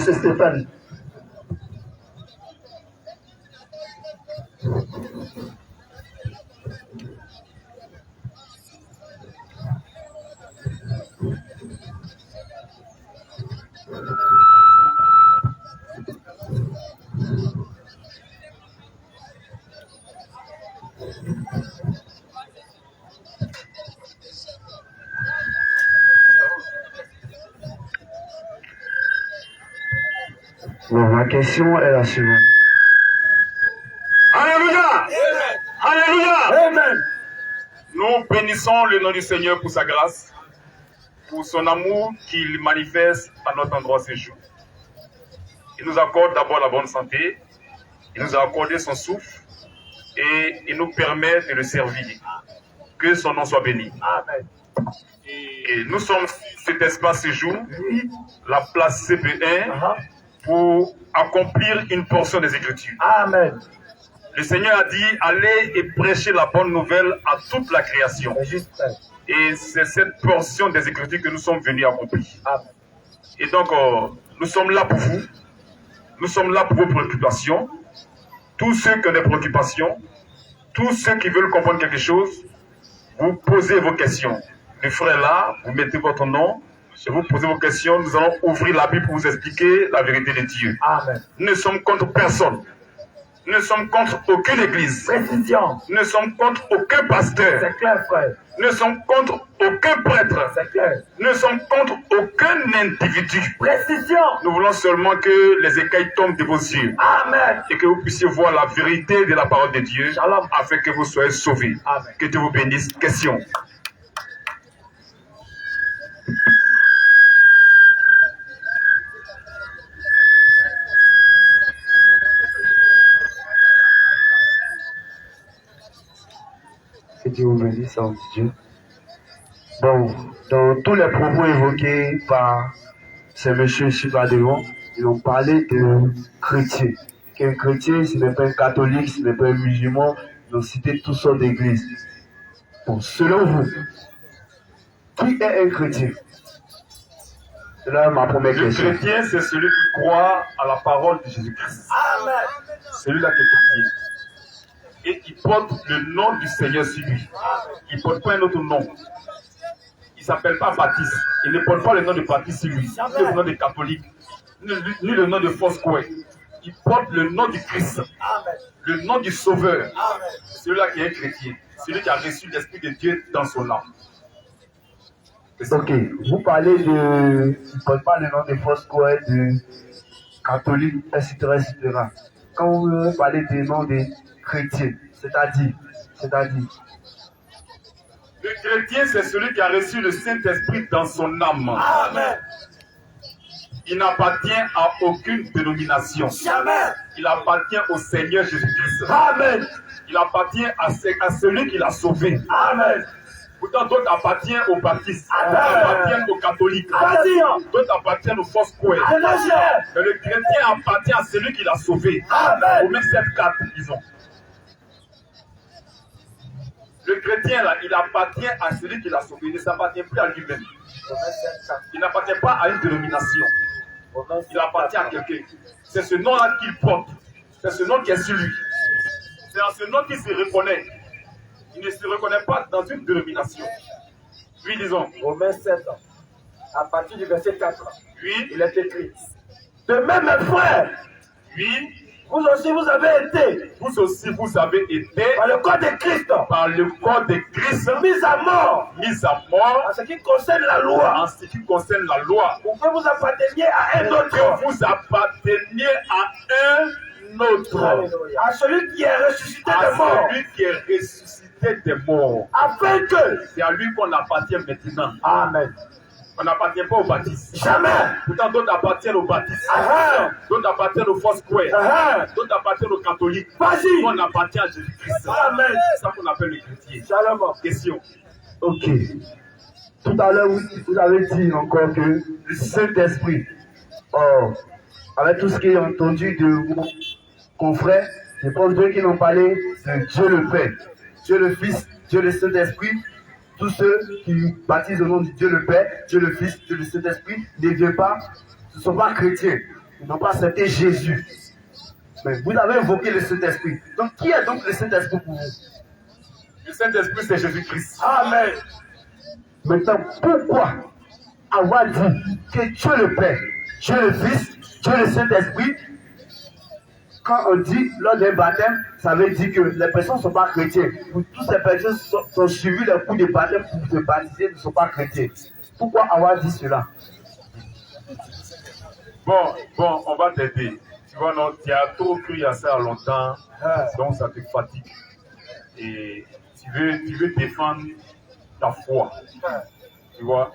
M. Stéphane. Bon, ma question est la suivante. Alléluia! Alléluia! Amen. Nous bénissons le nom du Seigneur pour sa grâce, pour son amour qu'il manifeste à notre endroit ce jour. Il nous accorde d'abord la bonne santé, il nous a accordé son souffle et il nous permet de le servir. Que son nom soit béni. Amen. Et nous sommes cet espace ce jour, la place CP1, pour accomplir une portion des Écritures. Amen. Le Seigneur a dit, allez et prêchez la bonne nouvelle à toute la création. C'est juste ça. Et c'est cette portion des Écritures que nous sommes venus accomplir. Amen. Et donc, nous sommes là pour vous. Nous sommes là pour vos préoccupations. Tous ceux qui ont des préoccupations, tous ceux qui veulent comprendre quelque chose, vous posez vos questions. Le frère est là, vous mettez votre nom, et vous posez vos questions. Nous allons ouvrir la Bible pour vous expliquer la vérité de Dieu. Amen. Nous ne sommes contre personne. Nous ne sommes contre aucune église. Précision. Nous ne sommes contre aucun pasteur. C'est clair, frère. Nous ne sommes contre aucun prêtre. C'est clair. Nous ne sommes contre aucun individu. Précision. Nous voulons seulement que les écailles tombent de vos yeux Amen. et que vous puissiez voir la vérité de la parole de Dieu Shalom. afin que vous soyez sauvés. Amen. Que Dieu vous bénisse. Question. Que Dieu vous bénisse, en Dieu. Bon, dans tous les propos évoqués par ces messieurs ici par devant, ils ont parlé de chrétiens. Qu'un chrétien, ce n'est pas un catholique, ce n'est pas un musulman, ils ont cité toutes sortes d'églises. Bon, selon vous, qui est un chrétien? C'est là ma première Le question. chrétien, c'est celui qui croit à la parole de Jésus-Christ. Amen. Celui-là qui est chrétien. Et qui porte le nom du Seigneur sur lui. Il ne porte pas un autre nom. Il ne s'appelle pas Baptiste. Il ne porte pas le nom de Baptiste sur lui. Ni le nom de catholique. Ni le nom de Foursquare. Il porte le nom du Christ. Amen. Le nom du Sauveur. Amen. Celui-là qui est chrétien. Celui qui a reçu l'Esprit de Dieu dans son âme. Ok, vous parlez de. Ils ne portent pas le nom de Foursquare, de catholique, etc., etc. Quand vous parlez des noms des chrétiens, c'est-à-dire. Le chrétien, c'est celui qui a reçu le Saint-Esprit dans son âme. Amen. Il n'appartient à aucune dénomination. Jamais. Il appartient au Seigneur Jésus-Christ. Amen. Il appartient à celui qui l'a sauvé. Amen. Pourtant, d'autres appartiennent aux baptistes, d'autres Amen. appartiennent aux catholiques, Attention. d'autres appartiennent aux Foursquare. Attention. Mais le chrétien appartient à celui qui l'a sauvé. Amen. Romains 7,4, disons. Le chrétien, là, il appartient à celui qui l'a sauvé. Il ne s'appartient plus à lui-même. Il n'appartient pas à une dénomination. Il appartient à quelqu'un. C'est ce nom-là qu'il porte. C'est ce nom qui est sur lui. C'est dans ce nom qu'il se reconnaît. Il ne se reconnaît pas dans une dénomination. Oui, disons. Romains 7, à partir du verset 4, Oui, il est écrit. De même, mes frères, oui. vous aussi vous avez été, Vous aussi, vous avez été par le corps de Christ, par le corps de Christ mis à mort mis à mort en ce qui concerne la loi, en ce qui concerne la loi. pour que vous apparteniez à un autre. Que vous apparteniez à un autre. Alléluia. À celui qui est ressuscité À des morts, celui qui est ressuscité des morts. afin que. C'est à lui qu'on appartient maintenant. Amen. On n'appartient pas aux baptistes. Jamais. Pourtant, d'autres appartiennent aux baptistes. Ah, D'autres appartiennent aux Foursquare. ah, D'autres appartiennent aux catholiques. Vas-y. Nous, on appartient à Jésus-Christ. Amen. C'est ça qu'on appelle le chrétien. Shalom. Question. Ok. Tout à l'heure, vous avez dit encore que le Saint-Esprit. Or, avec tout ce qui est entendu de vos confrères, je pense bien qu'ils ont parlé de Dieu le Père, Dieu le Fils, Dieu le Saint-Esprit. Tous ceux qui baptisent au nom de Dieu le Père, Dieu le Fils, Dieu le Saint-Esprit, ne viennent pas, ce ne sont pas chrétiens. Ils n'ont pas accepté Jésus. Mais vous avez invoqué le Saint-Esprit. Donc, qui est donc le Saint-Esprit pour vous? Le Saint-Esprit, c'est Jésus-Christ. Amen. Maintenant, pourquoi avoir dit que Dieu le Père, Dieu le Fils, Dieu le Saint-Esprit, quand on dit lors d'un baptême, ça veut dire que les personnes ne sont pas chrétiennes. Pour toutes ces personnes qui ont suivi les cours de baptême pour se baptiser ne sont pas chrétiens. Pourquoi avoir dit cela? Bon, on va t'aider. Tu vois, non, tu as trop cru à ça longtemps, donc ça te fatigue. Et tu veux défendre ta foi. Tu vois.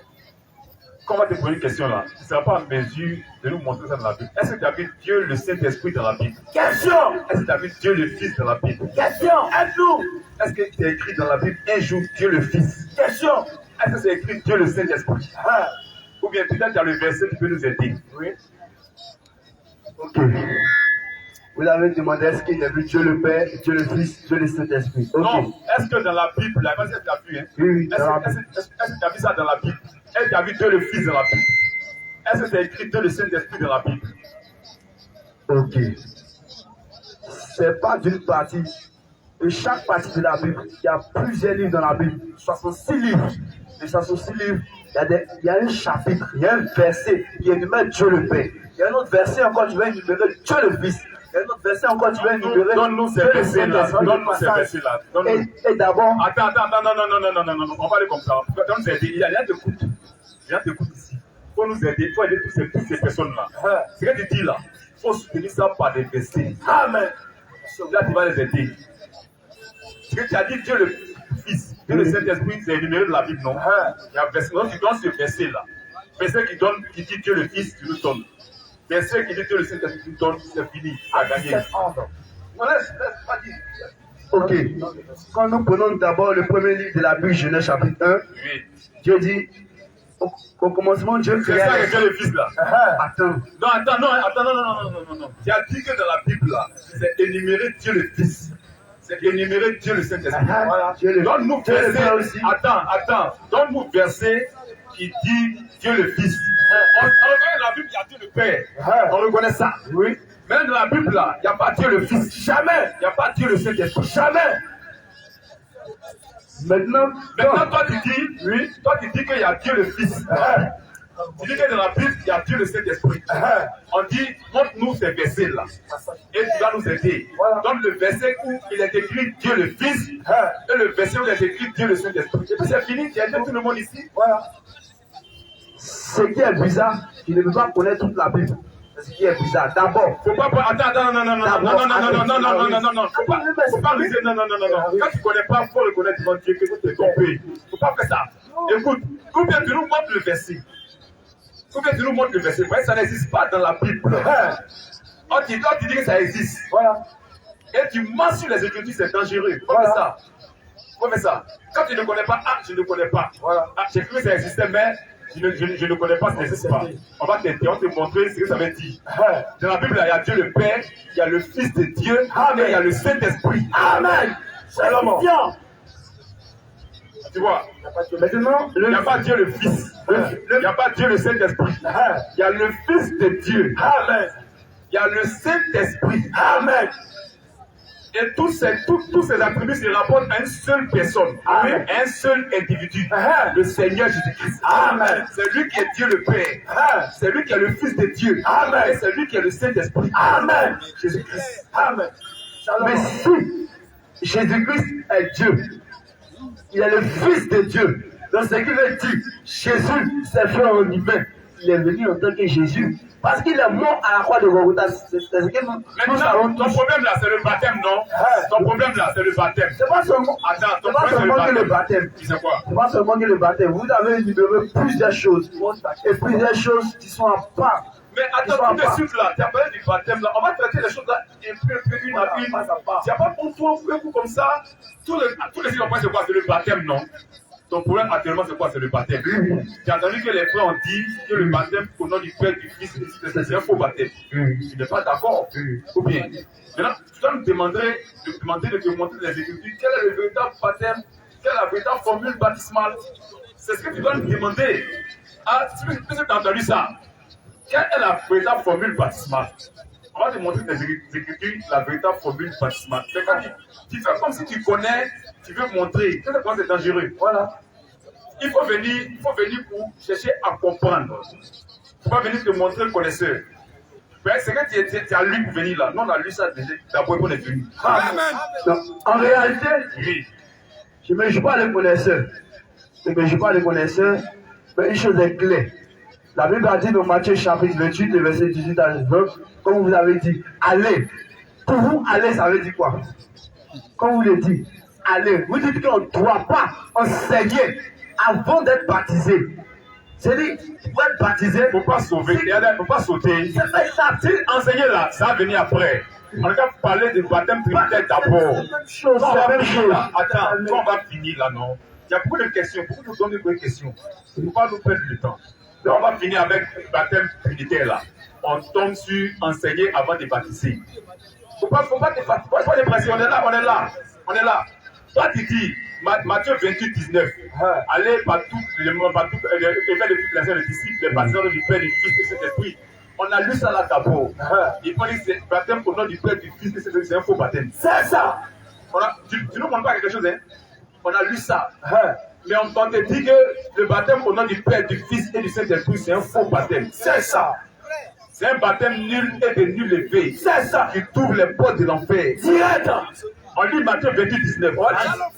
Quand on va te poser une question là, tu ne seras pas en mesure de nous montrer ça dans la Bible. Est-ce que tu as vu Dieu le Saint-Esprit dans la Bible? Question. Est-ce que tu as vu Dieu le Fils dans la Bible? Question. Aide-nous. Est-ce que tu as écrit dans la Bible un jour Dieu le Fils? Question. Est-ce que c'est écrit Dieu le Saint-Esprit? Ou bien peut-être tu as le verset qui peut nous aider? Oui. Ok. Vous avez demandé est-ce qu'il y a vu Dieu le Père, Dieu le Fils, Dieu le Saint-Esprit. Ok. Non, est-ce que dans la Bible, là, est-ce que tu as vu, hein? Oui, Est-ce que tu as vu ça dans la Bible? Est-ce que tu as vu Dieu le Fils dans la Bible? Est-ce que c'est écrit Dieu le Saint-Esprit dans la Bible? Ok. C'est pas d'une partie. De chaque partie de la Bible, il y a plusieurs livres dans la Bible. 66 livres. De 66 livres, il y a un chapitre, il y a un verset qui énumère Dieu le Père. Il y a un autre verset encore qui va énumérer Dieu le Fils. Il y a un autre verset encore qui va énumérer. Donne-nous ces versets-là. Donne-nous ces versets-là. Et d'abord. Attends, non, on va aller comme ça. On nous aider. Il y a des écoutes. Il y a des écoutes ici. Il faut nous aider. Il faut aider toutes ces personnes-là. Ce que tu dis là, il faut soutenir ça par des versets. Amen. Là, tu vas les aider. Ce que tu as dit, Dieu le Fils, Dieu le Saint-Esprit, c'est énuméré dans la Bible, non? Il y a un verset. Donc, tu donnes ce verset-là. Verset qui dit Dieu le Fils, tu nous donnes. Verset qui dit Dieu le Saint-Esprit, tu nous donnes. C'est fini. À gagner. On laisse pas dire. Ok. Quand nous prenons d'abord le premier livre de la Bible, Genèse chapitre 1, Oui. Dieu dit, au commencement, Dieu C'est créa. ça que Dieu le Fils là. Attends. Non. Tu as dit que dans la Bible là, c'est énuméré Dieu le Fils. C'est énuméré Dieu le Saint-Esprit. Voilà. Donne-nous verset. Aussi. Attends. Donne-nous verset qui dit Dieu le Fils. On reconnaît dans la Bible, il y a Dieu le Père. On reconnaît ça. Oui. Même dans la Bible là, il n'y a pas Dieu le Fils. Jamais. Il n'y a pas Dieu le Saint-Esprit. Jamais. Maintenant, toi tu dis qu'il y a Dieu le Fils. Tu dis que dans la Bible, il y a Dieu le Saint-Esprit. On dit, montre-nous ces versets-là. Et tu vas nous aider. Donne le verset où il est écrit Dieu le Fils. Et le verset où il est écrit Dieu le Saint-Esprit. Et puis c'est fini, tu as aidé tout le monde ici. Voilà. Ce qui est bizarre, tu ne peux pas connaître toute la Bible. Ce qui est bizarre, d'abord. Faut pas. Attends, non. Faut pas briser. Non. Quand tu ne connais pas, il faut reconnaître devant Dieu que tu es trompé. Faut pas faire ça. Écoute, combien tu nous montres le verset? Ouais, ça n'existe pas dans la Bible. Tu dis que ça existe. Voilà. Et tu mens sur les Écritures, c'est dangereux. Faut faire ça. Quand tu ne connais pas, je ne connais pas. Voilà. J'ai cru que ça existait, mais je ne connais pas, ça n'existe pas. On va t'aider, on va te montrer ce que ça veut dire. Dans la Bible, il y a Dieu le Père, il y a le Fils de Dieu, et il y a le Saint-Esprit. Amen. Shalom. Tu vois, Maintenant, il n'y a pas Dieu le Fils, il n'y a pas Dieu le Saint-Esprit. Il y a le Fils de Dieu. Amen. Il y a le Saint-Esprit. Amen. Et tous ces attributs se rapportent à une seule personne, un seul individu, le Seigneur Jésus-Christ. Amen. C'est lui qui est Dieu le Père. C'est lui qui est le Fils de Dieu. Amen. Et c'est lui qui est le Saint-Esprit. Amen. Jésus-Christ. Amen. mais si Jésus-Christ est Dieu, il est le Fils de Dieu. Donc ce qui veut dire, Jésus s'est fait en humain. Il est venu en tant que Jésus. Parce qu'il est mort à la croix de Golgotha. C'est ce que nous savons tous. Ton problème là, c'est le baptême, non? Ton problème là, c'est le baptême. C'est pas seulement, Attends, c'est pas seulement que le baptême. C'est quoi? C'est pas seulement que le baptême. Vous avez énuméré plusieurs choses. Et plusieurs choses qui sont à part. Mais attends, tout de suite là, tu as parlé du baptême là. On va traiter les choses là un peu une à une. Il n'y a pas pour toi, comme ça. Tous les gens pensent quoi? C'est le baptême, non? Ton problème actuellement, c'est quoi? C'est le baptême. Tu as entendu que les frères ont dit que le baptême au nom du Père, du Fils et du Saint-Esprit, c'est un faux baptême. Tu n'es pas d'accord? Ou bien, maintenant, tu dois nous demander de te montrer les Écritures. Quel est le véritable baptême? Quelle est la véritable formule baptismale? C'est ce que tu dois nous demander. Ah, tu as entendu ça? quelle est la véritable formule baptismale? On va te montrer des écritures, la véritable formule baptismale. Mais quand tu fais comme si tu connais, tu veux montrer, tu sais quoi, c'est dangereux. Voilà. Il faut venir pour chercher à comprendre. Il ne faut pas venir te montrer le connaisseur. C'est que tu as lu pour venir là. Non, on a lu ça déjà. D'abord, on est venu. En réalité, Oui. je ne suis pas le connaisseur. Je ne suis pas le connaisseur, mais une chose est claire. La Bible a dit dans Matthieu chapitre 28, le verset 18 à 20, comme vous avez dit, allez. Pour vous, aller, ça veut dire quoi? Comme vous le dites, allez. Vous dites qu'on ne doit pas enseigner avant d'être baptisé. C'est-à-dire, pour être baptisé, Il ne faut pas sauver, il ne faut pas sauter. Si enseigner là, ça va venir après. On va parler de baptême trinitaire d'abord. c'est la même chose. Attends, on va finir là, non? Il y a beaucoup de questions. Pourquoi nous donner des questions? Il ne faut pas nous perdre le temps. Donc, on va finir avec le baptême trinitaire là. On tombe sur enseigner avant de baptiser. Faut pas te presser. On est là. Toi, tu dis, Matthieu 28, 19. Allez partout, et faire de toutes les nations des disciples, les baptiseurs du Père, du Fils et du Saint-Esprit. On a lu ça là d'abord. Il faut dire que c'est baptême au nom du Père, du Fils et du Saint-Esprit, c'est un faux baptême. C'est ça. Tu ne nous montres pas quelque chose, hein? On a lu ça. Mais on te dit que le baptême au nom du Père, du Fils et du Saint-Esprit, c'est un faux baptême. C'est ça. C'est un baptême nul et de nul élevé. C'est ça. Qui t'ouvre les portes de l'enfer. Direct. On lit Matthieu 28, 19.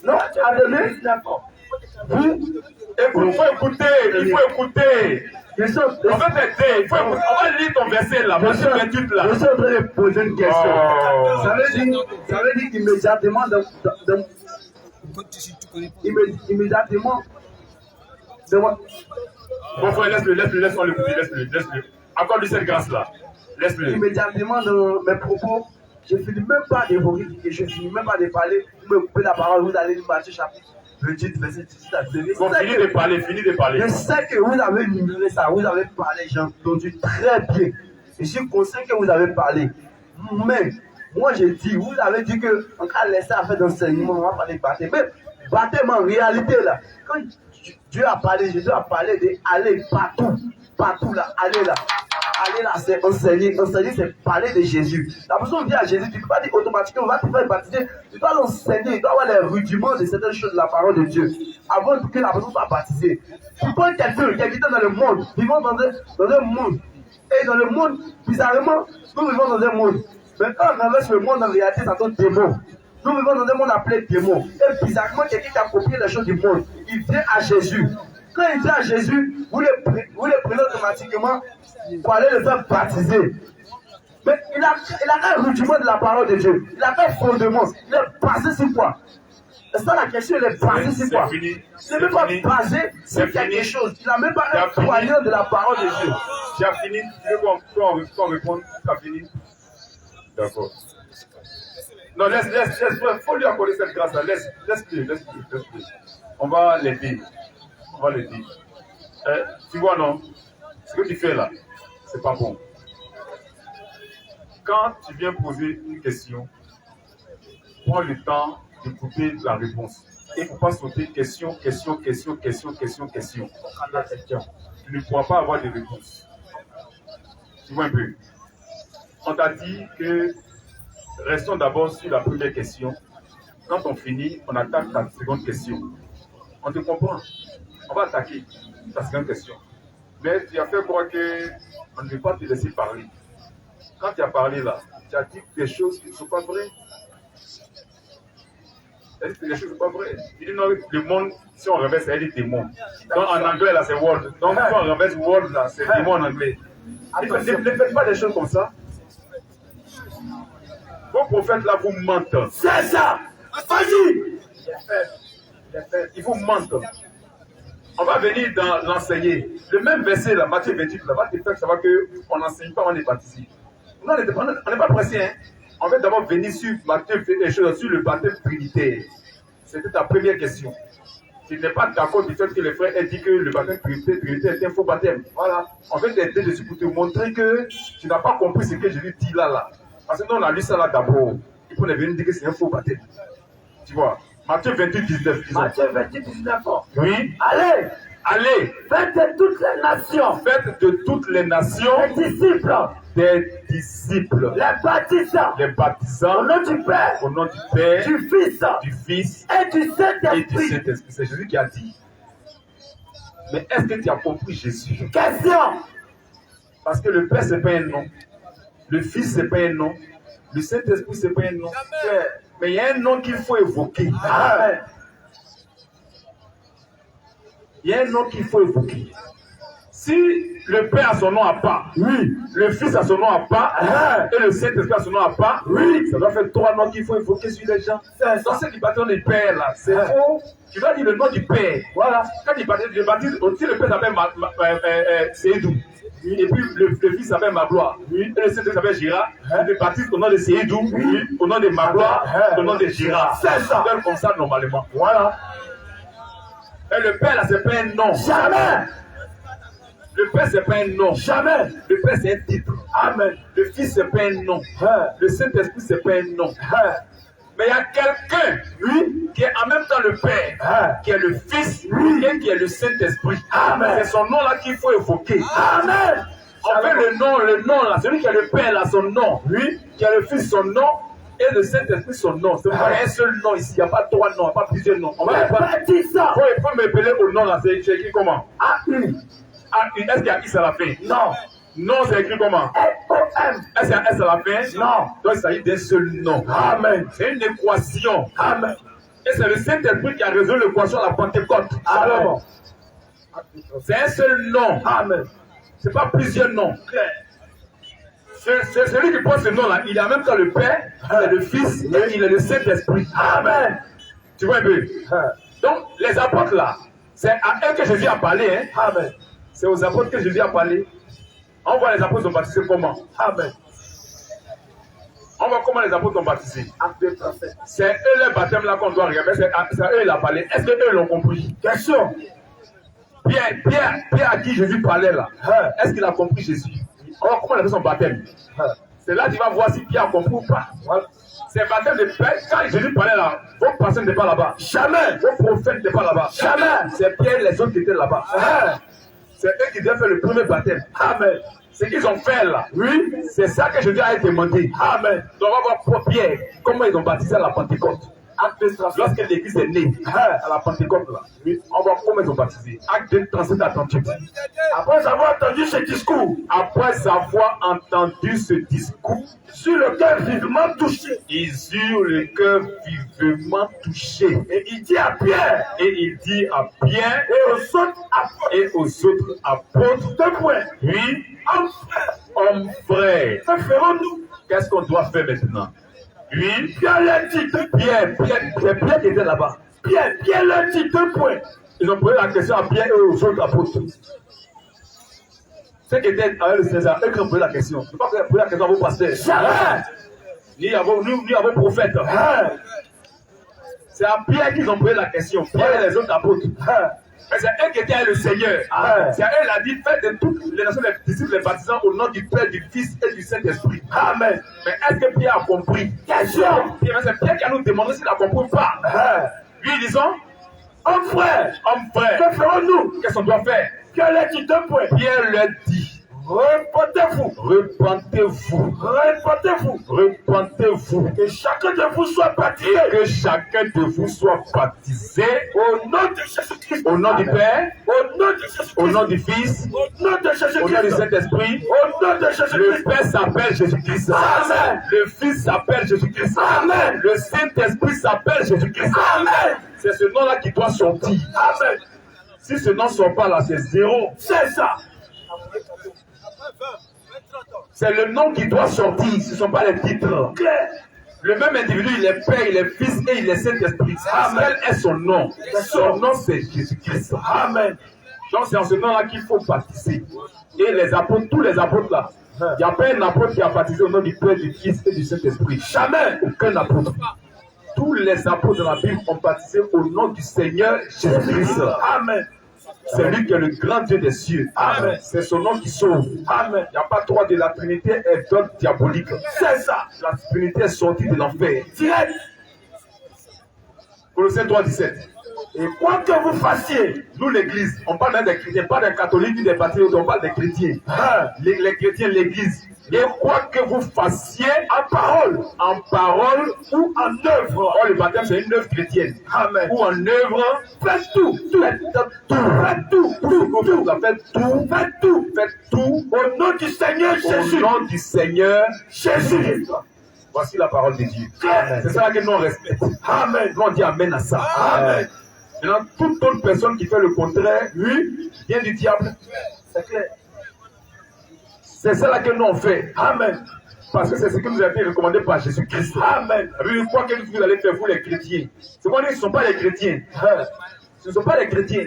Non, attendez, d'accord. Il faut écouter. On va t'aider. On va lire ton verset là. Matthieu 28 là. Je suis en train de poser une question. Ça veut dire immédiatement immédiatement. Bon frère, laisse-le, on l'écoute, accorde-lui cette grâce-là. Laisse-le. Immédiatement dans mes propos, je ne finis même pas d'évoquer, je ne finis même pas de parler. Vous me coupez la parole, vous allez lire Matthieu chapitre 28, verset 18 à 19. Bon, finis de parler. Je sais que vous avez numéré ça, vous avez parlé, j'ai entendu très bien. Je suis conscient que vous avez parlé. Mais, moi je dis, vous avez dit qu'on va laisser à faire d'enseignement, on va parler de baptême. Mais, baptême en réalité là, quand Dieu a parlé, Jésus a parlé d'aller partout là, aller là, c'est enseigner, c'est parler de Jésus. La personne vient à Jésus, tu ne peux pas dire automatiquement, on va te faire baptiser, tu dois l'enseigner, tu dois avoir les rudiments de certaines choses de la parole de Dieu, avant que la personne soit baptisée. Tu prends quelqu'un qui habite dans le monde, vivant dans un monde, et dans le monde, bizarrement, nous vivons dans un monde. Mais quand on traverse le monde, en réalité, c'est un démon. Nous vivons dans un monde appelé démon. Et bizarrement, quelqu'un qui a copié les choses du monde, il vient à Jésus. Quand il vient à Jésus, vous le prenez automatiquement pour aller le faire baptiser. Mais il a un rudiment de la parole de Dieu. Il a un fondement. Il est basé sur quoi? C'est ça la question, il est basé sur quoi? Il n'est même pas basé sur quelque chose. Il n'a même pas un croyant de la parole de Dieu. Tu as fini? Tu veux qu'on réponde? Tu as fini? D'accord. Non, laisse, il faut lui accorder cette grâce-là. Laisse-le. On va l'aider. Tu vois, non? Ce que tu fais là, c'est pas bon. Quand tu viens poser une question, prends le temps d'écouter la réponse. Il ne faut pas sauter question. Tu ne pourras pas avoir de réponse. Tu vois un peu? On t'a dit que restons d'abord sur la première question. Quand on finit, on attaque la seconde question. On te comprend. On va attaquer la seconde question. Mais tu as fait croire qu'on ne veut pas te laisser parler. Quand tu as parlé là, tu as dit des choses qui ne sont pas vraies. Tu as dit que les choses ne sont pas vraies. Tu dis non, le monde, si on renverse, ça dit démon. Donc en anglais là, c'est world. Donc si on renverse world là, c'est démon en anglais. Ne faites pas des choses comme ça. Vos prophètes là vous mentent. C'est ça. Vas-y. Ils vous mentent. On va venir dans l'enseigner. Le même verset là, Matthieu 28, là, va te faire savoir qu'on n'enseigne pas, on est baptisé. On n'est pas pressé. Hein? On va d'abord venir sur Matthieu, sur le baptême trinitaire. C'était ta première question. Tu n'es pas d'accord du fait que les frères aient dit que le baptême trinitaire est un faux baptême. Voilà. On va t'aider dessus pour te montrer que tu n'as pas compris ce que je lui dis là. Parce que nous, on a lu ça là d'abord. Il faut venir dire que c'est un faux baptême. Tu vois. Matthieu 28, 19. Matthieu 28, 19. Oui. Allez. Allez, faites de toutes les nations faites de toutes les nations des disciples, les baptisant au nom du Père, au nom du Père, du Fils du Fils et du et du Saint-Esprit. Saint-Esprit. C'est Jésus qui a dit. Mais est-ce que tu as compris Jésus? Question. Parce que le Père, ce n'est pas un nom. Le Fils, ce n'est pas un nom. Le Saint-Esprit, ce n'est pas un nom. Mais il y a un nom qu'il faut évoquer. Amen. Il y a un nom qu'il faut évoquer. Si le Père a son nom à part, Oui. le Fils a son nom à part, et le Saint-Esprit a son nom à part, Oui. ça doit faire 3 noms qu'il faut évoquer sur les gens. C'est Dans ça. ce baptême du Père, là, c'est faux. Tu dois dire le nom du Père. Voilà. Quand il baptise, si le Père s'appelle Seydou, et puis le Fils s'appelle Magloire, et le Saint-Esprit s'appelle Gérard, il le baptise au nom de Seydou, au nom de Magloire, au nom de Gérard. C'est ça. C'est comme ça normalement. Voilà. Et le Père, là, c'est pas un nom. Jamais. Le Père, c'est pas un nom. Jamais. Le Père, c'est un titre. Amen. Le Fils, c'est pas un nom. Le Saint-Esprit, c'est pas un nom. Mais il y a quelqu'un, lui, qui est en même temps le Père, qui est le Fils, et qui est le Saint-Esprit. Amen. C'est son nom-là qu'il faut évoquer. Amen. On fait le nom là, celui qui est le Père, là, son nom. Lui, qui est le Fils, son nom, et le Saint-Esprit, son nom. C'est pas un seul nom ici, il n'y a pas 3 noms, il n'y a pas plusieurs noms. On va pas. Baptisant. Il faut m'épeler au nom là, c'est écrit comment? A-U. Est-ce qu'il y a X à la fin? Non. Non, c'est écrit comment? S-O-M. Est-ce qu'il y a S à la fin? Non. Donc il s'agit d'un seul nom. Amen. C'est une équation. Amen. Et c'est le Saint-Esprit qui a résolu l'équation à la Pentecôte. Amen. C'est un seul nom. Amen. Ce n'est pas plusieurs noms. C'est celui qui porte ce nom-là. Il est en même temps le Père, il est le Fils et il est le Saint-Esprit. Amen. Tu vois un peu? Donc, les apôtres là, c'est à eux que Jésus a parlé. Hein? Amen. C'est aux apôtres que Jésus a parlé. On voit les apôtres sont baptisés comment? Amen. On voit comment les apôtres sont baptisés. Acte des prophètes. C'est eux le baptême là qu'on doit regarder. C'est à eux il a parlé. Est-ce que eux l'ont compris? Question. Pierre à qui Jésus parlait là. Est-ce qu'il a compris Jésus? Alors comment il a fait son baptême? C'est là que tu vas voir si Pierre a compris ou pas. C'est le baptême de Pierre. Quand Jésus parlait là, vos pasteurs n'étaient pas là-bas. Jamais. Vos prophètes n'étaient pas là-bas. Jamais. C'est Pierre et les autres qui étaient là-bas. C'est eux qui devaient faire le premier baptême. Amen. Ce qu'ils ont fait là, Oui. c'est ça que Jésus a demandé. Amen. Donc on va voir pour Pierre comment ils ont baptisé à la Pentecôte. Lorsque l'église est née à la Pentecôte là, on va voir comment ils ont baptisé. Acte 2, 37 à 38. Après avoir entendu ce discours, Après avoir entendu ce discours, sur le cœur vivement touché, ils eurent le cœur vivement touché. et il dit à Pierre Et il dit à Pierre et aux autres apôtres, et aux autres apôtres, 2 points. oui, Hommes frères, hommes frères, que ferons-nous? qu'est-ce qu'on doit faire maintenant? Oui, Pierre leur dit 2 points. Pierre qui était là-bas. Pierre leur dit 2 points. Ils ont posé la question à Pierre et aux autres apôtres. Ceux qui étaient avec le César, eux qui ont posé la question. Je ne peux pas poser la question à vos pasteurs. Jamais. Ni à vos prophètes. C'est à Pierre qu'ils ont posé la question. Pierre et les autres apôtres. Mais c'est eux qui étaient avec le Seigneur. C'est à eux qu'il a dit, faites de toutes les nations des disciples les baptisants au nom du Père, du Fils et du Saint-Esprit. Amen. Mais est-ce que Pierre a compris? Question. C'est Pierre qui a nous demandé s'il a compris ou pas. Lui, disons, Hommes frères, hommes frères, que ferons-nous? qu'est-ce qu'on doit faire? Pierre leur dit 2 points. Pierre leur dit, Repentez-vous. repentez-vous, Repentez-vous. repentez-vous, Que chacun de vous soit baptisé que chacun de vous soit baptisé au nom de Jésus-Christ. au nom du Père, Au nom de Jésus-Christ. au nom du Fils, Au nom de au nom du Jésus-Christ. Saint-Esprit. Au nom de Le Jésus-Christ. Père s'appelle Jésus-Christ. Amen. Le Fils s'appelle Jésus-Christ. Amen. Le Saint-Esprit s'appelle Jésus-Christ. Amen. C'est ce nom-là qui doit sortir. Amen. Si ce nom ne sort pas là, c'est 0. C'est ça. C'est le nom qui doit sortir, ce ne sont pas les titres. Claire. Le même individu, il est Père, il est Fils et il est Saint-Esprit. Quel est son nom? Son nom, c'est Jésus-Christ. Amen. Donc c'est en ce nom-là qu'il faut baptiser. Et les apôtres, tous les apôtres là, il n'y a pas un apôtre qui a baptisé au nom du Père, du Fils et du Saint-Esprit. Jamais. Aucun apôtre. Tous les apôtres de la Bible ont baptisé au nom du Seigneur Jésus-Christ. Amen. C'est lui qui est le grand Dieu des cieux. Amen. C'est son nom qui sauve. Amen. Il n'y a pas trois de la Trinité est d'ordre diabolique. C'est ça. La Trinité est sortie de l'enfer. Direct. Colossiens 3, 17. Et quoi que vous fassiez, nous l'église, on parle même des chrétiens, pas des catholiques ni des patriotes, on parle des chrétiens. Les chrétiens, l'église. Et quoi que vous fassiez en parole ou en œuvre. Oh, le baptême c'est une œuvre chrétienne. Amen. Ou en œuvre, faites tout. Faites tout. Au nom du Seigneur Jésus. Au nom du Seigneur Jésus. Voici la parole de Dieu. C'est ça que nous on respecte. Amen. Nous on dit amen à ça. Amen. Maintenant, toute autre personne qui fait le contraire, lui, vient du diable. C'est clair. C'est ça que nous on fait. Amen. Parce que c'est ce que nous a été recommandé par Jésus-Christ. Amen. Une fois que vous allez faire, vous les chrétiens. C'est qu'on dit, ce ne sont pas les chrétiens. Ce ne sont pas les chrétiens.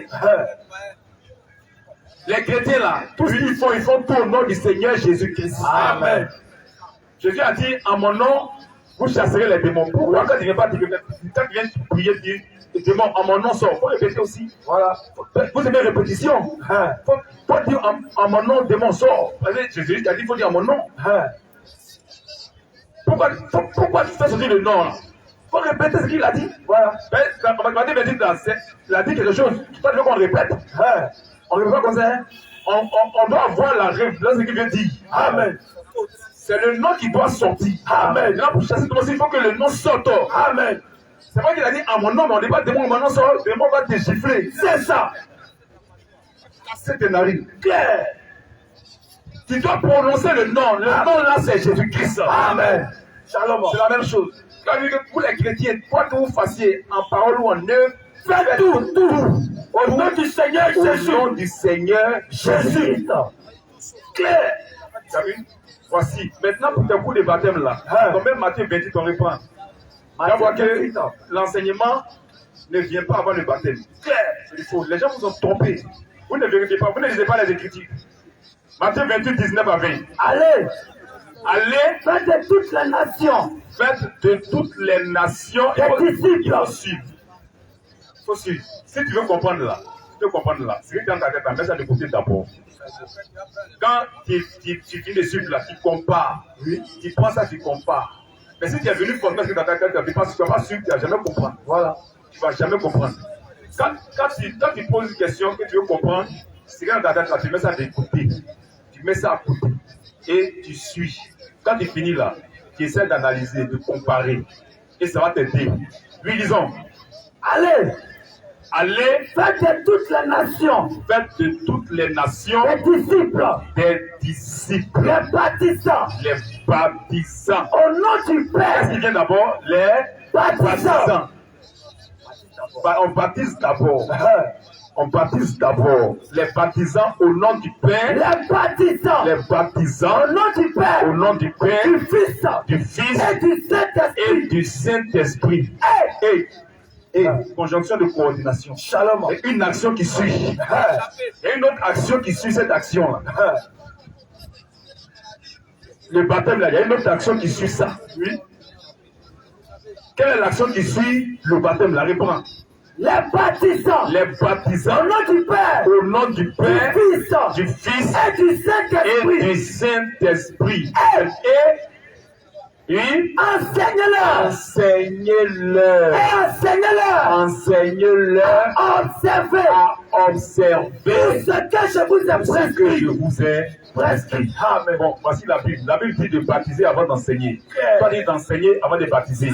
Les chrétiens là, tout ce qu'ils font, ils font tout au nom du Seigneur Jésus-Christ. Amen. Jésus a dit, en mon nom, vous chasserez les démons. Pourquoi quand tu viens prier, dire, les démons, en mon nom sort. Il faut répéter aussi. Voilà. Vous aimez répétition. Il faut dire, en mon nom, démon sort. Jésus a dit, il faut dire en mon nom. Pourquoi tu fais sortir le nom là? Il faut répéter ce qu'il a dit. Voilà. Il a dit quelque chose. Tu veux qu'on répète. On ne répète pas comme ça. On doit avoir la révélation de ce qu'il vient dire. Amen. C'est le nom qui doit sortir. Amen. Là, pour chasser tout le monde, il faut que le nom sorte. Amen. C'est pas qu'il a dit à mon nom, mais on ne dit pas démon, mon nom sort, le démon va te gifler. C'est ça. C'est tes narines. Claire. Tu dois prononcer le nom. Le nom là, c'est Jésus-Christ. Amen. Shalom. C'est la même chose. Pour les chrétiens, quoi que vous fassiez en parole ou en œuvre, faites tout. Au nom du Seigneur Jésus. Au nom du Seigneur Jésus. Claire. Tu as vu? Voici. Maintenant, pour tes coups de baptême là, dans même Matthieu 28, on reprend. On va voir que l'enseignement ne vient pas avant le baptême. Claire. C'est faux. Les gens vous ont trompé. Vous ne vérifiez pas, vous ne lisez pas les Écritures. Matthieu 28, 19 à 20. Allez, faites de toutes les nations. Faites de toutes les nations. Des disciples. Il faut suivre. Il faut suivre. Si tu veux comprendre là, c'est que dans ta tête, mets ça de côté d'abord. Quand tu finis de suivre là, tu compares. Tu prends ça, tu compares. Mais si tu es venu comprendre ce que dans ta tête, tu ne vas pas suivre, tu ne vas jamais comprendre. Voilà. Tu ne vas jamais comprendre. Quand tu poses une question que tu veux comprendre, c'est que dans ta tête là, tu mets ça de côté. Tu mets ça à côté. Et tu suis. Quand tu finis là, tu essaies d'analyser, de comparer. Et ça va t'aider. Lui, disons, allez, faites de toutes les nations. Faites de toutes les nations. Des disciples. Les baptisants. Au nom du Père. Qu'est-ce qui vient d'abord? Les baptisants. On baptise d'abord. On baptise d'abord les baptisants au nom du Père. Les baptisants au nom du Père. Au nom du Père. Du Fils. Et du Saint-Esprit. Et conjonction de coordination. Shalom. Et une action qui suit. Et une autre action qui suit cette action-là. Le baptême là, il y a une autre action qui suit ça. Oui. Quelle est l'action qui suit le baptême là? Réponds. Les baptisants. Au nom du Père. Au nom du Père. Du Fils. Et du Saint-Esprit. Et enseignez-leur. Enseignez-leur. À observer. Ce que je vous ai prescrit. Amen. Bon, voici la Bible. La Bible dit de baptiser avant d'enseigner. Toi, dit d'enseigner avant de baptiser.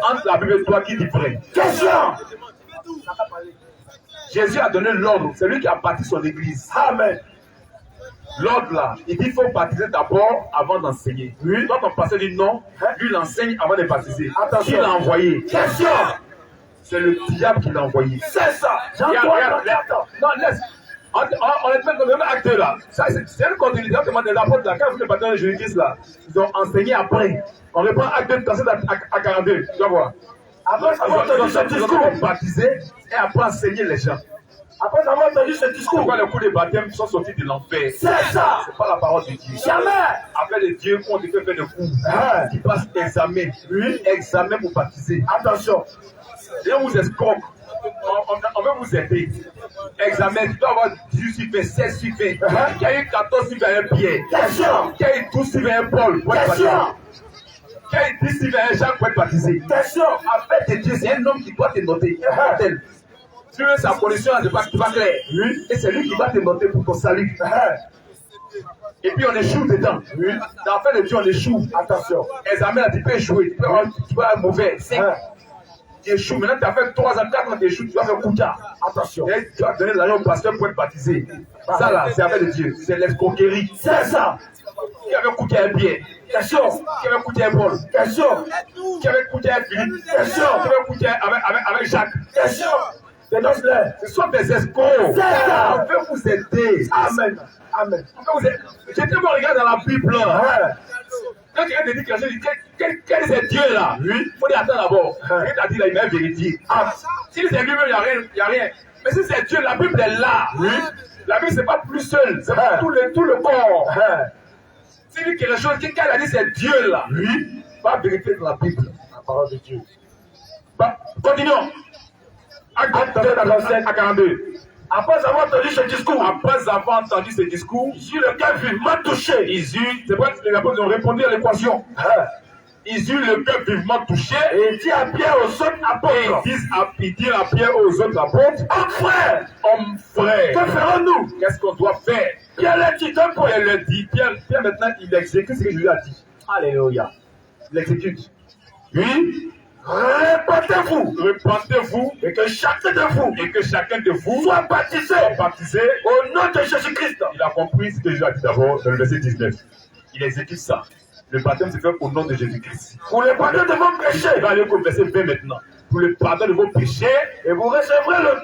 Entre la Bible et toi, qui dit vrai? Question. Jésus a donné l'ordre. C'est lui qui a bâti son église. Amen. L'ordre là, il dit qu'il faut baptiser d'abord avant d'enseigner. Lui, quand on passait du nom, lui l'enseigne avant de baptiser. Attention. Qui l'a envoyé? Question. C'est le diable qui l'a envoyé. C'est ça. Non, laisse. On est même dans le même acte là. C'est une continuité. Les apôtres là, quand vous le baptême de Jésus-Christ là, ils ont enseigné après. On reprend acte 2, à 42. Tu vas voir. Après avoir entendu ce discours, baptisé et après enseigner les gens. Après avoir entendu ce discours, pourquoi les coups de baptême sont sortis de l'enfer? C'est ça. C'est pas la parole de Dieu. Jamais. Après les dieux qui ont été faits de coups, qui passent examen. Oui, examen pour baptiser. Attention. Et on vous escroque. On veut vous aider. Examen, tu dois avoir 18 suivants, 16 suivants. Qui a eu 14 suivants un Pierre. Question. Qui a eu 12 suivants un Paul. Question. Qui a eu 10 suivants un Jacques pour être baptisé. Question. Après tes dieux, c'est un homme qui doit te noter. Tu veux sa condition, c'est pas clair. Oui. Et c'est lui qui va te noter pour ton salut. Et puis on échoue dedans. Oui. Dans la fin de Dieu, on échoue. Attention. Examen, tu peux échouer. Tu peux être mauvais. Tu échoues. Maintenant, tu as fait 3 ans, 4 ans, tu échoues. Tu vas faire Kouta. Attention. Et tu vas donner l'argent au pasteur pour être baptisé. Ça là, c'est affaire de Dieu. C'est l'escroquerie. C'est ça. Qui avait coûté un pied? Question. Qui avait coûté un Paul? Question. Qui avait coûté un Philippe? Question. Qui avait coûté avec Jacques? Question. Dénonce-les. Ce sont des escrocs. On veut vous aider. Amen. Amen. J'étais bon, regarde dans la Bible. Quand quelqu'un te dit quelque chose, quel est ce Dieu là? Oui. Il faut dire attends d'abord. Quelqu'un t'a dit là, il m'a vérifié. Si c'est lui-même, il n'y a rien. Mais si c'est Dieu, la Bible est là. Oui. La Bible, c'est pas plus seul. C'est pas tout le corps. Si il dit quelque chose, quelqu'un a dit c'est Dieu là. Oui. Pas vérifier dans la Bible. La parole de Dieu. Continuons. Acte 27 à 42. Après avoir entendu ce discours, Jésus, le cœur vivement touché. C'est vrai que les apôtres ont répondu à l'équation. Ils eurent le cœur vivement touché. Et il dit à Pierre aux autres apôtres. Il dit à Pierre aux autres apôtres. Hommes frères. Que ferons-nous? Qu'est-ce qu'on doit faire? Pierre leur dit d'un point. Pierre leur dit. Pierre maintenant il exécute ce que Jésus a dit. Alléluia. Il exécute. Oui. Répentez-vous et que chacun de vous soit baptisé au nom de Jésus-Christ. Il a compris ce que Jésus a dit d'abord dans le verset 19. Il exécute ça. Le baptême se fait au nom de Jésus-Christ. Pour le pardon de vos péchés. Il va aller au verset 20 maintenant. Pour le pardon de vos péchés. Et vous recevrez le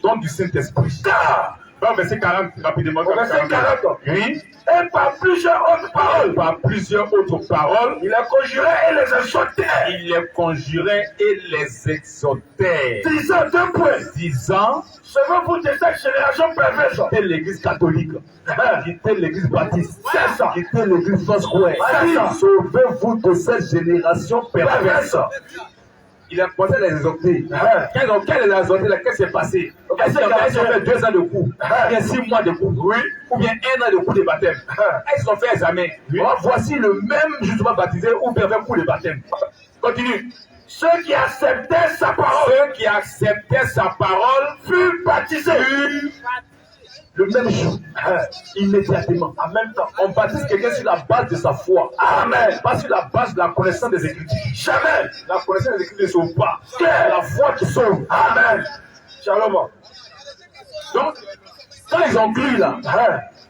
don du Saint-Esprit. Car verset 40 rapidement. Verset 40. Oui. Et par plusieurs autres paroles. Il les conjurait et les exhortait. Disant deux points. Sauvez-vous de cette génération perverse. Quittez l'église catholique. Quittez l'église baptiste. C'est ça. Quittez l'église Foursquare. Sauvez-vous de cette génération perverse. Il a commencé à les exhorter. Quand il les a exhortés, qu'est-ce qui s'est passé? Est-ce qu'ils ont fait 2 ans de cours? Ou bien 6 mois de cours? Oui. Ou bien 1 an de cours de baptême? Est-ce qu'ils ont fait examen? Oui. Voici le même justement baptisé ou bien fait cours de baptême. Continue. Ceux qui acceptaient sa parole furent baptisés. Le même jour, immédiatement, en même temps, on baptise quelqu'un sur la base de sa foi. Amen. Pas sur la base de la connaissance des Écritures. Jamais. La connaissance des Écritures ne sauve pas. C'est la foi qui sauve. Amen. Shalom. Donc, quand ils ont cru là,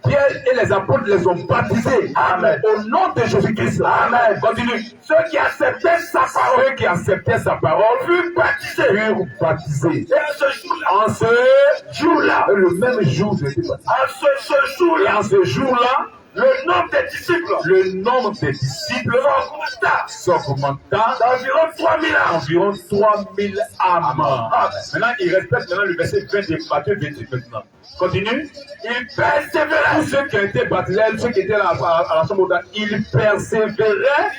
Pierre et les apôtres les ont baptisés. Amen. Au nom de Jésus-Christ. Amen. Continue. Ceux qui acceptaient sa parole furent baptisés. En ce jour-là, le même jour, en ce jour-là, le nombre des disciples s'augmenta d'environ 3000 âmes. Maintenant, il respecte le verset 20 de Matthieu 28 maintenant. Continue. Il persévérait. Tous ceux qui ont été baptisés, ceux qui étaient à la chambre d'âme, ils persévéraient.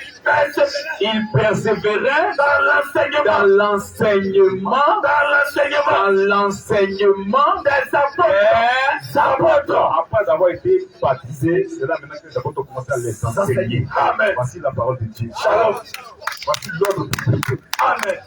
Il persévérait dans l'enseignement des apôtres. Après avoir été baptisé, c'est là maintenant que les apôtres ont commencé à les enseigner. Amen. Voici la parole de Dieu. Shalom. Voici l'ordre du peuple. Amen.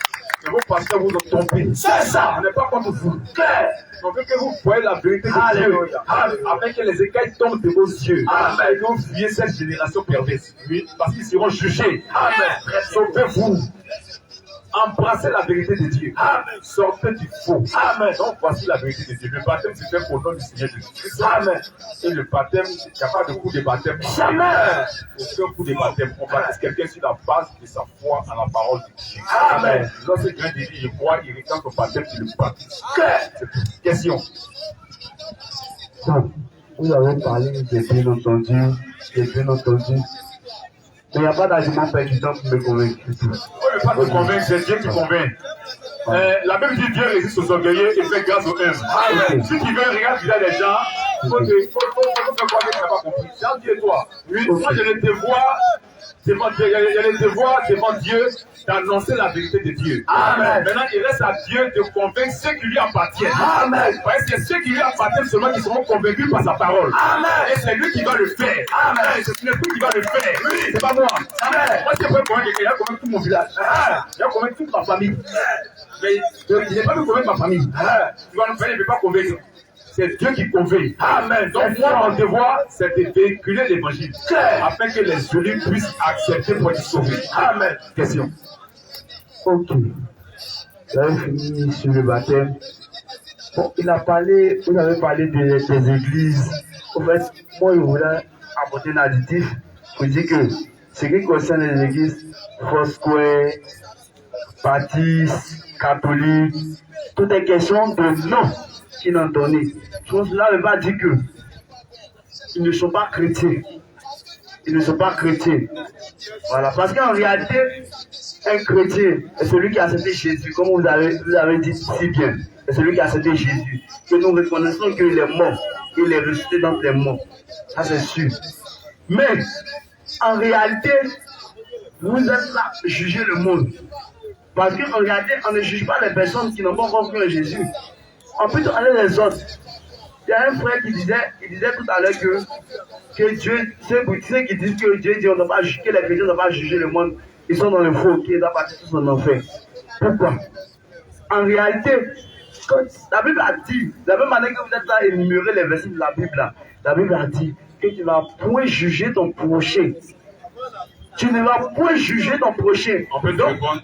Que vos pasteurs vous ont trompé. C'est ça. On n'est pas contre vous. Claire. On veut que vous voyez la vérité de Dieu. Afin que les écailles tombent de vos yeux. Amen. Et que vous fuyez cette génération perverse. Oui. Parce qu'ils seront jugés. Amen. Sauvez-vous. Embrassez la vérité de Dieu. Amen. Sortez du faux. Amen. Donc voici la vérité de Dieu. Le baptême se fait au nom du Seigneur Jésus-Christ. Amen. Et le baptême, il n'y a pas de coup de baptême. Jamais. Aucun coup de baptême. On baptise quelqu'un sur la base de sa foi en la parole de Dieu. Amen. Lorsque quelqu'un dit je crois, il regarde son baptême, il le baptise. C'est tout. Question. Vous avez parlé de bien entendu. Mais il n'y a pas d'argument pertinent pour me convaincre. On ne peut pas te convaincre, c'est Dieu qui convainc. La Bible dit Dieu résiste aux orgueilleux et fait grâce aux humbles. Si tu veux regarder les gens, il faut faire croire que tu n'as pas compris. Jean, Dieu et toi. Oui, moi je ne te vois devant Dieu. Il y a le devoir devant Dieu d'annoncer la vérité de Dieu. Amen. Maintenant, il reste à Dieu de convaincre ceux qui lui appartiennent. Amen. Parce que ceux qui lui appartiennent seulement qui seront convaincus par sa parole. Amen. Et c'est lui qui va le faire. Amen. C'est l'esprit qui va le faire. Oui. C'est pas moi. Amen. Moi, c'est pas convaincre quelqu'un, il a convaincu tout mon village. Il a convaincu toute ma famille. Mais il n'est pas pu convaincre ma famille. Tu vas nous faire, il ne peut pas convaincre. C'est Dieu qui convainc. Amen. Donc moi, mon devoir, c'est de véhiculer l'évangile. Afin que les élus puissent accepter pour être sauvés. Amen. Question. Ok. Vous avez fini sur le baptême. Bon, vous avez parlé des églises. En fait, moi, je voulais apporter un additif pour dire que ce qui concerne les églises, Foursquare, baptistes, catholiques, tout est question de nom qu'ils ont donné. Cela ne veut pas dire que ils ne sont pas chrétiens. Ils ne sont pas chrétiens. Voilà, parce qu'en réalité, un chrétien est celui qui a accepté Jésus, comme vous avez dit si bien. C'est celui qui a accepté Jésus. Que nous reconnaissons qu'il est mort. Il est ressuscité dans les morts. Ça, c'est sûr. Mais, en réalité, vous êtes là pour juger le monde. Parce qu'en réalité, on ne juge pas les personnes qui n'ont pas encore cru en Jésus. On peut aller les autres. Il y a un frère qui disait tout à l'heure que Dieu, ceux qui disent que Dieu dit on ne doit pas juger, que les chrétiens ne doivent pas juger le monde, ils sont dans le faux, qui doivent partir tous en enfer. Pourquoi? En réalité, quand la Bible a dit, de la même manière que vous êtes là à énumérer les versets de la Bible a dit que tu ne vas point juger ton prochain. Tu ne vas point juger ton prochain. On peut donc répondre.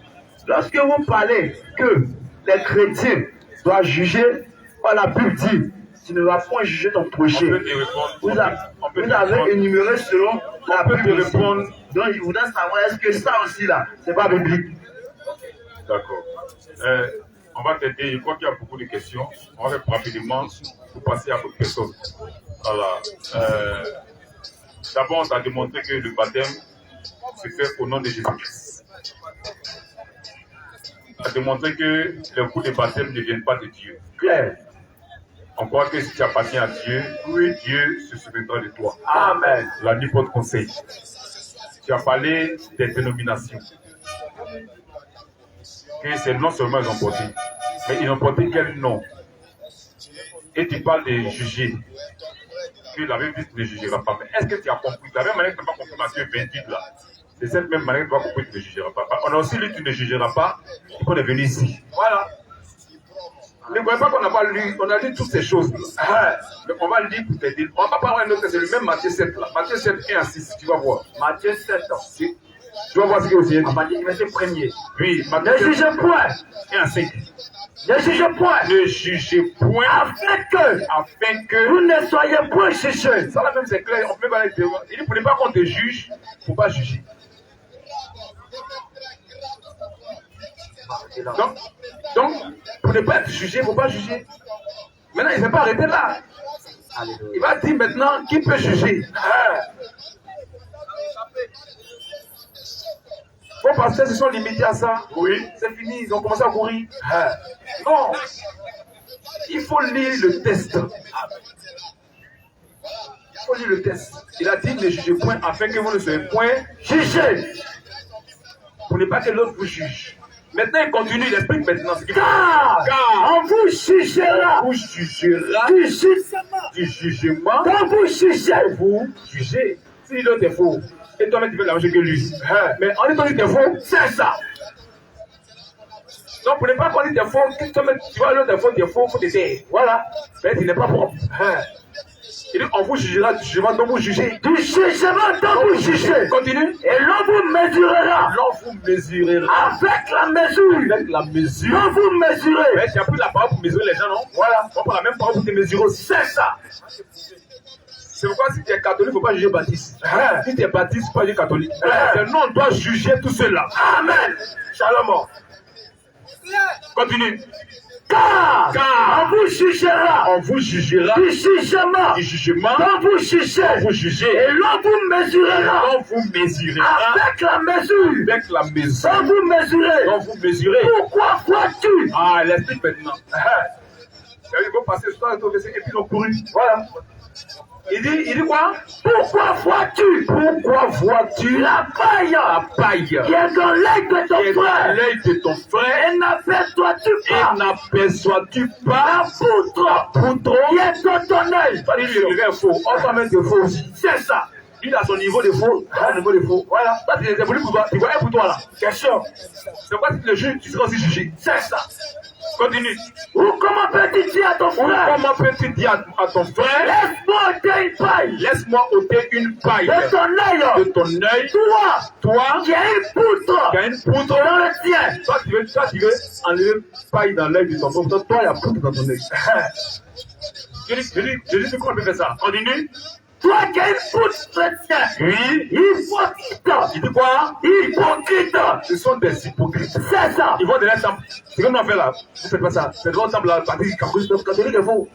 Lorsque vous parlez que les chrétiens doivent juger, la Bible dit, tu ne vas point juger ton prochain. On peut te répondre. Vous avez énuméré selon la Bible te répondre. Donc je voudrais savoir, est-ce que ça aussi là, c'est pas biblique? D'accord. On va t'aider. Je crois qu'il y a beaucoup de questions. On va faire rapidement pour passer à d'autres personnes. Voilà. D'abord, on t'a démontré que le baptême se fait au nom de Jésus-Christ. On a démontré que les coups de baptême ne viennent pas de Dieu. Claire. On croit que si tu appartiens à Dieu, oui, Dieu se souviendra de toi. Amen. La nuit porte conseil. Tu as parlé des dénominations. Que ces noms seulement ils ont porté. Mais ils ont porté quel nom? Et tu parles de juger. Que la Bible dit que tu ne jugeras pas. Mais est-ce que tu as compris? De la même manière que tu n'as pas compris Matthieu 28 là. De cette même manière que tu as compris que tu ne jugeras pas. On a aussi lu que tu ne jugeras pas. Il faut venir ici. Voilà. Ne voyez pas qu'on n'a pas lu, on a lu toutes ces choses. Mais on va le lire pour t'aider. On ne va pas parler un autre, c'est le même Matthieu 7 là. Matthieu 7, 1 à 6, tu vas voir. Matthieu 7, tu vas voir ce qu'il y a aussi. À partir du verset premier. Oui, Matthieu 7. Ne jugez point. 1 à 5. Ne jugez point. Ne jugez point. Afin que vous ne soyez point jugés. Ça là même c'est clair, on peut pas aller devant. Il dit pour ne pas qu'on te juge, il ne faut pas juger. Donc, pour ne pas être jugé, il ne faut pas juger. Maintenant, il ne s'est pas arrêté là. Il va dire maintenant qui peut juger. Vos pasteurs se sont limités à ça. Oui. C'est fini, ils ont commencé à courir. Non. Il faut lire le test. Il faut lire le test. Il a dit ne jugez point afin que vous ne soyez point jugés. Pour ne pas que l'autre vous juge. Maintenant, il continue, il explique maintenant ce qu'il faut. Car on vous jugera. Vous jugera du jugement. Quand vous jugez, vous jugez. Si l'autre est faux, et toi-même tu veux la même chose que lui. Mais en étant dit t'es faux, c'est ça. Donc, pour ne pas qu'on dise t'es faux, que toi-même tu vois l'autre est faux, t'es faux, faut t'aider. Voilà. Mais il n'est pas propre. Il dit, on vous jugera du jugement dont vous jugez. Du jugement dont vous jugez. Continue. Et l'on vous mesurera. L'on vous mesurera. Avec la mesure. Avec la mesure. L'on vous mesurez. Mais tu as pris la parole pour mesurer les gens, non? Voilà. On prend la même parole pour te mesurer. C'est ça. C'est pourquoi si tu es catholique, il ne faut pas juger baptiste. Si tu es baptiste, il ne faut pas juger catholique. Non, on doit juger tout cela. Amen. Shalom. Continue. Car on vous jugera. On vous jugera. Du jugement. Du jugement. Dont vous jugez. On vous jugez. Et l'on vous mesurera. On vous mesurera. Avec la mesure. Avec la mesure. On vous mesurez. On vous mesurez. Pourquoi crois-tu? Ah, il explique maintenant. Il faut passer ce temps et puis ils ont couru. Voilà. Il dit quoi? Pourquoi vois-tu la paille qui est dans l'œil de ton frère? L'œil de ton frère. Et n'aperçois-tu pas la poutre qui est dans ton œil? Il est faux. On va mettre des faux aussi. C'est ça. Il a son niveau de faux, un niveau de faux. Voilà. Toi, tu es voulu pour toi. Tu vois un pour toi là. Question. C'est quoi si tu le juges, tu seras aussi jugé. C'est ça. Continue. Ou comment peux-tu dire à ton frère? Comment peux-tu dire à ton frère? Laisse-moi ôter une paille. Laisse-moi ôter une paille de ton œil. De ton œil. Toi, qui as une poutre. Qui a une poutre dans le tien. Toi, tu veux enlever une paille dans l'œil de ton frère. Toi, il y a poutre dans ton œil. Je dis comment on peut faire ça. Continue. Toi qui as une poutre dans le tien. Oui. Hypocrite. Il dit quoi? Hypocrite. Ce sont des hypocrites. C'est ça. Ils vont donner l'exemple. C'est comme on fait là. Vous faites pas ça. C'est comme exemple là. Catholique est faux.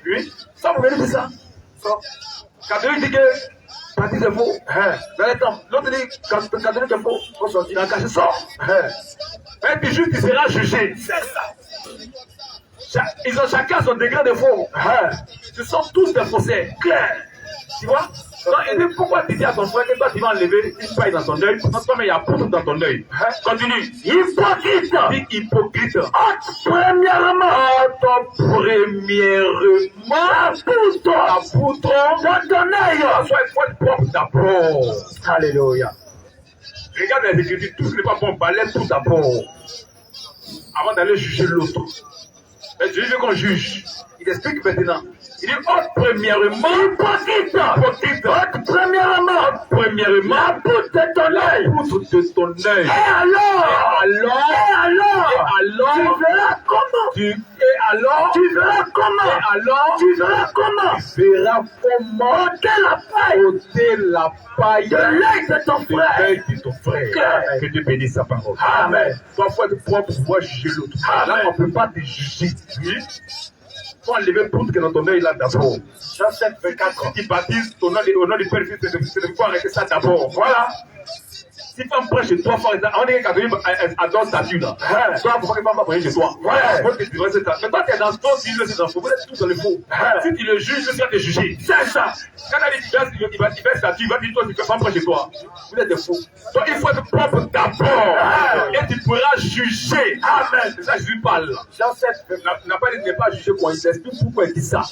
Oui. Ça, vous venez de ça. Catholique dit que Catholique est faux. Dans l'exemple. L'autre dit Catholique est faux. Il faut sortir dans le cachet. Sort. Un puis juste, il sera jugé. C'est ça. Ils ont chacun son degré de faux. Ce sont tous des faussaires. Clair. Tu vois? Donc, et pourquoi tu dis à ton frère que toi tu vas enlever une paille dans ton œil? Non, toi, mais il y a poutre dans ton œil. Continue. Hypocrite. Dis hypocrite. Premièrement, la poutre dans ton œil. Sois propre d'abord. Alléluia. Regarde les écritures, tout ce qui n'est pas bon, balai tout d'abord. Avant d'aller juger l'autre. Mais Dieu veut qu'on juge. Il explique maintenant. Il dit, premièrement, hypocrite. Premièrement, la poutre de ton œil. La poutre de ton œil. Et alors, tu verras comment. Tu verras comment. Ôter la paille de l'œil de ton frère. Que Dieu bénisse sa parole. Amen. Toi, il faut être propre pour pouvoir juger l'autre. Là, on ne peut pas te juger. Il faut enlever poutre que dans ton œil là d'abord. Jean 7, 24. Si tu baptises au nom du Père, il faut arrêter ça d'abord. Voilà. Si femme prend chez toi, on dit que Catholique adore statut là. Toi, pourquoi que femme va prendre chez toi? Mais toi, tu es dans ton style, c'est dans le faux. Vous êtes tous dans le faux. Si tu le juges, tu vas te juger. C'est ça. Quand il va statut, il va dire toi, tu peux pas prendre chez toi. Vous êtes des faux. Donc, il faut être propre d'abord. Et tu pourras juger. Amen. C'est ça que Jésus parle. Jean 7, n'a pas dit de ne pas juger quoi. Il t'explique pourquoi il dit ça.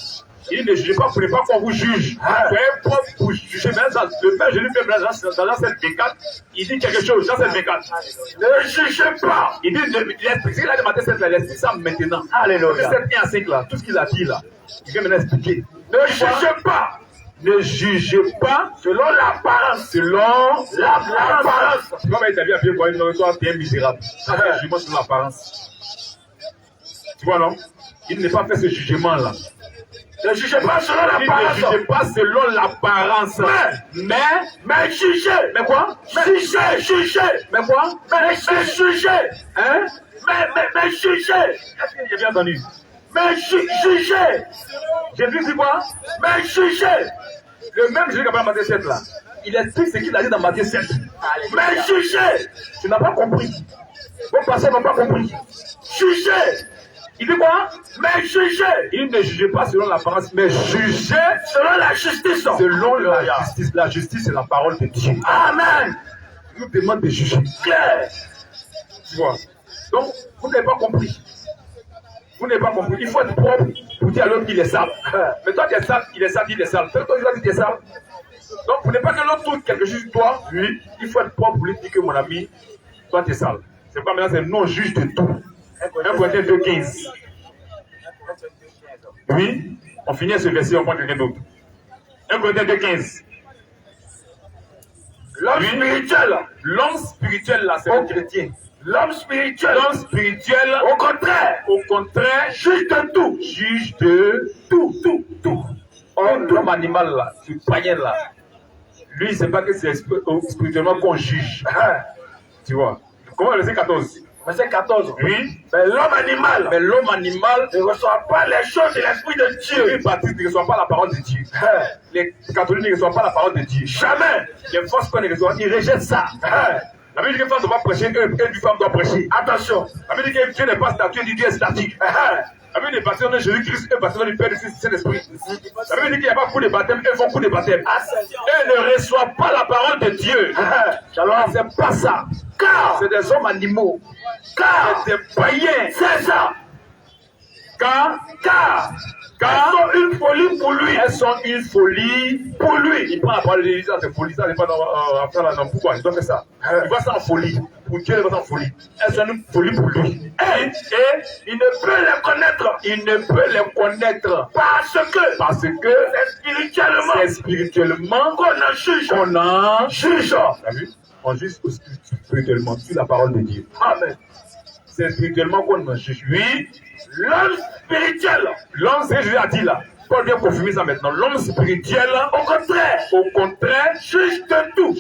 Il ne juge pas pour ne pas qu'on vous juge. Soyez propre pour juger. Mais le Père Jésus fait dans Jean 7, 24, il dit quelque chose. Jean 7, 24. Ne jugez pas. Il dit, l'esprit, il a demandé cette l'esprit, ça maintenant. Alléluia. 7 et 5 là, tout ce qu'il a dit là, il vient maintenant expliquer. Ne jugez pas. Ne jugez pas selon l'apparence. Tu vois, mais il t'a bien appuyé pour une nourriture, tu es misérable. Ça fait un jugement sur l'apparence. Tu vois, non? Il n'est pas fait ce jugement là. Ne jugez pas selon l'apparence. Ne jugez pas selon l'apparence. Mais jugez. Mais quoi? Jugez. Mais quoi? Mais jugez. Hein? Mais jugez. Est-ce que j'ai bien entendu? Mais jugez. Jésus dit quoi? Mais jugez. Le même Jésus qui a parlé dans Matthieu 7 là. Il explique ce qu'il a dit dans Matthieu 7. Mais jugez. Tu n'as pas compris. Vos pasteurs n'ont pas compris. Jugez. Il dit quoi? Mais jugez. Il ne juge pas selon l'apparence, mais jugez selon la justice. Selon la justice. La justice, c'est la parole de Dieu. Amen. Il nous demande de juger. Claire. Tu vois? Donc, vous n'avez pas compris. Vous n'avez pas compris. Il faut être propre pour dire à l'autre qu'il est sale. Mais toi, tu es sale, il est sale, il est sale. Toi, tu vas dire qu'il est sale. Donc, pour ne pas que l'autre trouve quelque chose sur toi, lui, il faut être propre pour lui dire que mon ami, toi, tu es sale. C'est pas maintenant, c'est non juge de tout. 1 Corinthiens 2,15. Oui, on finit ce verset, on prend quelqu'un d'autre. 1 Corinthiens 2,15. L'homme spirituel. L'homme spirituel, là, c'est le chrétien. L'homme spirituel. L'homme spirituel, au contraire, juge de tout. Juge de tout. L'homme animal, là, ce païen, là, lui, il ne sait pas que c'est spirituellement qu'on juge. Tu vois. Comment le verset 14? Verset 14. Oui. Mais l'homme animal ne reçoit pas les choses de l'Esprit de Dieu. Les baptistes ne reçoivent pas la parole de Dieu. Les catholiques ne reçoivent pas la parole de Dieu. Jamais. Les fausses ne reçoivent pas. Ils rejettent ça. La Bible dit que femme ne doit pas prêcher, une femme doit prêcher. Attention. La Bible dit que Dieu n'est pas statue, Dieu est statique. La Bible dit baptême de Jésus-Christ et baptême du Père du Fils et du Saint-Esprit. La Bible dit qu'il n'y a pas beaucoup de baptêmes, ils font beaucoup de baptêmes. Et ne reçoivent pas la parole de Dieu. C'est pas ça. Car c'est des hommes animaux. Car c'est des païens. C'est ça. Car elles sont une folie pour lui. Elles sont une folie pour lui. Il prend la parole de Dieu, c'est folie, ça n'est pas dans pourquoi il doit faire ça. Il va ça en folie. Pour Dieu, il va ça en folie. Elles sont une folie pour lui. Et il ne peut les connaître. Il ne peut les connaître. Parce que c'est spirituellement qu'on en juge. T'as vu? On juge spirituellement sur la parole de Dieu. Amen. C'est spirituellement qu'on en juge. Oui. L'homme spirituel, l'homme spirituel a dit là, Paul vient confirmer ça maintenant. L'homme spirituel, au contraire, juge de tout.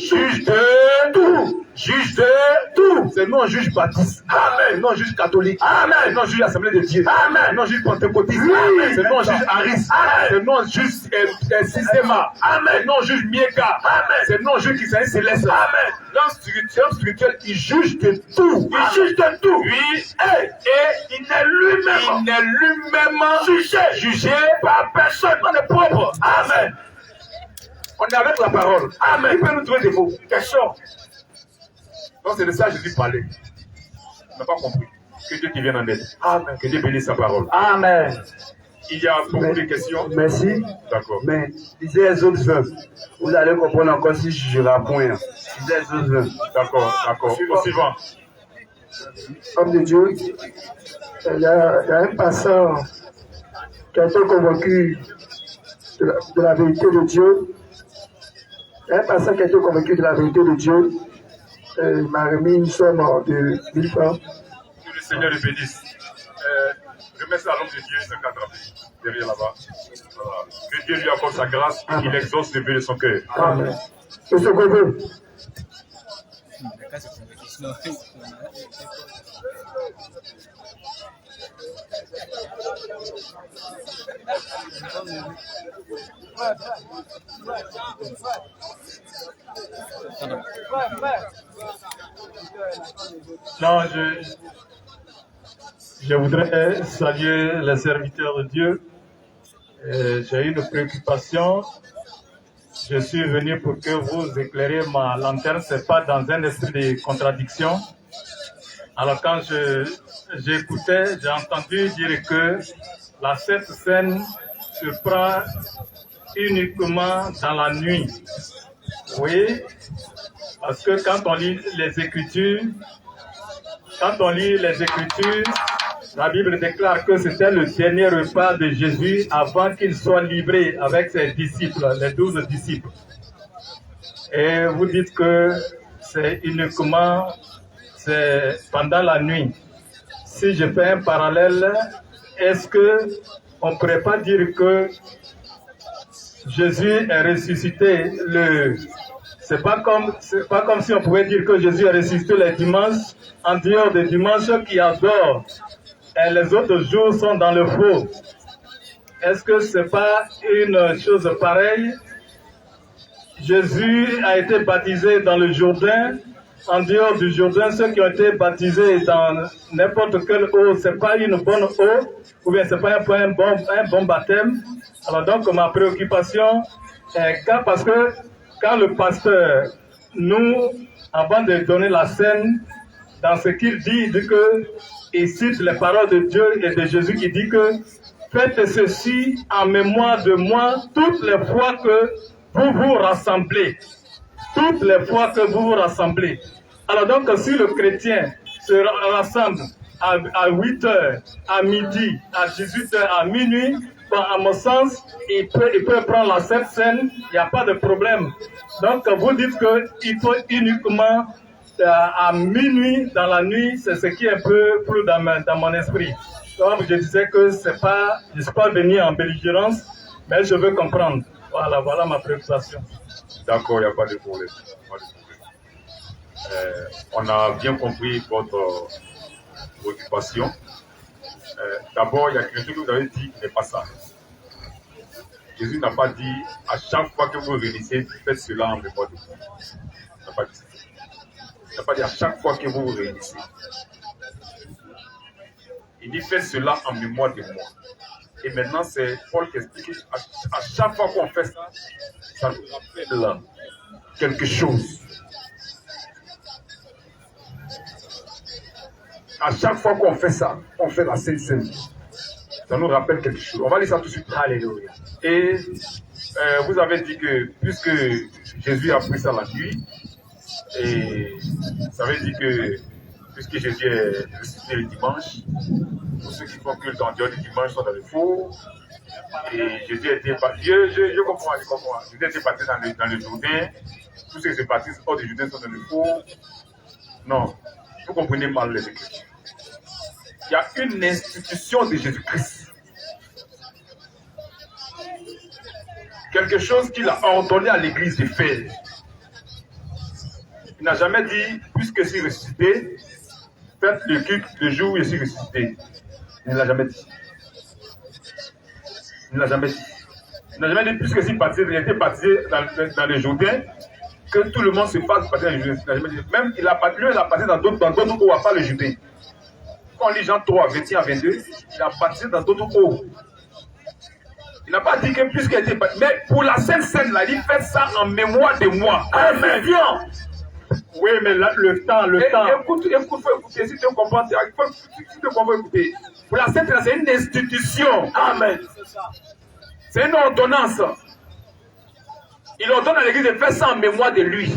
C'est non juge baptiste. Amen. Non juge catholique. Amen. Non juge assemblée de Dieu. Amen. Non juge pentecôtiste. Amen. C'est non juge Aris. C'est non juge Systéma. Amen. Non juge Mieka. Amen. C'est non juge Christian Céleste. Amen. L'homme spirituel, il juge de tout. Il juge de tout. Oui. Et il n'est lui-même jugé par personne. On est propre. Amen. On est avec la parole. Amen. Il peut nous trouver des mots. Question. Donc c'est de ça que Jésus parlait. On n'a pas compris. Que Dieu qui vienne en aide. Amen. Que Dieu bénisse sa parole. Amen. Il y a beaucoup de questions. Merci. D'accord. Mais disez les autres veuves. Vous allez comprendre encore si je ne jugerai point. Disez les autres veuves. D'accord. Au suivant. Homme de Dieu, il y a un passant qui a été convaincu de la vérité de Dieu. Il y a un passant qui a été convaincu de la vérité de Dieu. Il m'a remis une somme de 1000 francs. Que le Seigneur le bénisse. Remets ça à l'homme de Dieu, ce cadre derrière là-bas. Voilà. Que Dieu lui accorde sa grâce et qu'il exauce le vœu de son cœur. Amen. Et ce qu'on veut. Non, je voudrais saluer les serviteurs de Dieu. J'ai une préoccupation. Je suis venu pour que vous éclairez ma lanterne. Ce n'est pas dans un esprit de contradiction. Alors quand j'écoutais, j'ai entendu dire que la Sainte Seine se prend uniquement dans la nuit. Oui, parce que quand on lit les Écritures, la Bible déclare que c'était le dernier repas de Jésus avant qu'il soit livré avec ses disciples, les 12 disciples. Et vous dites que c'est pendant la nuit. Si je fais un parallèle, est-ce qu'on ne pourrait pas dire que Jésus est ressuscité c'est pas comme si on pouvait dire que Jésus est ressuscité les dimanches, en dehors des dimanches qui adorent, et les autres jours sont dans le faux. Est-ce que c'est pas une chose pareille? Jésus a été baptisé dans le Jourdain. En dehors du Jourdain, ceux qui ont été baptisés dans n'importe quelle eau, c'est pas une bonne eau, ou bien c'est pas un bon baptême. Alors donc ma préoccupation est parce que quand le pasteur, avant de donner la scène, dans ce qu'il dit que il cite les paroles de Dieu et de Jésus qui dit que faites ceci en mémoire de moi toutes les fois que vous vous rassemblez. Toutes les fois que vous vous rassemblez. Alors donc, si le chrétien se rassemble à 8 heures, à midi, à 18 heures, à minuit, à mon sens, il peut prendre la Sainte Seine, il n'y a pas de problème. Donc, vous dites qu'il faut uniquement à minuit, dans la nuit, c'est ce qui est un peu flou dans mon esprit. Donc, je disais que je ne suis pas venu en belligérance, mais je veux comprendre. Voilà ma préoccupation. D'accord, il n'y a pas de problème. On a bien compris votre préoccupation. D'abord, il y a quelque chose que vous avez dit qui n'est pas ça. Jésus n'a pas dit à chaque fois que vous réunissez, faites cela en mémoire de vous. Il n'a pas dit ça. Il n'a pas dit à chaque fois que vous vous réunissez. Il dit faites cela en mémoire de moi. Et maintenant, c'est Paul qui explique à chaque fois qu'on fait ça, ça nous rappelle quelque chose. À chaque fois qu'on fait ça, on fait la Sainte Seine. Ça nous rappelle quelque chose. On va lire ça tout de suite. Alléluia. Et vous avez dit que puisque Jésus a pris ça la nuit, et ça veut dire que puisque Jésus est ressuscité le dimanche, pour ceux qui font culte en dehors du dimanche sont dans le four, et Jésus a été baptisé, je comprends. Jésus a été baptisé dans le Jourdain, tous ceux qui se baptisent hors du Jourdain sont dans le four. Non, vous comprenez mal les Écritures. Il y a une institution de Jésus-Christ. Quelque chose qu'il a ordonné à l'Église de faire. Il n'a jamais dit, puisque je suis ressuscité, faites le culte le jour où je suis ressuscité. Il ne l'a jamais dit. Il ne l'a jamais dit. Il n'a jamais dit, puisque je suis baptisé, il a été baptisé dans le Jourdain, que tout le monde se fasse baptiser dans le Jourdain. Il n'a jamais dit. Même, il a baptisé dans d'autres eaux, à part le Jourdain. Quand on lit Jean 3, 21 à 22, il a baptisé dans d'autres eaux. Il n'a pas dit que puisqu'il a été baptisé, mais pour la Sainte Seine, là, il dit faites ça en mémoire de moi. Amen. Oui, mais là, le temps. Écoute, faut écouter, si tu comprends, écouter. Pour la Sainte Seine, c'est une institution. Amen. C'est une ordonnance. Il ordonne à l'Église de faire ça en mémoire de lui.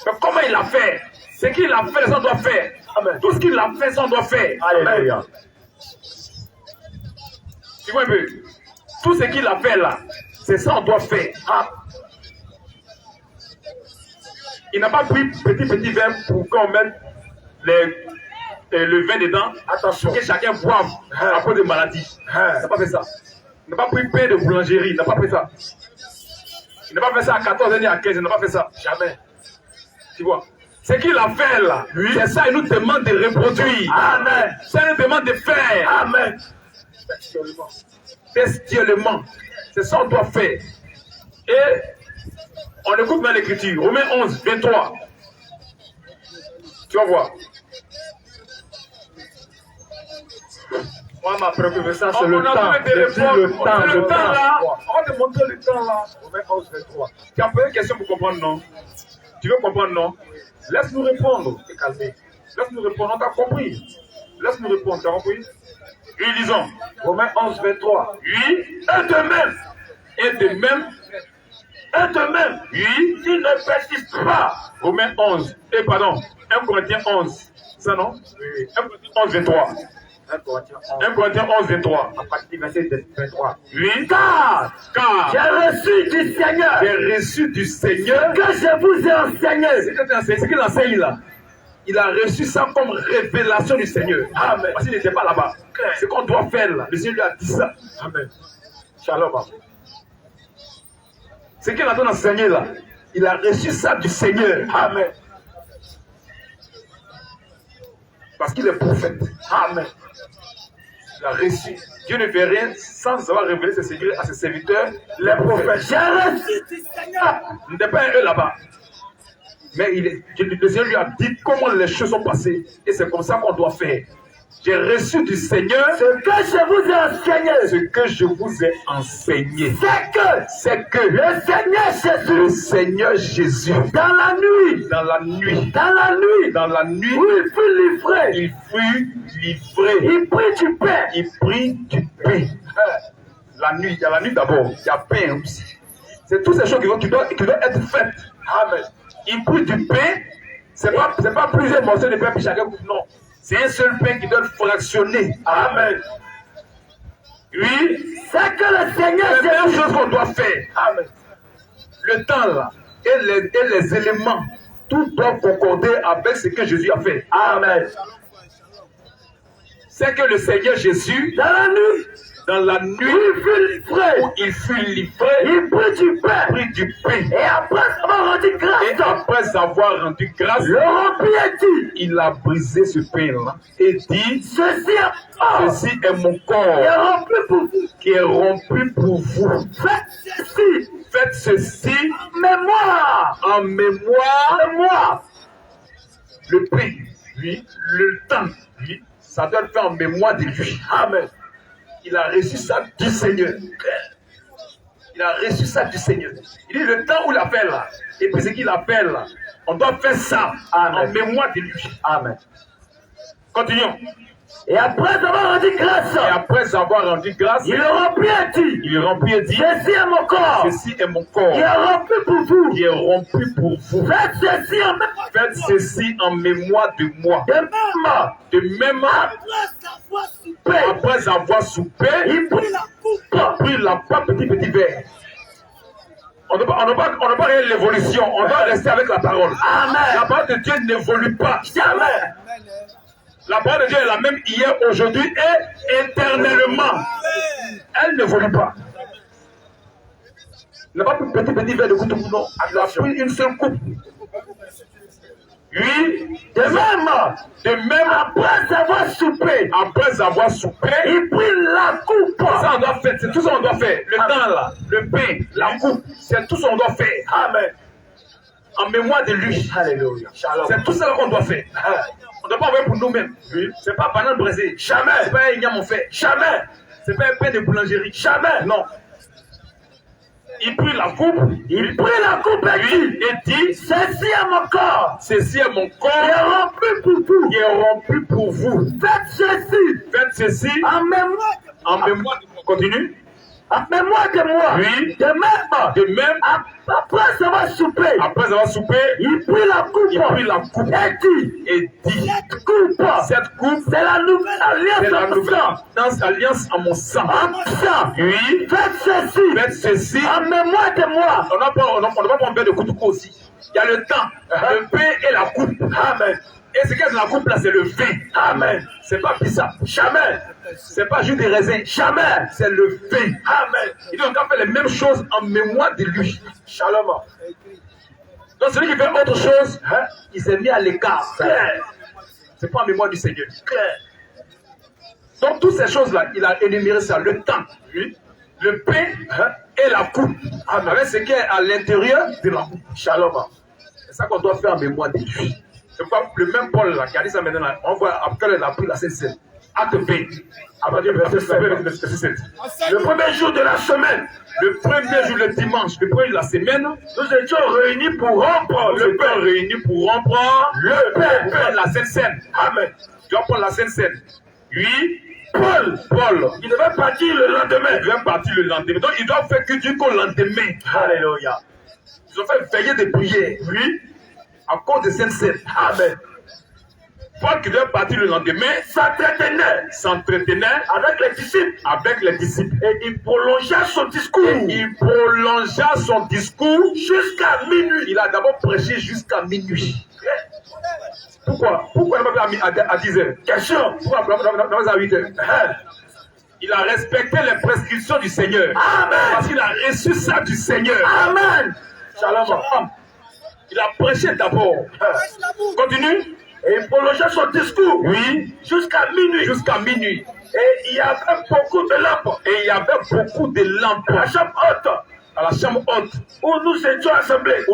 Mais comment il l'a fait? Ce qu'il a fait, ça on doit faire. Amen. Tout ce qu'il a fait, ça on doit faire. Alléluia. Tu vois un peu? Tout ce qu'il a fait là, c'est ça on doit faire. Ah. Il n'a pas pris petit verre pour qu'on mette le vin dedans. Attention. Que chacun boive à cause de maladies. Il n'a pas fait ça. Il n'a pas pris pain de boulangerie. Il n'a pas fait ça. Il n'a pas fait ça à 14 ans et à 15. Il n'a pas fait ça. Jamais. Tu vois? Ce qu'il a fait là, c'est ça, il nous demande de reproduire. Amen. Ça, il nous demande de faire. Amen. Textuellement. C'est ça qu'on doit faire. Et on écoute dans l'Écriture. Romains 11, 23. Tu vas voir. Moi, ma préoccupation, c'est le temps. Le temps là. On va te montrer le temps là. Romains 11, 23. Tu as posé une question pour comprendre, non? Tu veux comprendre, non? Laisse-nous répondre. T'es calmé. Laisse-nous répondre. On t'a compris. Laisse-nous répondre. Tu as compris? Oui, lisons. Romains 11, 23. Oui. Et de même. Oui. Il ne persiste pas. Romains 11. 1 Corinthiens 11. Ça, non? Oui. 1 Corinthiens 11, 23. 1 Corinthiens 11, 23. À partir du verset 23. Oui. Car j'ai reçu du Seigneur. J'ai reçu du Seigneur. Que je vous ai enseigné. C'est ce qu'il enseigne là. Il a reçu ça comme révélation du Seigneur. Amen. Parce qu'il n'était pas là-bas. C'est qu'on doit faire là. Le Seigneur lui a dit ça. Amen. Shalom. Ce qu'il a enseigné là, il a reçu ça du Seigneur. Amen. Parce qu'il est prophète. Amen. Il a reçu. Dieu ne fait rien sans avoir révélé ses secrets à ses serviteurs, les prophètes. J'ai reçu du Seigneur. Il n'était pas un eux là-bas. Mais le Seigneur lui a dit comment les choses sont passées. Et c'est comme ça qu'on doit faire. J'ai reçu du Seigneur ce que je vous ai enseigné. Ce que je vous ai enseigné. C'est que le Seigneur Jésus. Dans la nuit. Où il fut livré. Il prit du pain. La nuit, il y a la nuit d'abord. Il y a pain aussi. C'est toutes ces choses qui doivent être faites. Amen. Il prit du pain. C'est pas plusieurs morceaux de pain puis chacun coupe. Non. C'est un seul pain qui doit être fractionné. Amen. Oui. C'est que le Seigneur. C'est la même chose qu'on doit faire. Amen. Le temps là et les éléments, tout doit concorder avec ce que Jésus a fait. Amen. C'est que le Seigneur Jésus, dans la nuit, où il fut livré, il prit du pain. Et après avoir rendu grâce, le remplit et dit, il a brisé ce pain-là et dit, ceci est mon corps qui est rompu pour vous. Faites ceci en mémoire de moi. Le pain, lui, le temps, lui, Ça doit être fait en mémoire de lui. Amen. Il a reçu ça du Seigneur. Il a reçu ça du Seigneur. Il dit le temps où il a fait là, et puis ce qu'il a fait là, on doit faire ça en mémoire de lui. Amen. Continuons. Et après avoir rendu grâce, il remplit et dit, ceci est mon corps, ceci est mon corps, qui est rompu pour vous. qui est rompu pour vous. Faites ceci en mémoire de moi. De même, après avoir soupé, il prit la coupe, petit verre. On ne peut pas réaliser l'évolution, on doit rester avec la parole. Amen. La parole de Dieu n'évolue pas. Jamais. La parole de Dieu est la même hier, aujourd'hui et éternellement. Elle n'évolue pas. Il n'a pas pris petit verre de couteau, non. Il a pris une seule coupe. Oui, de même, après avoir soupé, il prit la coupe. Ça, on doit faire, c'est tout ça qu'on doit faire. Le temps là, le pain, la coupe, c'est tout ça qu'on doit faire. Amen. En mémoire de lui. Alléluia. C'est tout ça qu'on doit faire. On ne doit pas envoyer pour nous-mêmes. Oui. C'est pas banane brisée. Jamais. C'est pas un igname fait. Jamais. C'est pas un pain de boulangerie. Jamais. Non. Il prit la coupe. Et dit, ceci est mon corps, ceci est mon corps. qui est rompu pour vous. Qui est rompu pour vous. Faites ceci en mémoire. Continue. En mémoire de moi. Oui. De même, après avoir soupé, il prit la coupe. Et dit, cette coupe, c'est la nouvelle alliance en mon sang. Oui. Faites ceci en mémoire de moi. On ne va pas prendre de couteau aussi. Il y a le temps, le pain et la coupe. Amen. Et ce qu'il y a dans la coupe là, c'est le vin. Amen. C'est pas pizza. Jamais. C'est pas jus de raisin. Jamais. C'est le vin. Amen. Il dit on doit faire les mêmes choses en mémoire de lui. Shalom. Donc celui qui fait autre chose, il s'est mis à l'écart. C'est pas en mémoire du Seigneur. Donc toutes ces choses-là, il a énuméré ça. Le temps, le pain et la coupe. Avec ce qui est à l'intérieur de la coupe. Shalom. C'est ça qu'on doit faire en mémoire de lui. C'est pourquoi le même Paul là, qui a dit ça maintenant, on voit après il a pris la Sainte Seine. Acte 20, à partir du verset 7. Le premier jour de la semaine, le premier jour, le dimanche, le premier jour de la semaine, nous étions réunis pour rompre le pain, pour prendre la Sainte Seine. Amen. Tu vas prendre la Sainte Seine. Oui. Paul, il devait partir le lendemain. Donc il doit faire que Dieu qu'au lendemain. Alléluia. Ils ont fait veiller de prière. Oui. À cause de Sainte Seine. Amen. Paul qui devait partir le lendemain s'entretenait avec les disciples. Et il prolongea son discours. Jusqu'à minuit. Il a d'abord prêché jusqu'à minuit. Pourquoi il n'a pas fait à 10 heures? Question. Pourquoi il n'a pas fait à 8 heures? Il a respecté les prescriptions du Seigneur. Amen. Parce qu'il a reçu ça du Seigneur. Amen. Shalom. Il a prêché d'abord. Continue. Et il prolongeait son discours. Oui. Jusqu'à minuit. Et il y avait beaucoup de lampes. À la chambre haute. Où nous étions assemblés.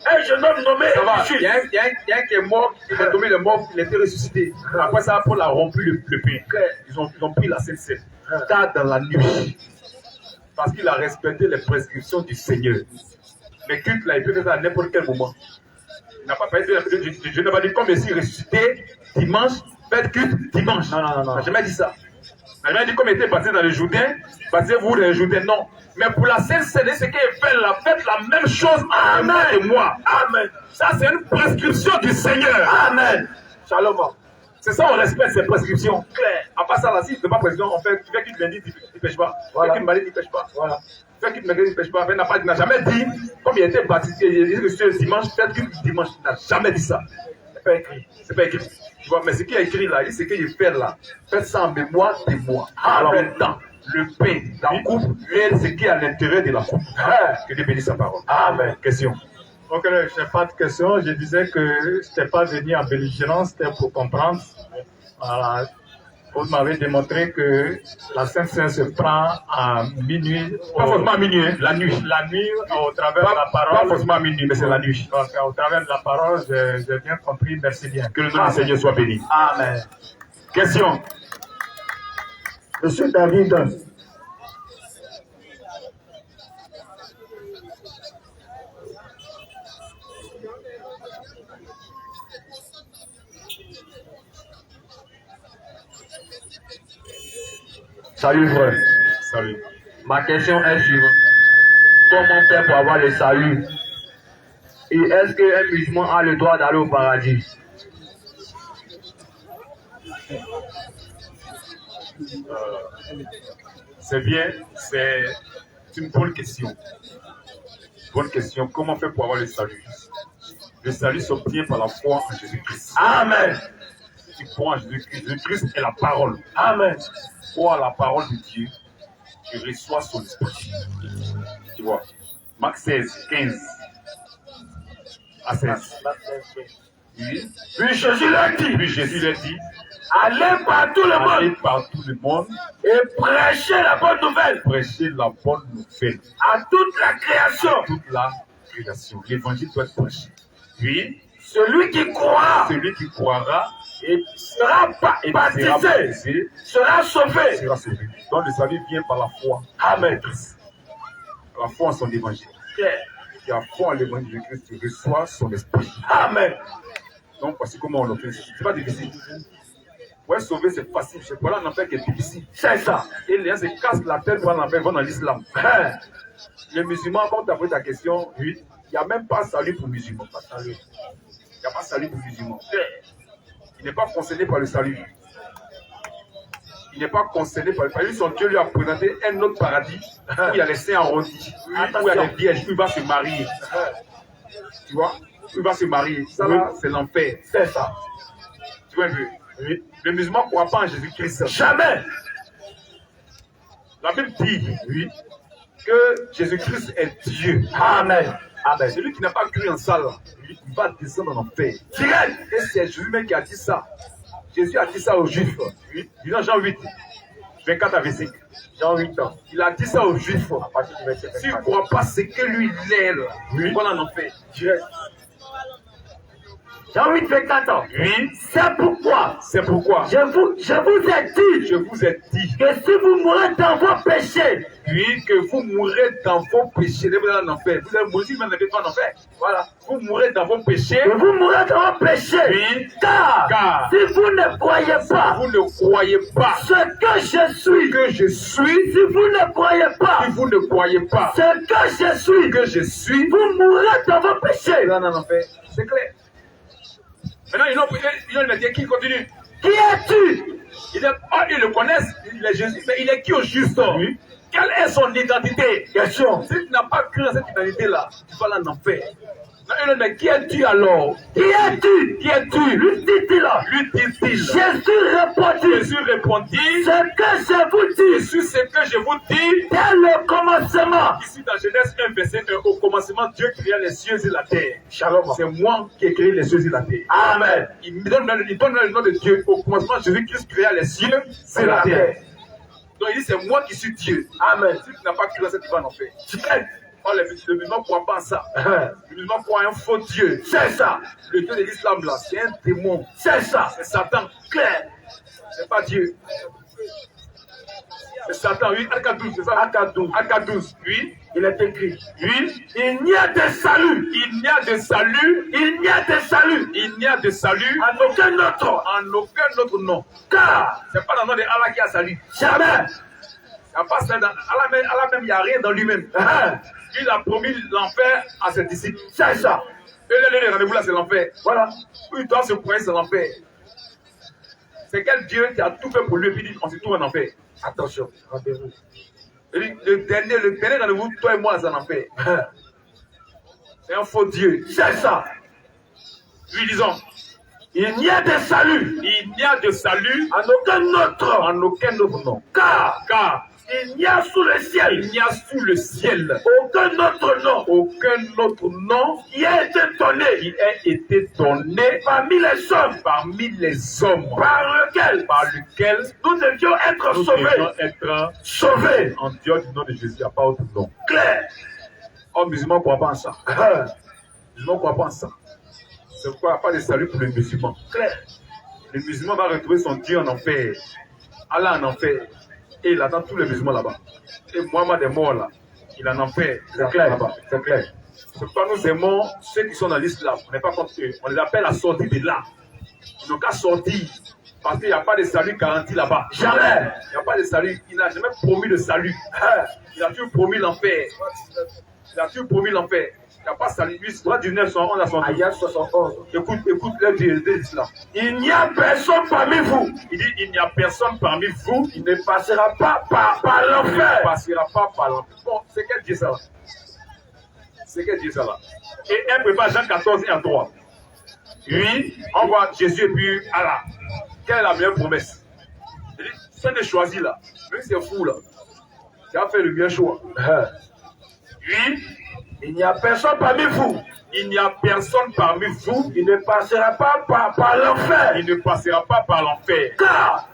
Un jeune homme nommé Eliphaz. Il y a un qui est mort. Il est tombé, il est mort. Il était ressuscité. Après ça, Paul a rompu le pain. Ils ont pris la Sainte Seine. Tard dans la nuit. Parce qu'il a respecté les prescriptions du Seigneur. Mais culte là, il peut faire ça à n'importe quel moment. Il n'a pas fait Dieu n'a pas dit comme ici ressuscité dimanche, faites culte dimanche. Non. Il n'a jamais dit ça. Il n'a jamais dit comme il était baptisé dans le Jourdain, baptisez-vous dans le Jourdain. Non. Mais pour la Sainte Seine, ce qu'il fait là, faites la même chose en mémoire de moi. Amen. Ça, c'est une prescription du Seigneur. Amen. Shalom. C'est ça, on respecte ces prescriptions. Claire. À part ça, là, si tu ne fais pas prescription, on fait, tu fais qu'il lundi, tu ne pêches pas. Voilà. Tu fais qu'il mardi, tu ne pêches pas. Voilà. Tu fais qu'il mercredi, tu ne pêches pas. Il n'a jamais dit, comme il était baptisé, il dit que c'est dimanche, faites qu'il dimanche. Il n'a jamais dit ça. C'est pas écrit. C'est pas écrit. Tu vois, mais ce qu'il a écrit là, ce qu'il fait là, faites ça en mémoire de moi. Alors, le temps, le pain, la coupe, et ce qui est à l'intérieur de la coupe. Que Dieu bénisse sa parole. Amen. Question. Donc, je n'ai pas de question. Je disais que je n'étais pas venu en belligérance, c'était pour comprendre. Voilà. Vous m'avez démontré que la Sainte Seine se prend à minuit. Pas forcément à minuit, hein, la nuit. La nuit, au travers de la Pas parole. forcément à minuit, mais c'est la nuit. Donc, au travers de la parole, j'ai bien compris. Merci bien. Que le nom du Seigneur soit béni. Amen. Question. Monsieur David, Salut frère. Salut. Ma question est suivante. Comment faire pour avoir le salut? Et est-ce qu'un musulman a le droit d'aller au paradis? C'est bien, c'est une bonne question. Bonne question. Comment faire pour avoir le salut? Le salut s'obtient par la foi en Jésus-Christ. Amen. Tu crois en Jésus-Christ. Jésus-Christ est la parole. Amen. Crois à la parole de Dieu. Tu reçois son esprit. Tu vois. Marc 16, 15 à 16. Oui. Puis Jésus leur dit, Puis Jésus leur dit, allez par tout le allez monde par tout le monde, et prêchez la bonne nouvelle prêchez la bonne nouvelle à toute la création. à toute la création. L'évangile doit être prêché. Puis, Celui qui croira celui qui croira et sera et baptisé sera baptisé sera sauvé. sera sauvé. Donc le salut vient par la foi. Amen. La foi en son évangile. Tu as foi en l'évangile de Christ, tu reçois son esprit. Amen. Donc voici comment on le fait. C'est pas difficile. Pour être sauvé, c'est facile. C'est pour là en enfer qui est difficile. C'est ça. Et les gens se cassent la tête pour aller en enfer, ils vont dans l'islam. Hein. Les musulmans, quand tu as posé ta question, oui, il n'y a même pas salut pour musulmans. Pas salut. Il n'y a pas salut pour musulmans. Il n'est pas concerné par le salut. Il n'est pas concerné par le salut. Son Dieu lui a présenté un autre paradis où il y a les saints arrondis, où il y a les vierges, où il va se marier. Tu vois? Où il va se marier. Ça là, c'est l'enfer. C'est ça. Tu vois un peu? Oui. Le musulman ne croit pas en Jésus-Christ. Jamais. La Bible dit, oui, que Jésus-Christ est Dieu. Amen. Amen. Celui qui n'a pas cru en ça, là, il va descendre en enfer. Direct. Et c'est Jésus même qui a dit ça. Jésus a dit ça aux Juifs. Oui. Dans Jean 8, 24 à 25. Jean 8 ans. Il a dit ça aux Juifs. S'il ne croit pas ce que lui il est, là, oui, voilà en enfer. Direct. Jean 8, 24 ans. Oui. C'est pourquoi C'est pourquoi je vous ai dit je vous ai dit que si vous mourrez dans vos péchés, oui, que vous mourrez dans vos péchés. Vous allez en enfer. Vous allez mourir, vous n'allez pas en enfer. Voilà. Vous mourrez dans vos péchés. que vous mourrez dans vos péchés, Oui. car si vous ne croyez pas Vous ne croyez pas ce que je suis, que je suis. si vous ne croyez pas Si vous ne croyez pas ce que je suis, que je suis, vous mourrez dans vos péchés. vous allez en enfer. C'est clair. Maintenant, ils ont le métier qui continue. Qui es-tu? Ils le connaissent, il est Jésus, mais il est qui au juste? Oui. Quelle est son identité? Question. Si tu n'as pas cru dans cette identité-là, tu vas aller en enfer. Non, mais qui es-tu alors? Qui es-tu? Qui es-tu? Lui dit-il. Lui dit-il. Jésus répondit. Jésus répondit, Ce que je vous dis, Jésus, ce que je vous dis, dès le commencement. ici dans Genèse 1, verset 1, au commencement, Dieu créa les cieux et la terre. Shalom. C'est moi qui ai créé les cieux et la terre. Amen. Il donne le nom de Dieu. Au commencement, Jésus-Christ créa les cieux et la terre. Donc il dit, c'est moi qui suis Dieu. Amen. Si tu n'as pas cru dans cette, tu vas en faire. Oh, le musulman ne croit pas en ça. Le musulman croit en un faux Dieu. C'est ça. Le Dieu de l'islam, là, c'est un démon. C'est ça. C'est Satan. Clair. C'est pas Dieu. C'est Satan, oui. Al-Qadouz, c'est ça. Al-Qadouz, oui. Il est écrit. Oui. Il n'y a de salut. Il n'y a de salut. Il n'y a de salut. Il n'y a de salut. En aucun autre. En aucun autre nom. Car C'est pas dans le nom de Allah qui a salut. jamais. Il n'y a pas ça dans Allah même, il n'y a rien dans lui-même. Il a promis l'enfer à ses disciples. C'est ça. Et le rendez-vous là, c'est l'enfer. Voilà. Où il doit se croire, c'est l'enfer. C'est quel Dieu qui a tout fait pour lui et puis dit on se trouve en enfer. Attention, rendez-vous. Le dernier rendez-vous, toi et moi, c'est en enfer. C'est un faux Dieu. C'est ça. Lui disons. Il n'y a de salut. Il n'y a de salut En aucun autre. en aucun autre nom. Car Il n'y a sous le ciel. Il n'y a sous le ciel Aucun autre nom. Aucun autre nom Qui a été donné. Qui a été donné parmi les hommes. Parmi les hommes. Par lequel nous devions être sauvés. En Dieu du nom de Jésus, il n'y a pas autre nom. Clair. Oh, musulman ne croit pas en ça. Musulman ne croit pas en ça. C'est pourquoi il n'y a pas de salut pour les musulmans. Clair. Le musulman va retrouver son Dieu en enfer. Allah en enfer. Et il attend tous les musulmans là-bas. Et Mohamed est mort là. Il est en enfer. C'est clair. Là-bas. C'est clair. C'est pourquoi nous aimons ceux qui sont dans l'islam. On n'est pas contre eux. On les appelle à sortir de là. Ils n'ont qu'à sortir. Parce qu'il n'y a pas de salut garanti là-bas. Jamais. Il n'y a pas de salut. Il n'a jamais promis le salut. Il a toujours promis l'enfer. Il a toujours promis l'enfer. Il n'y a pas de salut. Lui, droit du 911 à son Ayat 71. Écoute le Dieu de l'islam. Il n'y a personne parmi vous. Il dit, il n'y a personne parmi vous qui ne passera pas par l'enfer. Ne passera pas par l'enfer. Bon, c'est quel Dieu ça là? C'est quel Dieu ça là? Et un prépare Jean 14 et 3. Oui, on voit Jésus et puis Allah. Quelle est la meilleure promesse? Il dit, c'est de choisir là. Même si c'est fou là. Tu as fait le meilleur choix. Oui, il n'y a personne parmi vous. Il n'y a personne parmi vous qui ne passera pas par l'enfer. Il ne passera pas par l'enfer. Car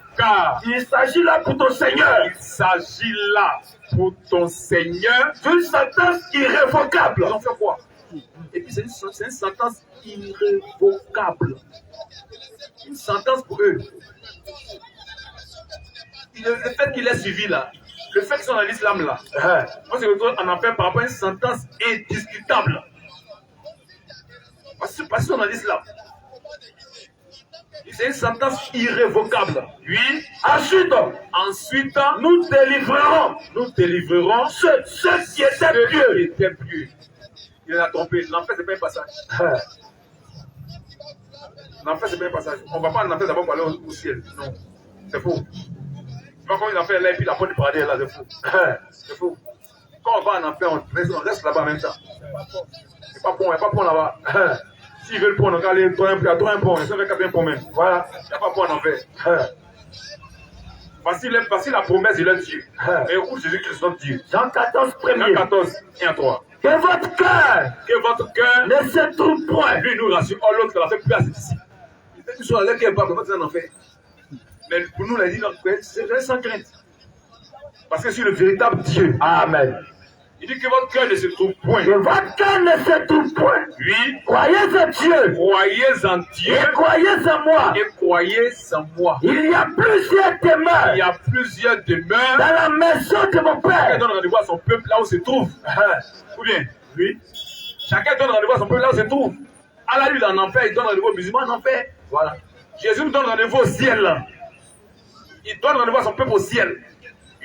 il s'agit là pour ton Seigneur. Il s'agit là pour ton Seigneur d'une sentence irrévocable. Ils ont fait quoi? Et puis c'est une sentence irrévocable. Une sentence pour eux. Le fait qu'il est suivi là, le fait qu'ils sont dans l'islam là, on se retrouve en enfer par rapport à une sentence indiscutable. Parce qu'ils sont dans l'islam. C'est une sentence irrévocable. Oui. Ensuite, nous délivrerons ceux qui étaient pieux. Il a trompé. L'enfer, c'est pas un passage. L'enfer, c'est pas un passage. On ne va pas en enfer d'abord pour aller au ciel. Non. C'est faux. Tu vas comme l'enfer là et puis la porte du paradis là, c'est faux. C'est faux. Quand on va en enfer, on reste là-bas en même temps. C'est pas bon, il n'y a pas bon là-bas. S'ils veulent pont, on va aller toi un pont. Ils sont avec un pont même. Voilà. Il n'y a pas bon en enfer. Voici la promesse de leur Dieu. Et écoute Jésus-Christ, notre Dieu. Jean 14, Jean 14, 1 à 3. Que votre cœur ne se trouve point. Lui nous rassure. Oh, l'autre, la fait plus assez ici. Il fait que soit là qui est pas, comment tu en enfer. Mais pour nous, il a dit, c'est sans crainte. Parce que c'est le véritable Dieu. Amen. Il dit que votre cœur ne se trouve point. Que votre cœur ne se trouve point. Oui. Croyez en Dieu. Croyez en Dieu. Et croyez en moi. Et croyez en moi. Il y a plusieurs demeures. Il y a plusieurs demeures. Dans la maison de mon Père. Chacun donne rendez-vous à son peuple là où se trouve. Ou bien, oui. Chacun donne rendez-vous à son peuple là où se trouve. Allah lui, en enfer, il donne rendez-vous aux musulmans en enfer. Voilà. Jésus nous donne rendez-vous au ciel. Il donne rendez-vous à son peuple au ciel.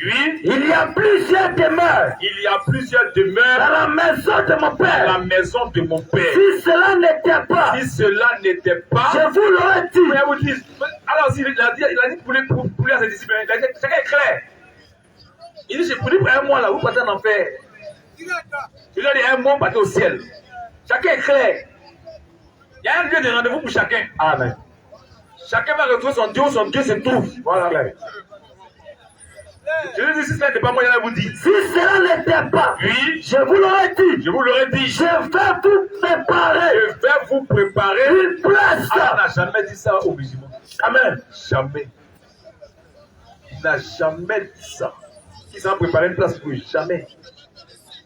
Oui. Il y a plusieurs demeures. Il y a plusieurs demeures. Dans la maison de mon Père. Dans la maison de mon Père. Si cela n'était pas. Si cela n'était pas. Je vous l'aurais dit. Mais vous dites. Alors, il a dit pour lui à ses disciples. Il a dit, chacun est clair. Il dit, j'ai pris pour un mois là, vous partez en enfer. Il a dit, un mois, vous partez au ciel. Chacun est clair. Il y a un lieu de rendez-vous pour chacun. Amen. Chacun va retrouver son Dieu se trouve. Voilà. Je lui dis, si cela n'était pas moi, il vous dit. Si cela n'était pas, oui, je vous l'aurais dit. Je vous l'aurais dit. Je vais vous préparer. Je vais vous préparer une place. Allah n'a jamais dit ça aux musulmans. Amen. Jamais. Il n'a jamais dit ça. Il s'en préparé une place pour lui. Jamais.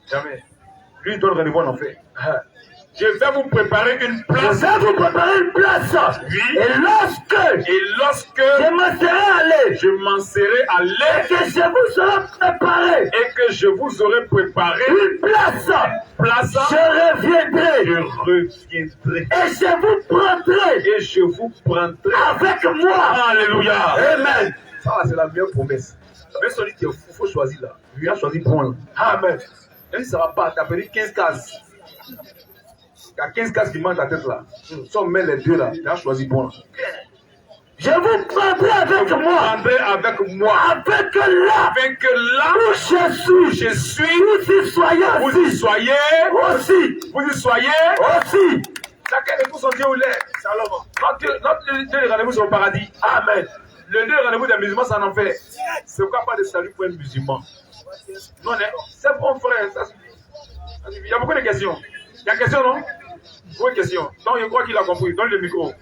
Jamais. Lui, il donne rendez-vous en enfer. Je vais vous préparer une place. Je vais vous préparer une place. Oui. Et lorsque je m'en serai allé, et que je vous aurai préparé, une place, je reviendrai. Et je vous prendrai. Avec moi. Alléluia. Amen. Ça, c'est la meilleure promesse. Même si on dit qu'il faut choisir là. Lui a choisi bon là. Amen. Même si ça ne va pas, tu as perdu 15 cases. Il y a 15 cases qui manquent ta tête là. Si on met les deux là, il a choisi bon là. Je vous prendrai avec moi. Avec moi. Avec là. Où je suis. Vous y soyez aussi. Chacun de tous son Dieu où il est. Notre Dieu de rendez-vous sur le paradis. Amen. Le deux rendez-vous des musulmans, c'est en enfer. C'est quoi pas de salut pour un musulman? Non, c'est bon frère. Ça suffit. Il y a beaucoup de questions. Il y a question, non? Beaucoup de questions. Donc, je crois qu'il a compris. Donne le micro.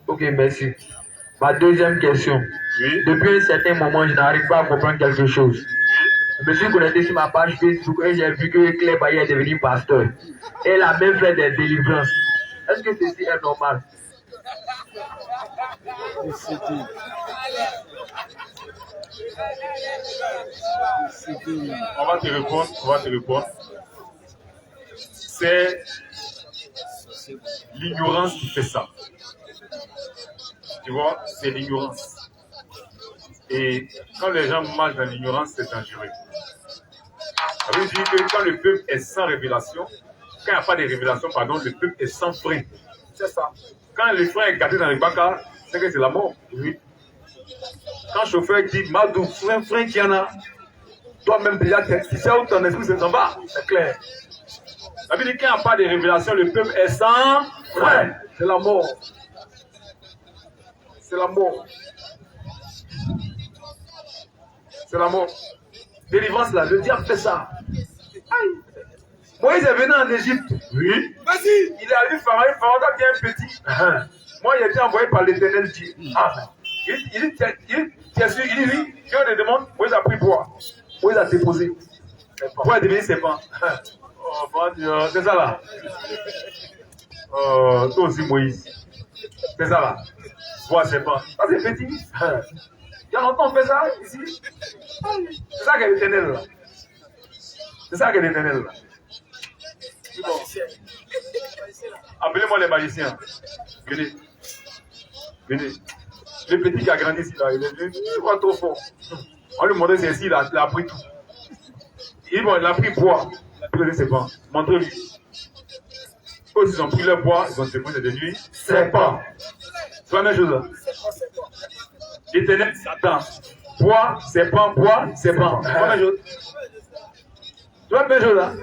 Ok, merci. Ma deuxième question. Oui. Depuis un certain moment, je n'arrive pas à comprendre quelque chose. Je me suis connecté sur ma page Facebook et j'ai vu que Claire Bailly est devenue pasteur. Elle a même fait des délivrances. Est-ce que ceci est normal? On va te répondre. C'est l'ignorance qui fait ça. Tu vois, c'est l'ignorance. Et quand les gens marchent dans l'ignorance, c'est dangereux. Ça veut dire que quand le peuple est sans révélation, quand il n'y a pas de révélation, pardon, le peuple est sans frein. C'est ça. Quand le frein est gâté dans le bac, c'est que c'est la mort. Oui. Quand le chauffeur dit, Madou, frein qu'il y en a, toi-même déjà, tu sais où ton esprit s'en va. C'est clair. Ça veut dire qu'il n'y a pas de révélation, le peuple est sans frein. C'est la mort. C'est la mort. C'est la mort. Délivrance là, le diable fait ça. Aïe. Moïse est venu en Égypte. Oui. Vas-y. Il a vu Pharaon qui est un petit. Moi, il a été envoyé par l'Éternel Dieu. Il dit, oui, Dieu te demande, Moïse a pris bois. Moïse a déposé. Bois est devenu serpent. Oh, bon Dieu, c'est ça là. Oh, toi aussi, Moïse. C'est ça là. Bois serpent. Ça, c'est petit. Il y a longtemps, on fait ça ici. C'est ça qu'est l'Éternel là. C'est ça qu'est l'Éternel là. Bon. Appelez-moi les magiciens. Venez. Venez. Le petit qui a grandi ici, là, il est venu, je crois trop fort. On lui demandait c'est ici, il a pris tout. Il a pris bois. Il a pris ses pans. Montrez-lui. Eux, ils ont pris le bois, ils ont déposé de nuit. Serpent. C'est la même chose là. L'Éternel, Satan. Bois, serpent, bois, serpent. C'est la même chose. C'est la même chose là.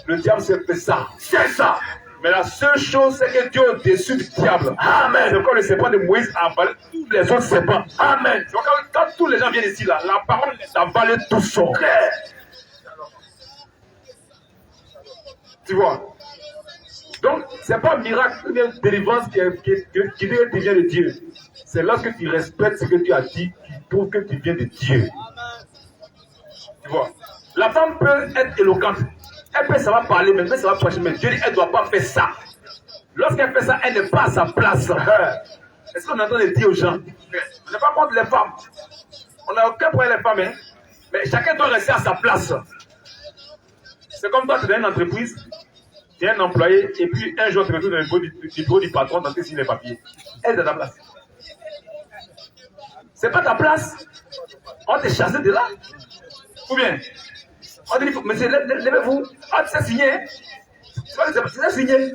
Le diable s'est fait ça. C'est ça. Mais la seule chose, c'est que Dieu est au-dessus du diable. Amen. C'est quand le serpent de Moïse a avalé tous les autres serpents. Amen. Donc quand tous les gens viennent ici, là, la parole les avale tout son. Tu vois. Donc, ce n'est pas un miracle, une délivrance qui devient de Dieu. C'est lorsque tu respectes ce que tu as dit, tu trouves que tu viens de Dieu. Tu vois. La femme peut être éloquente. Elle peut savoir parler, mais ça va prêcher. Mais Dieu dit, elle ne doit pas faire ça. Lorsqu'elle fait ça, elle n'est pas à sa place. Est-ce qu'on entend le dire aux gens? On n'est pas contre les femmes. On n'a aucun problème les femmes. Hein? Mais chacun doit rester à sa place. C'est comme toi, tu es dans une entreprise, tu es un employé, et puis un jour, tu te retrouves dans le bureau du patron, dans tes signes les papiers. Elle est à ta place. C'est pas ta place. On t'a chassé de là. Ou bien, on dit, monsieur, levez-vous. Ah, tu sais signer. Tu sais signer.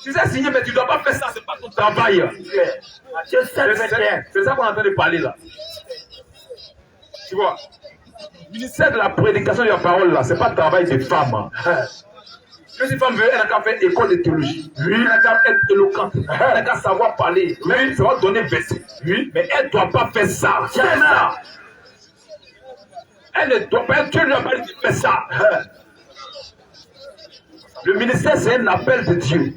Tu sais signer, mais tu ne dois pas faire ça, c'est pas ton travail. C'est ça qu'on est en train de parler là. Tu vois, le ministère de la prédication de la parole là, c'est pas le travail des femmes. Si une femme veut, elle n'a qu'à faire école de théologie. Oui. Elle n'a qu'à être éloquente. Elle n'a qu'à savoir parler. Oui. Ça va donner verset. Oui. Mais elle ne doit pas faire ça. C'est ça. Elle ne doit pas, Dieu ne doit pas faire ça. Le ministère, c'est un appel de Dieu.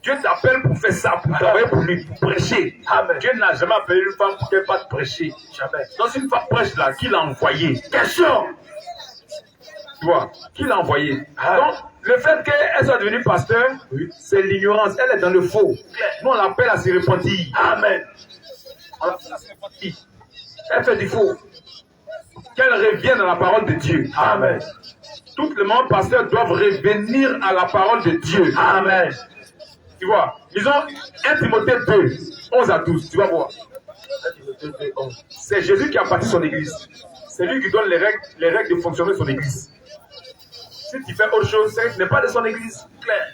Dieu t'appelle pour faire ça, pour travailler pour lui, pour prêcher. Amen. Dieu n'a jamais appelé une femme pour qu'elle fasse prêcher. Jamais. Donc, si une femme prêche là, qui l'a envoyé? Question. Tu vois, qui l'a envoyé? Donc, le fait qu'elle soit devenue pasteur, oui, c'est l'ignorance. Elle est dans le faux. Nous, on l'appelle à se repentir. Amen. On l'appelle à se repentir. Elle fait du faux. Qu'elle revienne à la parole de Dieu. Amen. Tous les membres pasteurs doivent revenir à la parole de Dieu. Amen. Tu vois, ils ont 1 Timothée 2, 11 à 12. Tu vas voir. C'est Jésus qui a bâti son église. C'est lui qui donne les règles de fonctionner de son église. Si tu fais autre chose, ce n'est pas de son église. Claire.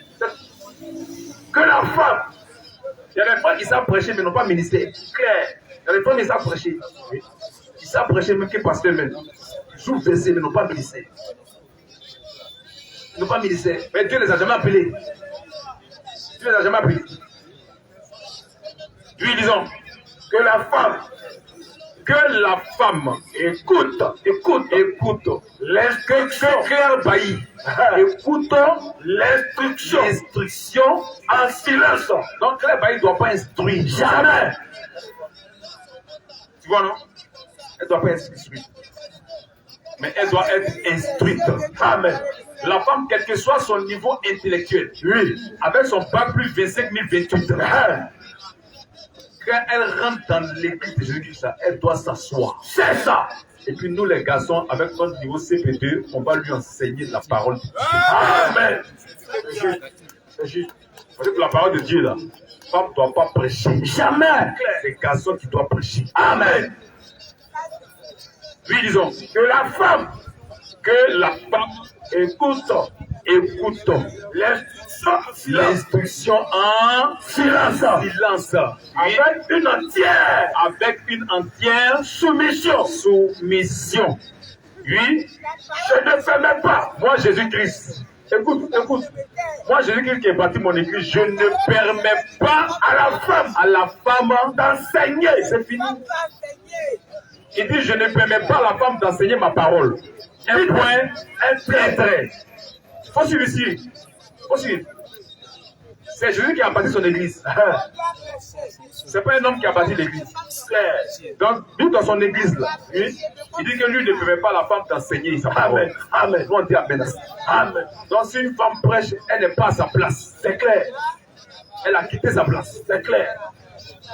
Que la femme. Il y a des femmes qui savent prêcher, mais n'ont pas ministère. Claire. Il y a des femmes qui savent prêcher. Ils savent prêcher, même que pasteur même. Ils jouent verset, mais n'ont pas ministère. Ils n'ont pas ministère. Mais Dieu ne les a jamais appelés. Dieu ne les a jamais appelés. Oui, disons. Que la femme écoute l'instruction. Claire Bailly. Écoute l'instruction en silence. Donc Claire Bailly ne doit pas instruire. Jamais. Tu vois, non? Elle ne doit pas être instruite. Mais elle doit être instruite. Amen. La femme, quel que soit son niveau intellectuel, Oui. avec son bac plus 25 028, quand elle rentre dans l'église de Jésus-Christ, elle doit s'asseoir. C'est ça. Et puis nous, les garçons, avec notre niveau CP2, on va lui enseigner la parole de Dieu. Amen. C'est juste. Parce que la parole de Dieu, là, la femme ne doit pas prêcher. Jamais. C'est les garçons qui doivent prêcher. Amen. Oui, disons. Que la femme écoute l'instruction en silence. Oui. Avec une entière Soumission. Oui. Je ne fais même pas. Moi, Jésus-Christ. Écoute. Moi, Jésus-Christ qui a bâti mon église, je ne permets pas à la femme D'enseigner. C'est fini. Il dit, je ne permets pas à la femme d'enseigner ma parole. Un point, un trait. Faut suivre ici. Faut suivre. C'est Jésus qui a bâti son église. C'est pas un homme qui a bâti l'église. Donc, lui dans son église là, oui, il dit que lui ne permet pas à la femme d'enseigner sa parole. Amen. Nous on dit amen. Amen. Donc, si une femme prêche, elle n'est pas à sa place. C'est clair. Elle a quitté sa place. C'est clair.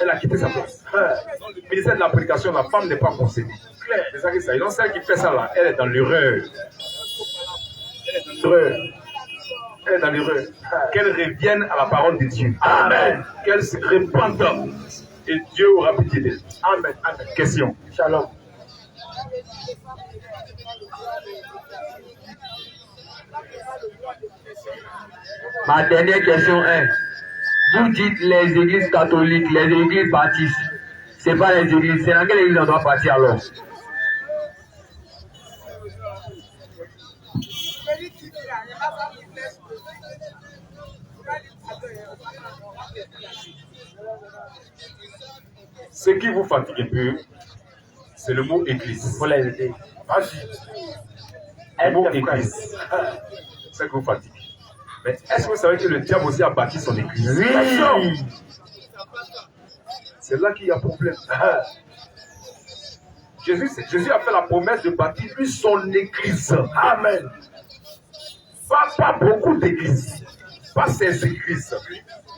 Elle a quitté sa place. Dans le ministère de la prédication, la femme n'est pas concédée. C'est ça que ça. Donc celle qui fait ça là, elle est dans l'erreur. Elle est dans l'erreur. Qu'elle revienne à la parole de Dieu. Amen. Qu'elle se répande. Et Dieu aura pitié d'elle. Amen. Amen. Question. Shalom. Ma dernière question est, vous dites les églises catholiques, les églises baptistes, c'est pas les églises, c'est dans quelle église on doit partir alors? Ce qui vous fatigue un peu, c'est le mot église. Faut les aider. Le mot église. C'est ce qui vous fatigue. Mais est-ce que vous savez que le diable aussi a bâti son église? Oui. C'est là qu'il y a problème. Jésus a fait la promesse de bâtir lui son église. Amen. Pas beaucoup d'églises. Pas ses églises.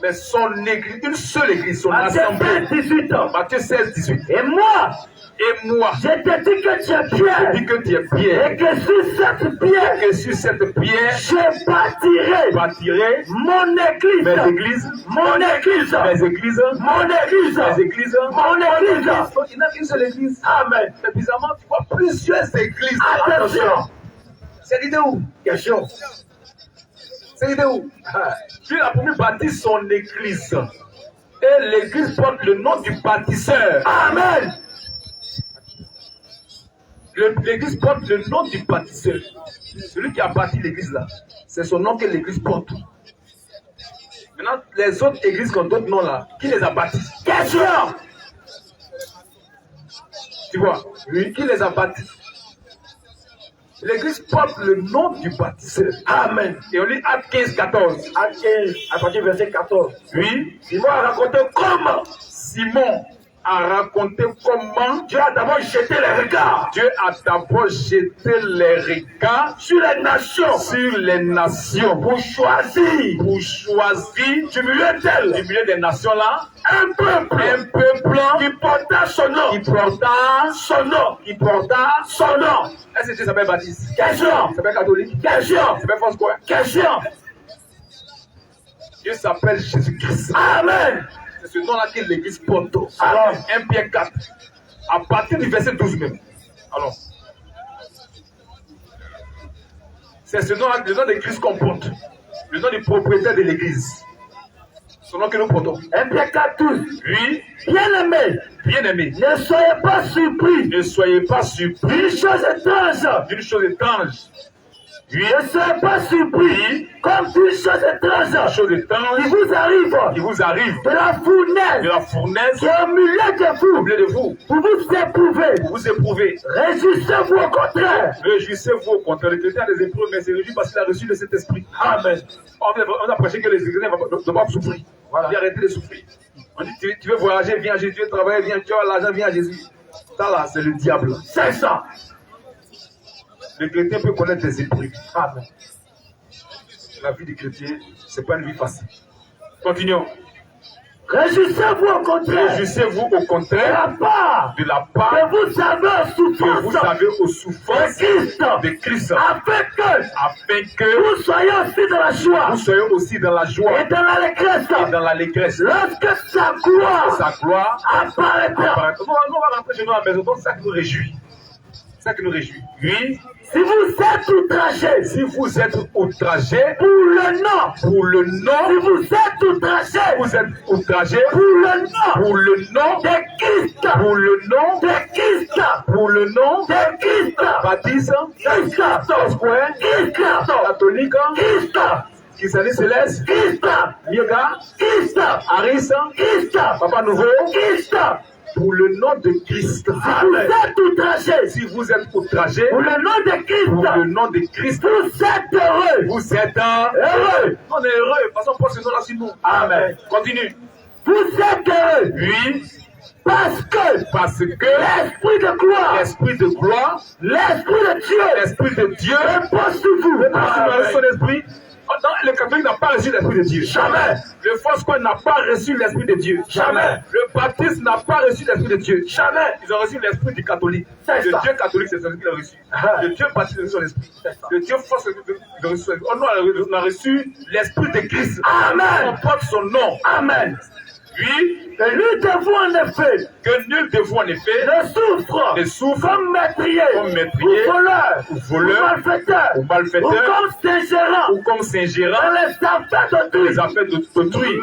Mais son église, une seule église, son assemblée. Matthieu 18 ans. Matthieu 16, 18. Et moi, je te dis que tu es te Pierre. dis que tu es Pierre. Et que sur cette pierre, Que sur cette pierre, je bâtirai mon église. mes églises, Mon église. mes églises, Mon église. mes églises, Mon église. Donc, il n'y a qu'une seule église. Amen. Mais bizarrement, tu vois plusieurs églises. Attention. C'est l'idée où? Question. C'est l'idée où? Dieu a promis bâtir son église. Et l'église porte le nom du bâtisseur. Amen. L'église porte le nom du bâtisseur. Celui qui a bâti l'église là, c'est son nom que l'église porte. Maintenant, les autres églises qui ont d'autres noms là, qui les a bâtis? Question. Tu vois? Oui. Qui les a bâtis? L'église porte le nom du bâtisseur. Amen. Et on lit Acte 15, 14. Acte 15, à partir du verset 14. Oui. Simon a raconté comment Simon a raconté comment Dieu a d'abord jeté les regards Dieu a d'abord jeté les regards sur les nations pour choisir du milieu d'elles du milieu des nations là un peuple qui porta son nom. Est-ce que Dieu s'appelle Baptiste? Question. Il s'appelle catholique? Question. Il s'appelle France quoi? Question. Dieu s'appelle Jésus-Christ. Amen. C'est ce nom-là que l'église porte. Alors, 1 Pierre 4. À partir du verset 12 même. Alors. C'est ce nom-là, le nom de Christ qu'on porte. Le nom du propriétaire de l'église. Ce nom que nous portons. 1 Pierre 4, 12. Oui. Bien-aimés, Ne ne soyez pas surpris soyez pas surpris d'une chose étrange d'une chose étrange. Oui. Ne soyez pas surpris comme une chose étrange Chose étrange qui vous arrive qui vous arrive de la de fournaise la fournaise qui est au milieu de au vous milieu de vous, pour vous éprouver. pour vous éprouver. Réjouissez-vous au contraire. Réjouissez-vous au contraire. Le chrétien a des épreuves, mais c'est réjoui parce qu'il a reçu de cet esprit. Amen. On a prêché que les chrétiens ne doivent pas souffrir. Voilà. Il a arrêté de souffrir. On dit tu veux voyager, viens à Jésus, tu veux travailler, viens, tu as l'argent, viens à Jésus. Ça là, c'est le diable. C'est ça. Le chrétien peut connaître des épreuves. Amen. La vie du chrétien, ce n'est pas une vie facile. Continuons. Réjouissez-vous au contraire. Réjouissez-vous au De contraire la part de la part que vous avez aux que souffrances vous avez aux souffrances de de Christ, afin afin que que vous soyez aussi dans la joie vous soyez aussi dans la joie et dans l'allégresse et dans l'allégresse. lorsque sa gloire Sa gloire apparaîtra. apparaîtra. On va rentrer chez nous à la maison, donc c'est ça qui nous réjouit. C'est ça qui nous réjouit. Oui, Si vous êtes outragé si vous êtes outragé pour le nom, pour le si nom, vous êtes outragé vous êtes outragé pour le nom pour le nom, de Christ, pour le nom, de Christ, pour le nom, de Christ, baptiste, Christ, square, Christ, catholique, Christ, christianisme céleste, Christ, yoga, Christ, Aris, Christ, Papa Nouveau, Christ. pour le nom de Christ. Vous êtes outragé Si vous êtes outragé pour le nom de pour le Christ. nom de Christ, Vous êtes heureux. vous êtes Heureux. On est heureux. De toute façon, pas ce nom-là sur nous. Amen. Continue. Vous êtes heureux. Oui, Parce que parce que l'Esprit de gloire, l'Esprit de gloire, l'Esprit de Dieu l'Esprit de Dieu, repose sur vous. reçoit son esprit. Non, le catholique n'a pas reçu l'Esprit de Dieu. Jamais. Le Foursquare n'a pas reçu l'Esprit de Dieu. Jamais. Le baptiste n'a pas reçu l'Esprit de Dieu. Jamais. Ils ont reçu l'Esprit du catholique. C'est Le ça. Dieu catholique, c'est celui qu'il a reçu. Le Dieu baptiste, c'est son esprit. Le Dieu force, il a reçu son esprit. Oh non, on a reçu l'Esprit de Christ. Amen. On porte son nom. Amen. Oui, Et lui de vous en effet que nul de vous en effet ne souffre ne souffre comme meurtrier, comme meurtrier, ou voleur, ou voleur, malfaiteur, ou malfaiteur, ou comme s'ingérant ou comme Saint-Gérard dans les affaires dans d'autrui. les affaires d'autrui.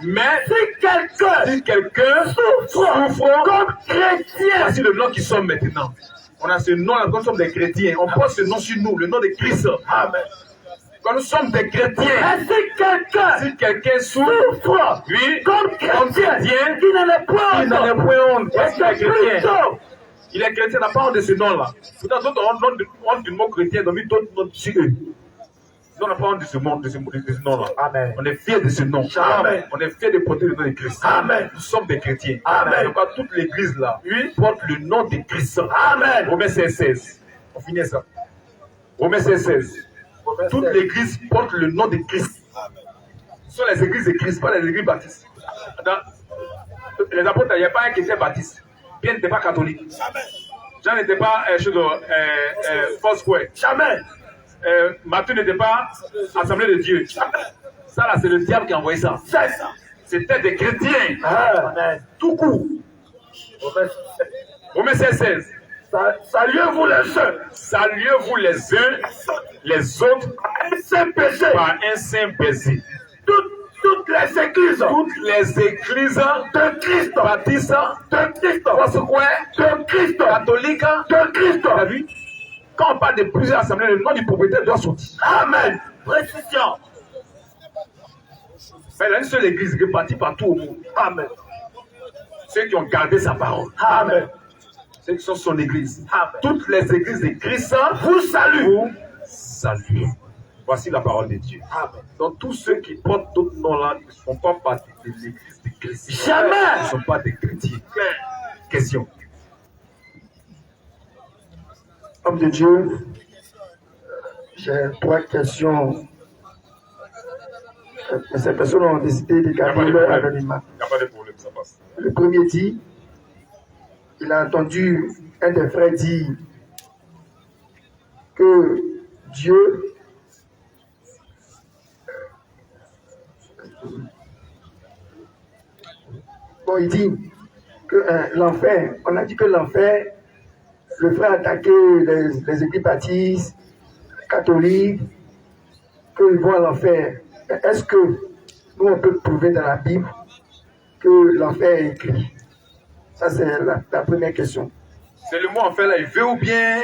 Mais Si si quelqu'un souffre comme chrétien, voici le nom qui sommes maintenant. On a ce nom-là, quand nous sommes des chrétiens. On porte ce nom sur nous, le nom de Christ. Amen. Quand nous sommes des chrétiens, et si quelqu'un souffre oui, comme chrétien, qui n'en est point il n'en est point honte, parce qu'il est chrétien. plutôt Il est chrétien, n'a pas honte de ce nom-là. Pourtant, d'autres ont honte du mot chrétien, donc d'autres noms sur eux. Nous, on n'a pas honte de ce nom-là. Amen. On est fiers de ce nom. Amen. On est fiers de porter le nom de Christ. Amen. Nous sommes des chrétiens. Amen. Donc, pas toute l'église là, porte le nom de Christ. Amen. Romains 16. On finit ça. Romains 16. Toute l'église porte le nom de Christ. Ce sont les églises de Christ, pas les églises baptistes. Dans les apôtres, il n'y a pas un qui était baptiste. Pierre n'était pas catholique. Jean n'était pas Foursquare. Jamais. Matthieu n'était pas Assemblée de Dieu. Ça là, c'est le diable qui a envoyé ça. C'est ça. C'était des chrétiens. Amen. Tout court. Romains 16. Saluez-vous les uns. Saluez-vous les uns, les autres, Un saint péché. par un saint baiser. Toutes les églises Toutes les églises de Christ, baptistes, de Christ, Foursquare, de Christ, catholiques, de Christ. tu as vu? Quand on parle de plusieurs assemblées, le nom du propriétaire doit sortir. Amen. Précision. Mais il y a une seule église répartie partout au monde. Amen. Ceux qui ont gardé sa parole. Amen. Ceux qui sont son église. Amen. Toutes les églises de Christ Vous saluent. vous saluent. Voici la parole de Dieu. Amen. Donc tous ceux qui portent d'autres noms-là ne sont pas partie de l'église de Christ. Jamais. Ils ne sont pas des chrétiens. Question. Homme de Dieu, j'ai 3 questions. Ces personnes ont décidé de garder leur anonymat. Il n'y a pas de problème, ça passe. Le premier dit, il a entendu un des frères dire que Dieu il dit que l'enfer, on a dit que l'enfer, le frère a attaqué les églises baptistes, catholiques, qu'ils vont à l'enfer. Est-ce que nous, on peut prouver dans la Bible que l'enfer est écrit? Ça, c'est la première question. C'est le mot en fait là, il veut ou bien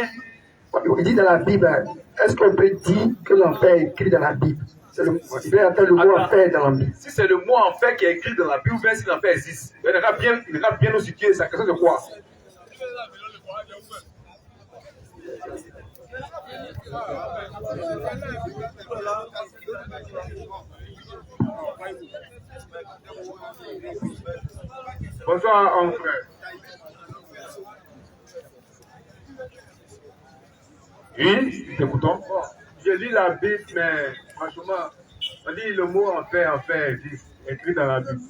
Il dit dans la Bible, est-ce qu'on peut dire que l'enfer est écrit dans la Bible? Il veut entendre le mot enfer dans la Bible. Si c'est le mot enfer qui est écrit dans la Bible, ou bien si l'enfer existe, il va bien nous situer, c'est question de quoi? Bonsoir, mon frère. Oui, t'écoutons. Je lis la Bible, mais franchement, on dit le mot enfer existe, écrit dans la Bible.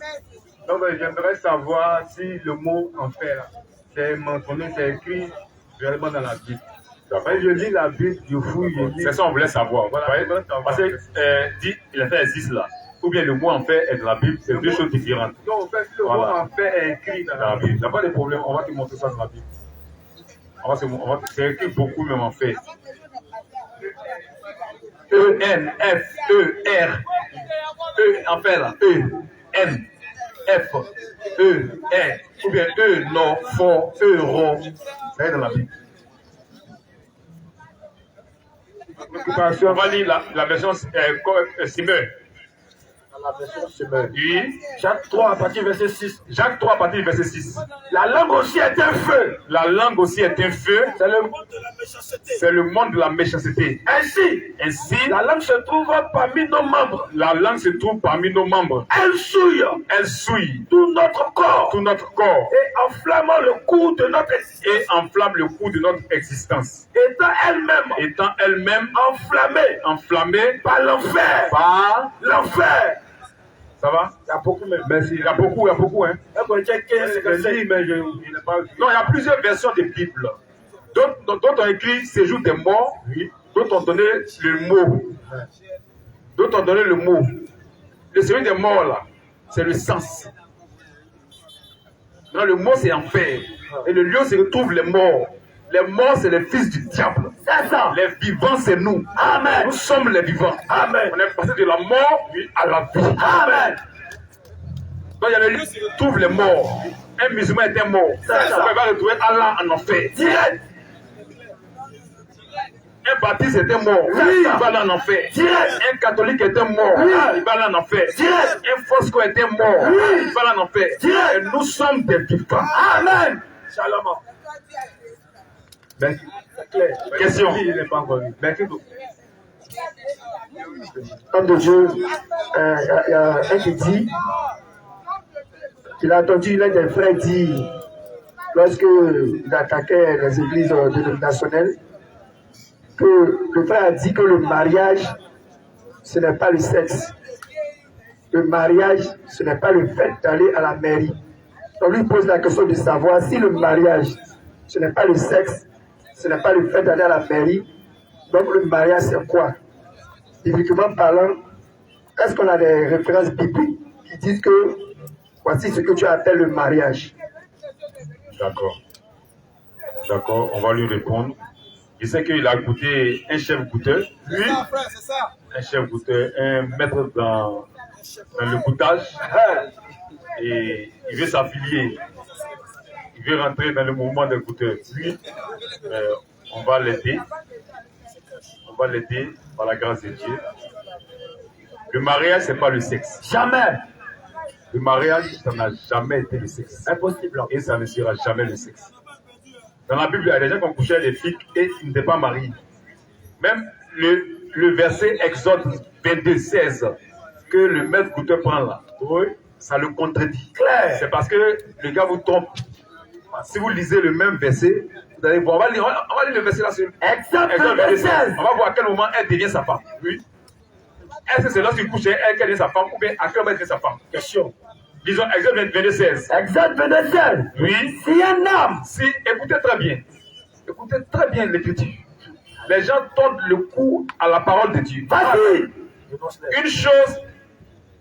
Donc j'aimerais savoir si le mot enfer, c'est mentionné, c'est écrit réellement dans la Bible. Je lis la Bible, je fouille, je lis. C'est ça on voulait savoir. Voilà, Voyez, on voulait savoir. parce que dit l'enfer existe là, ou bien le mot enfer est dans la Bible, c'est deux choses différentes. Non, en fait, le mot enfer est écrit dans la Bible. Il n'y a pas de problème, on va te montrer ça dans la Bible. C'est écrit beaucoup même en fait. E, N, F, E, R. E, en fait là. E, N, F, E, R. Ou bien E, non, fort, E, ro. Ça est dans la Bible. On va lire la version Simeur. La version Semeur. Oui. Jacques 3 à partir du verset 6. Jacques 3 à partir du verset 6. La langue aussi est un feu. La langue aussi est un feu. C'est le C'est le monde de la méchanceté. Ainsi, Ainsi, la langue se trouve parmi nos membres. la langue se trouve parmi nos membres. Elle souille Elle souille tout notre corps tout notre corps et enflamme le cours de notre existence. et enflamme le cours de notre existence. Étant elle-même enflammée par l'enfer. Par... L'enfer. Ça va? Il y a beaucoup même. Merci. Il y a beaucoup, hein. Mais je n'ai pas vu. Non, il y a plusieurs versions de Bible. D'autres ont écrit séjour des morts. Oui. D'autres ont donné le mot. D'autres ont donné le mot. Le séjour des morts, là, c'est le sens. Non, le mot, c'est enfer. Et le lieu, c'est où se trouvent les morts. Les morts, c'est les fils du diable. C'est ça. Les vivants, c'est nous. Amen. Nous sommes les vivants. Amen. On est passé de la mort à la vie. Amen. Donc, il y a le lieu où se trouvent les morts. Un musulman est un mort. C'est ça. Il va retrouver Allah en enfer. Direct. Un baptiste est un mort. Oui. Il va aller en enfer. Direct. Un catholique est un mort. Oui. Il va aller en enfer. Direct. Un fosco est un mort. Oui. Il va aller en enfer. Direct. Et nous sommes des vivants. Amen. Shalom. Merci. C'est clair. Question. Il n'est pas encore vu. Merci beaucoup. Homme de Dieu, il y a un qui dit qu'il a entendu l'un des frères dire, lorsqu'il attaquait les églises dénominationnelles, que le frère a dit que le mariage, ce n'est pas le sexe. Le mariage, ce n'est pas le fait d'aller à la mairie. On lui pose la question de savoir si le mariage, ce n'est pas le sexe, ce n'est pas le fait d'aller à la mairie. Donc le mariage, c'est quoi? Bibliquement parlant, est-ce qu'on a des références bibliques qui disent que voici ce que tu appelles le mariage? D'accord. D'accord, on va lui répondre. Il sait qu'il a goûté un chef goûteur. Lui, un chef goûteur, un maître dans le goûtage. Et il veut s'affilier. Il veut rentrer dans le mouvement des goûteurs. Lui, on va l'aider. On va l'aider par la grâce de Dieu. Le mariage, ce n'est pas le sexe. Jamais. Le mariage, ça n'a jamais été le sexe. Impossible. Et ça ne sera jamais le sexe. Dans la Bible, il y a des gens qui ont couché avec des filles et ils n'étaient pas mariés. Même le verset Exode 22, 16 que le maître goûteur prend là, oui, ça le contredit. Claire. C'est parce que le gars vous trompe. Si vous lisez le même verset, vous allez voir. On va lire le verset là. Exode 22, 16. On va voir à quel moment elle devient sa femme. Oui. Est-ce que c'est lorsqu'il couche avec elle qu'elle est sa femme ou bien à quel moment elle est sa femme? Question. Disons Exode 22, 16. Exode 22, 16. Oui. Si un homme. Si, écoutez très bien. Écoutez très bien l'écriture. Les gens tordent le cou à la parole de Dieu. Vas-y. Une chose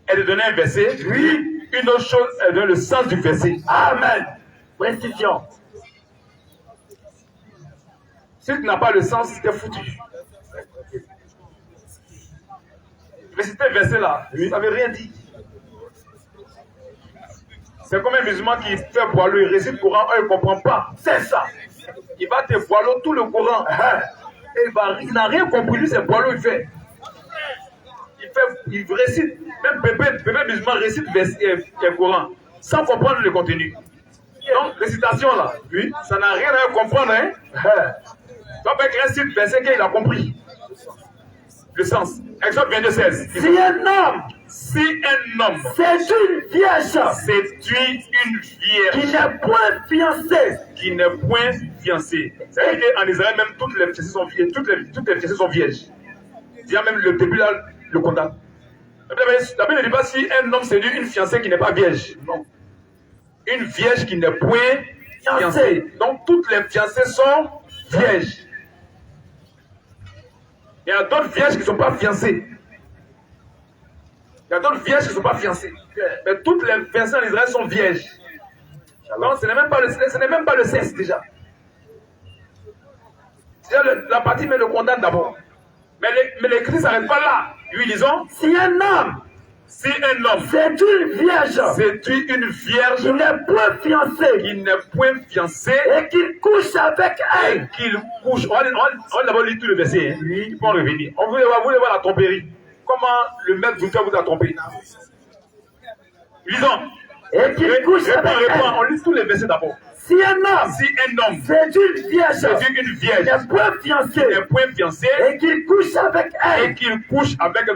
est de donner un verset. Oui. Une autre chose est de donner le sens du verset. Amen. Précision. Si tu n'as pas le sens, tu es foutu. Mais si tu verset là, ça ne veut rien dire. C'est comme un musulman qui fait boileau, il récite le Coran, il ne comprend pas. C'est ça. Il va te boileau tout le Coran. Et il n'a rien compris, lui, c'est Boileau, il récite, même bébé musulman récite le Coran, sans comprendre le contenu. Donc, récitation là, oui, ça n'a rien à comprendre, hein. Donc, avec récite verset qu'il a compris. Le sens. Exode 22:16. Si un homme séduit une vierge qui n'est point fiancée, C'est-à-dire qu'en Israël, même toutes les fiancées sont vierges. Toutes les fiancées sont vierges. Il y a même le début là, le contact. La Bible ne dit pas si un homme séduit une fiancée qui n'est pas vierge. Non. Une vierge qui n'est point fiancée. Donc toutes les fiancées sont vierges. Il y a d'autres vierges qui ne sont pas fiancées. Mais toutes les fiancées en Israël sont vierges. Donc ce n'est même pas le sexe déjà. Déjà la partie mais le condamne d'abord. Mais l'écrit ne s'arrête pas là. Lui disons, si un homme séduit une vierge qui n'est point fiancée et qu'il couche avec elle, on va d'abord lire tout le verset, hein. Il peut en revenir. On voulait voir la tromperie. Comment le maître vous a trompé. Lisons. Et qu'il couche avec elle. On lit tous les versets d'abord. Si un homme séduit une vierge qui n'est point fiancée et qu'il couche avec elle, il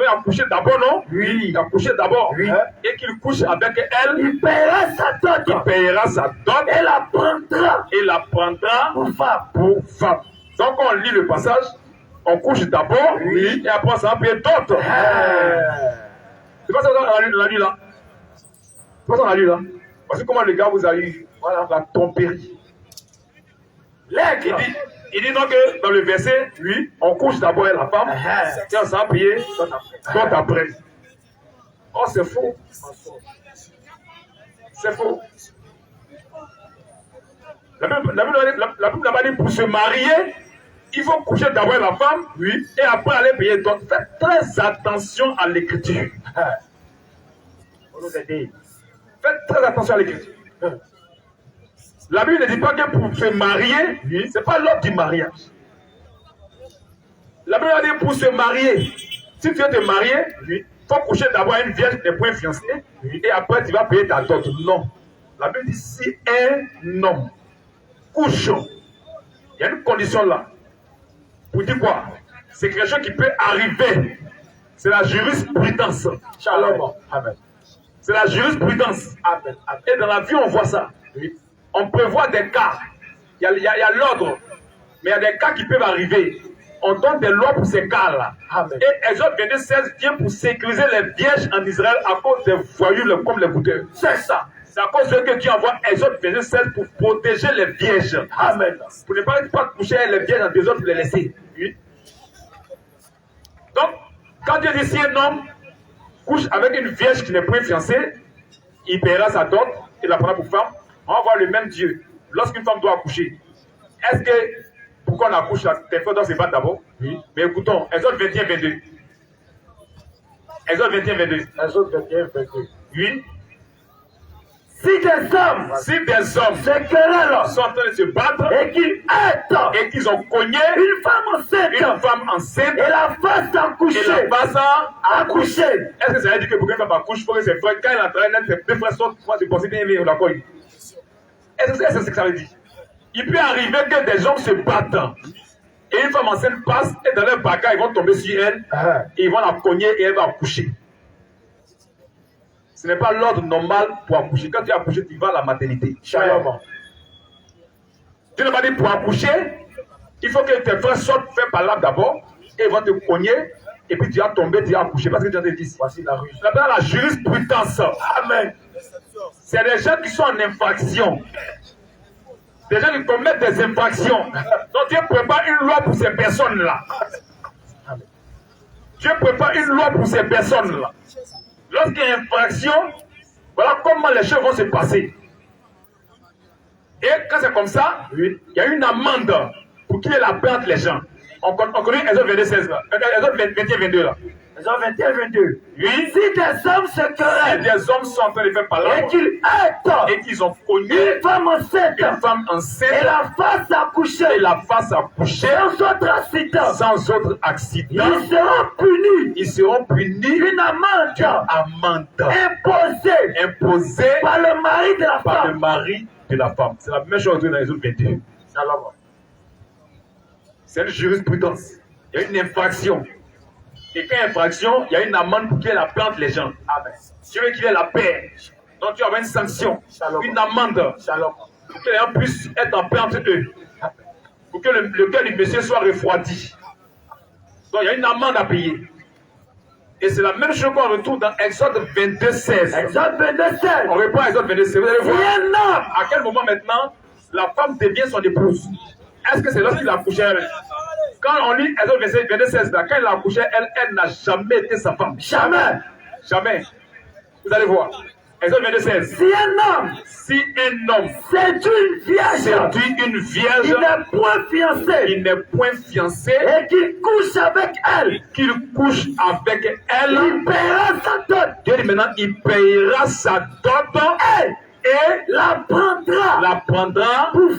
a couché d'abord, non? Oui. Il a couché d'abord. Oui. Et qu'il couche avec elle, il paiera sa dot et la prendra pour femme. Donc on lit le passage, on couche d'abord, oui, et après ça va payer dot. C'est pas ça qu'on a lu là. C'est pas ça qu'on a lu là. Parce que comment les gars vous avez eu, voilà, la tromperie. Il dit donc que dans le verset, oui, on couche d'abord la femme, et on s'en payer dot après. Oh, c'est faux. C'est faux. La Bible n'a pas dit pour se marier, il faut coucher d'abord la femme, oui, et après aller payer dot. Faites très attention à l'écriture. Faites très attention à l'écriture. La Bible ne dit pas que pour se marier, oui, ce n'est pas l'ordre du mariage. La Bible dit pour se marier, si tu veux te marier, oui, il faut coucher d'abord une vierge qui n'est point fiancée, oui, et après tu vas payer ta dot. Non. La Bible dit si un homme couche, il y a une condition là. Pour dire quoi? C'est quelque chose qui peut arriver. C'est la jurisprudence. Shalom. Amen. C'est la jurisprudence. Amen. Et dans la vie, on voit ça. Oui. On prévoit des cas. Il y a l'ordre. Mais il y a des cas qui peuvent arriver. On donne des lois pour ces cas-là. Et Exode 22:16 vient pour sécuriser les vierges en Israël à cause des voyous comme les goûteurs. C'est ça. C'est à cause de ce que Dieu envoie Exode 22:16 pour protéger les vierges. Amen. Pour ne pas coucher les vierges en désordre pour les laisser. Oui. Donc, quand Dieu dit si un homme couche avec une vierge qui n'est point fiancée, il paiera sa dot, il la prendra pour femme. On va voir le même Dieu. Lorsqu'une femme doit accoucher, est-ce que, pourquoi on accouche là, tes frères doivent se battre d'abord? Oui. Mais écoutons, Exode 21:22. Exode 21:22. Oui. Si des hommes se querellent sont en train de se battre et qu'ils aident et qu'ils ont cogné une femme enceinte et la fasse accoucher, est-ce que ça veut dire que pour qu'une femme accouche, il faut que ses frères, quand elle entraîne, ses deux frères sortent pour se penser bien et la cogne? Est-ce que c'est ce que ça veut dire? Il peut arriver que des gens se battent et une femme enceinte passe et dans leur bagarre, ils vont tomber sur elle et ils vont la cogner et elle va accoucher. Ce n'est pas l'ordre normal pour accoucher. Quand tu as accouché, tu vas à la maternité. Shalom. Dieu n'a pas dit pour accoucher, il faut que tes frères sortent faire par là d'abord et ils vont te cogner et puis tu vas tomber, tu vas accoucher. Parce que Dieu te dit, voici la rue. C'est la jurisprudence. Amen. C'est des gens qui sont en infraction. Des gens qui commettent des infractions. Donc Dieu prépare une loi pour ces personnes-là. Dieu prépare une loi pour ces personnes-là. Lorsqu'il y a infraction, voilà comment les choses vont se passer. Et quand c'est comme ça, il y a une amende pour qu'il y ait la paix entre les gens. On connaît Exode 22:16 là. Exode 21:22 là. Exode 21, 22. Oui. Si des hommes se Et querellent des hommes sont en train de faire et palabre qu'ils hêtent et qu'ils ont cogné une femme enceinte une femme et enceinte la fasse accoucher et la face à coucher sans autre accident, sans autre accident, ils seront punis ils seront punis d'une amende d'une amende imposée imposée par le mari de la par le femme. mari de la femme. C'est la même chose dans les autres 21. C'est une jurisprudence. Il y a une infraction. Et quand il y a infraction, il y a une amende pour qu'il la plante les gens. Amen. Si tu veux qu'il ait la paix, donc tu vas avoir une sanction, une amende, pour que les gens puissent être en paix entre eux. Pour que le cœur du monsieur soit refroidi. Donc il y a une amende à payer. Et c'est la même chose qu'on retrouve dans Exode 22, 16. Exode 22, 16. On répond à Exode 22, 16. Vous allez Si voir un homme à quel moment maintenant la femme devient son épouse. Est-ce que c'est lorsqu'il a accouché elle? Quand on lit Exode 22, 16, là, quand il a accouché elle n'a jamais été sa femme. jamais, Jamais. Vous allez voir. Exode 22, 16. si un homme Si un homme séduit une vierge, séduit une il vierge, n'est point fiancé il n'est point fiancé, et qu'il couche avec elle, qu'il couche avec elle, il paiera sa dot Dieu dit maintenant, il payera sa dot et la prendra pour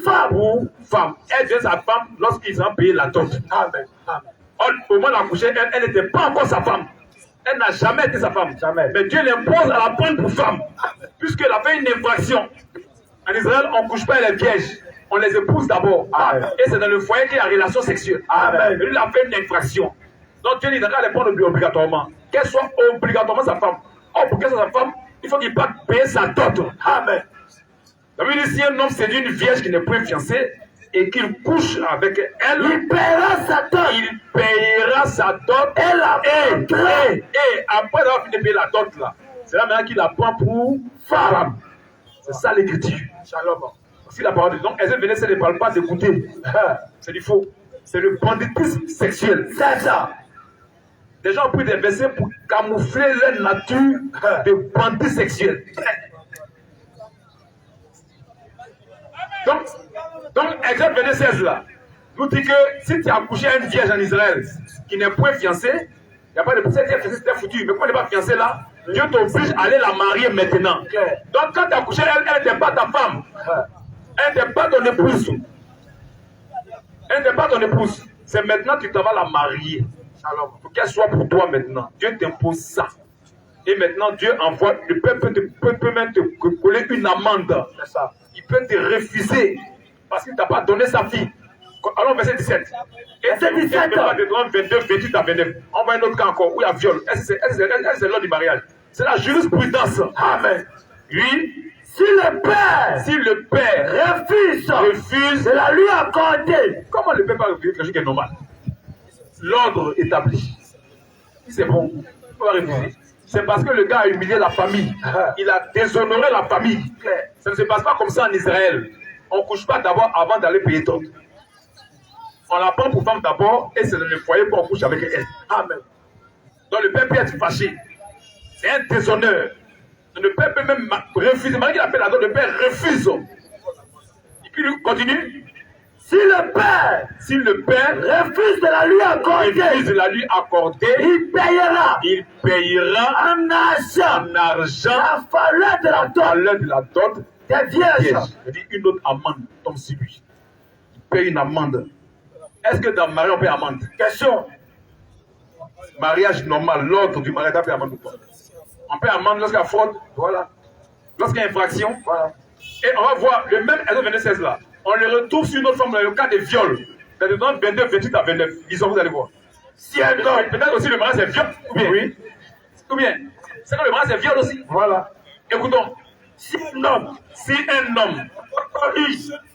femme. Elle devient sa femme lorsqu'ils ont payé la dot. Amen. Au moment d'accoucher, elle n'était pas encore sa femme. Elle n'a jamais été sa femme. Jamais. Mais Dieu l'impose à la prendre pour femme. Puisqu'elle a fait une infraction. En Israël, on ne couche pas les vierges. On les épouse d'abord. Et c'est dans le foyer qu'il y a relation sexuelle. Amen. Lui, il a fait une infraction. Donc Dieu dit qu'elle les prendre obligatoirement. Qu'elle soit obligatoirement sa femme. Or, pour qu'elle soit sa femme, il faut qu'il parte payer sa dot. Amen. Ça veut dire si un homme séduit une vierge qui n'est point fiancée et qu'il couche avec elle, Il paiera sa dot il payera sa dot et la prendra et après avoir fini de payer la dot là, c'est là maintenant qu'il la prend pour femme. C'est ça l'écriture. Shalom. Si la parole de donc Exode 27 ne parle pas d'écouter. C'est du faux. C'est le banditisme sexuel. C'est ça. Les gens ont pris des versets pour camoufler leur nature de bandit sexuel. Donc Exode 26 là, nous dit que si tu as accouché à une vierge en Israël qui n'est point fiancée, il n'y a pas de possibilité d'être fiancée, c'était foutu. Mais quand elle n'est pas fiancée là, Dieu t'oblige à aller la marier maintenant. Donc quand tu as accouché, elle n'était pas ta femme. Elle n'était pas ton épouse. Elle n'était pas ton épouse. C'est maintenant que tu vas la marier. Alors, pour qu'elle soit pour toi maintenant. Dieu t'impose ça. Et maintenant, Dieu envoie, le peuple peut même te coller une amende. C'est ça. Il peut te refuser parce qu'il ne t'a pas donné sa fille. Allons verset 17. Et c'est 17. 22, 28 à 29. On voit un autre cas encore où il y a viol. C'est l'heure du mariage. C'est la jurisprudence. Amen. Oui. Si le père refuse de la lui accorder, comment le père va refuser quelque chose qui est normal? L'ordre établi. C'est bon. Il va refuser. C'est parce que le gars a humilié la famille. Il a déshonoré la famille. Ça ne se passe pas comme ça en Israël. On ne couche pas d'abord avant d'aller payer ton. On la prend pour femme d'abord et c'est dans le foyer qu'on couche avec elle. Amen. Donc le père peut être fâché. C'est un déshonneur. Le père peut même refuser. Malgré qu'il appelle la dot, le père refuse. Et puis il continue. si le père refuse de la lui accorder, il payera en argent la valeur de la dot des vierges. Je dis une autre amende tombe sur lui. Il paye une amende. Est-ce que dans le mariage on paye amende? Question. Mariage normal, l'ordre du mariage, on paye amende ou pas? On paye amende lorsqu'il y a fraude, voilà. Lorsqu'il y a infraction, voilà. Et on va voir le même Exode 26 là. On le retrouve sur une autre forme dans le cas de viol. Dans le 22, 28 à 29. Disons, vous allez voir. Si un homme, peut-être aussi le mariage est viol, ou bien, oui. Ou bien, c'est quand le mariage est viol aussi. Voilà. Écoutons. Si un homme,